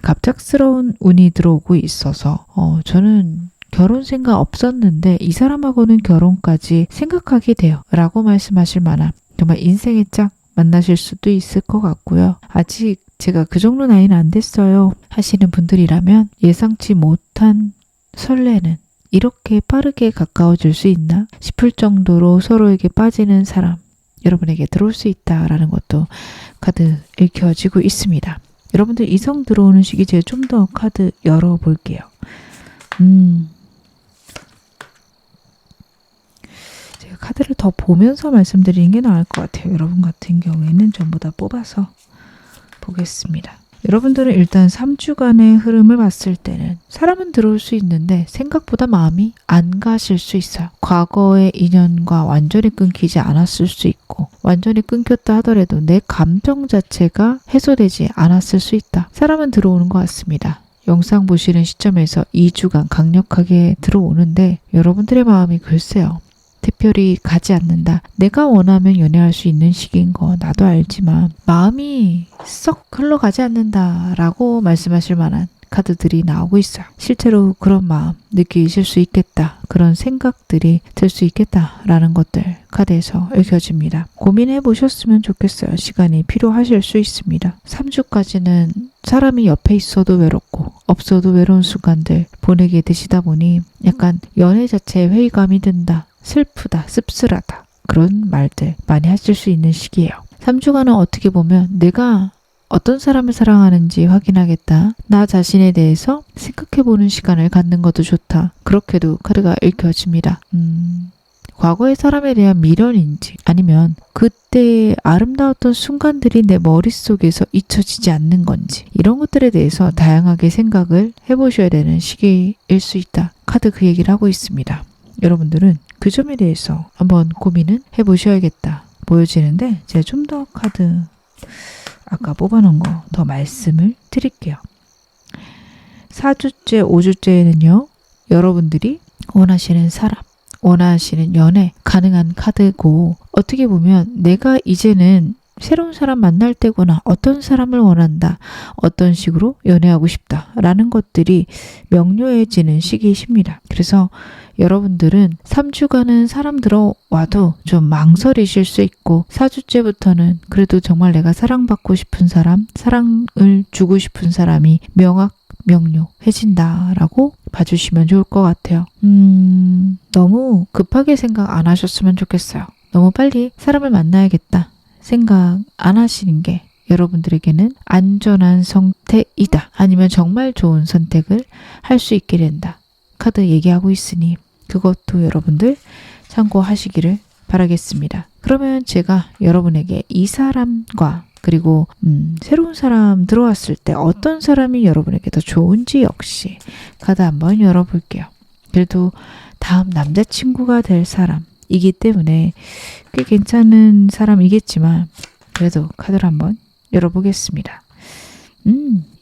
갑작스러운 운이 들어오고 있어서 저는 결혼 생각 없었는데 이 사람하고는 결혼까지 생각하게 돼요 라고 말씀하실 만한 정말 인생의 짝 만나실 수도 있을 것 같고요. 아직 제가 그 정도 나이는 안 됐어요 하시는 분들이라면 예상치 못한 설레는, 이렇게 빠르게 가까워질 수 있나 싶을 정도로 서로에게 빠지는 사람 여러분에게 들어올 수 있다라는 것도 카드 읽혀지고 있습니다. 여러분들 이성 들어오는 시기 제가 좀 더 카드 열어볼게요. 제가 카드를 더 보면서 말씀드리는 게 나을 것 같아요. 여러분 같은 경우에는 전부 다 뽑아서 보겠습니다. 여러분들은 일단 3주간의 흐름을 봤을 때는 사람은 들어올 수 있는데 생각보다 마음이 안 가실 수 있어요. 과거의 인연과 완전히 끊기지 않았을 수 있고, 완전히 끊겼다 하더라도 내 감정 자체가 해소되지 않았을 수 있다. 사람은 들어오는 것 같습니다. 영상 보시는 시점에서 2주간 강력하게 들어오는데 여러분들의 마음이 글쎄요, 특별히 가지 않는다. 내가 원하면 연애할 수 있는 시기인 거 나도 알지만 마음이 썩 흘러가지 않는다라고 말씀하실 만한 카드들이 나오고 있어요. 실제로 그런 마음 느끼실 수 있겠다. 그런 생각들이 들 수 있겠다라는 것들 카드에서 읽혀집니다. 고민해 보셨으면 좋겠어요. 시간이 필요하실 수 있습니다. 3주까지는 사람이 옆에 있어도 외롭고 없어도 외로운 순간들 보내게 되시다 보니 약간 연애 자체에 회의감이 든다. 슬프다, 씁쓸하다, 그런 말들 많이 하실 수 있는 시기예요. 3주간은 어떻게 보면 내가 어떤 사람을 사랑하는지 확인하겠다, 나 자신에 대해서 생각해보는 시간을 갖는 것도 좋다, 그렇게도 카드가 읽혀집니다. 과거의 사람에 대한 미련인지, 아니면 그때의 아름다웠던 순간들이 내 머릿속에서 잊혀지지 않는 건지, 이런 것들에 대해서 다양하게 생각을 해보셔야 되는 시기일 수 있다. 카드 그 얘기를 하고 있습니다. 여러분들은 그 점에 대해서 한번 고민은 해보셔야겠다 보여지는데, 제가 좀 더 카드 아까 뽑아놓은 거 더 말씀을 드릴게요. 4주째, 5주째에는요, 여러분들이 원하시는 사람, 원하시는 연애 가능한 카드고, 어떻게 보면 내가 이제는 새로운 사람 만날 때구나, 어떤 사람을 원한다, 어떤 식으로 연애하고 싶다 라는 것들이 명료해지는 시기이십니다. 그래서 여러분들은 3주간은 사람 들어와도 좀 망설이실 수 있고, 4주째부터는 그래도 정말 내가 사랑받고 싶은 사람, 사랑을 주고 싶은 사람이 명료해진다라고 봐주시면 좋을 것 같아요. 너무 급하게 생각 안 하셨으면 좋겠어요. 너무 빨리 사람을 만나야겠다 생각 안 하시는 게 여러분들에게는 안전한 선택이다, 아니면 정말 좋은 선택을 할 수 있게 된다, 카드 얘기하고 있으니 그것도 여러분들 참고하시기를 바라겠습니다. 그러면 제가 여러분에게 이 사람과 그리고 새로운 사람 들어왔을 때 어떤 사람이 여러분에게 더 좋은지 역시 카드 한번 열어볼게요. 그래도 다음 남자친구가 될 사람이기 때문에 꽤 괜찮은 사람이겠지만 그래도 카드를 한번 열어보겠습니다.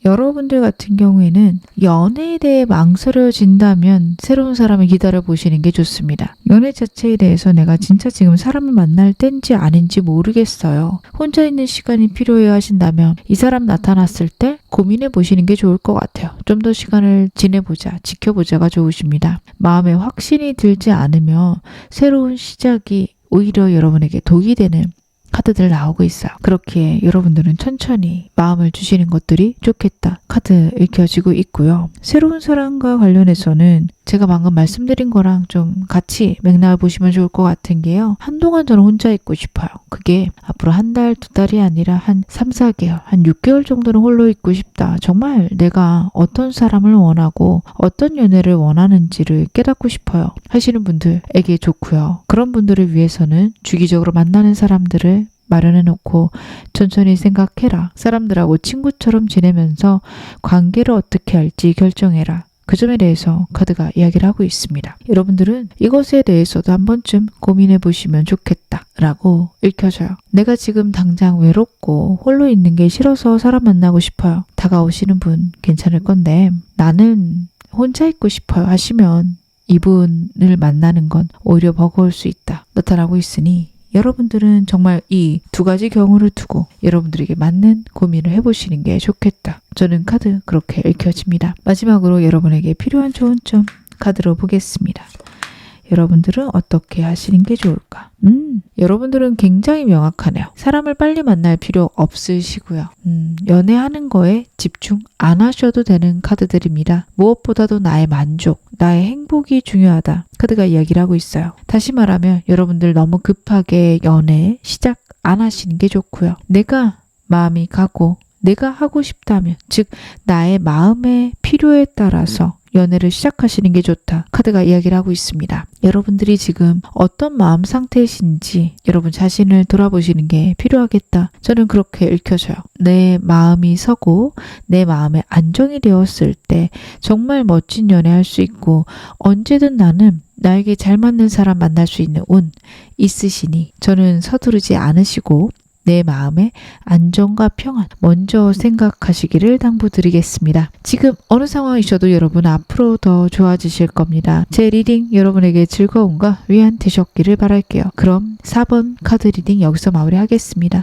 여러분들 같은 경우에는 연애에 대해 망설여진다면 새로운 사람을 기다려보시는 게 좋습니다. 연애 자체에 대해서 내가 진짜 지금 사람을 만날 땐지 아닌지 모르겠어요. 혼자 있는 시간이 필요해 하신다면 이 사람 나타났을 때 고민해 보시는 게 좋을 것 같아요. 좀 더 시간을 지내보자, 지켜보자가 좋으십니다. 마음에 확신이 들지 않으면 새로운 시작이 오히려 여러분에게 독이 되는 카드들 나오고 있어요. 그렇게 여러분들은 천천히 마음을 주시는 것들이 좋겠다. 카드 읽혀지고 있고요. 새로운 사람과 관련해서는 제가 방금 말씀드린 거랑 좀 같이 맥락을 보시면 좋을 것 같은 게요. 한동안 저는 혼자 있고 싶어요. 그게 앞으로 한 달, 두 달이 아니라 한 3, 4개월, 한 6개월 정도는 홀로 있고 싶다. 정말 내가 어떤 사람을 원하고 어떤 연애를 원하는지를 깨닫고 싶어요. 하시는 분들에게 좋고요. 그런 분들을 위해서는 주기적으로 만나는 사람들을 마련해 놓고 천천히 생각해라. 사람들하고 친구처럼 지내면서 관계를 어떻게 할지 결정해라. 그 점에 대해서 카드가 이야기를 하고 있습니다. 여러분들은 이것에 대해서도 한 번쯤 고민해 보시면 좋겠다 라고 읽혀져요. 내가 지금 당장 외롭고 홀로 있는 게 싫어서 사람 만나고 싶어요. 다가오시는 분 괜찮을 건데 나는 혼자 있고 싶어요 하시면 이분을 만나는 건 오히려 버거울 수 있다 나타나고 있으니 여러분들은 정말 이 두 가지 경우를 두고 여러분들에게 맞는 고민을 해보시는 게 좋겠다. 저는 카드 그렇게 읽혀집니다. 마지막으로 여러분에게 필요한 좋은 점 카드로 보겠습니다. 여러분들은 어떻게 하시는 게 좋을까? 여러분들은 굉장히 명확하네요. 사람을 빨리 만날 필요 없으시고요. 연애하는 거에 집중 안 하셔도 되는 카드들입니다. 무엇보다도 나의 만족, 나의 행복이 중요하다. 카드가 이야기를 하고 있어요. 다시 말하면 여러분들 너무 급하게 연애 시작 안 하시는 게 좋고요. 내가 마음이 가고 내가 하고 싶다면, 즉 나의 마음의 필요에 따라서 연애를 시작하시는 게 좋다. 카드가 이야기를 하고 있습니다. 여러분들이 지금 어떤 마음 상태이신지 여러분 자신을 돌아보시는 게 필요하겠다. 저는 그렇게 읽혀져요. 내 마음이 서고 내 마음에 안정이 되었을 때 정말 멋진 연애할 수 있고 언제든 나는 나에게 잘 맞는 사람 만날 수 있는 운 있으시니 저는 서두르지 않으시고 내 마음의 안정과 평안 먼저 생각하시기를 당부드리겠습니다. 지금 어느 상황이셔도 여러분 앞으로 더 좋아지실 겁니다. 제 리딩 여러분에게 즐거움과 위안 되셨기를 바랄게요. 그럼 4번 카드 리딩 여기서 마무리하겠습니다.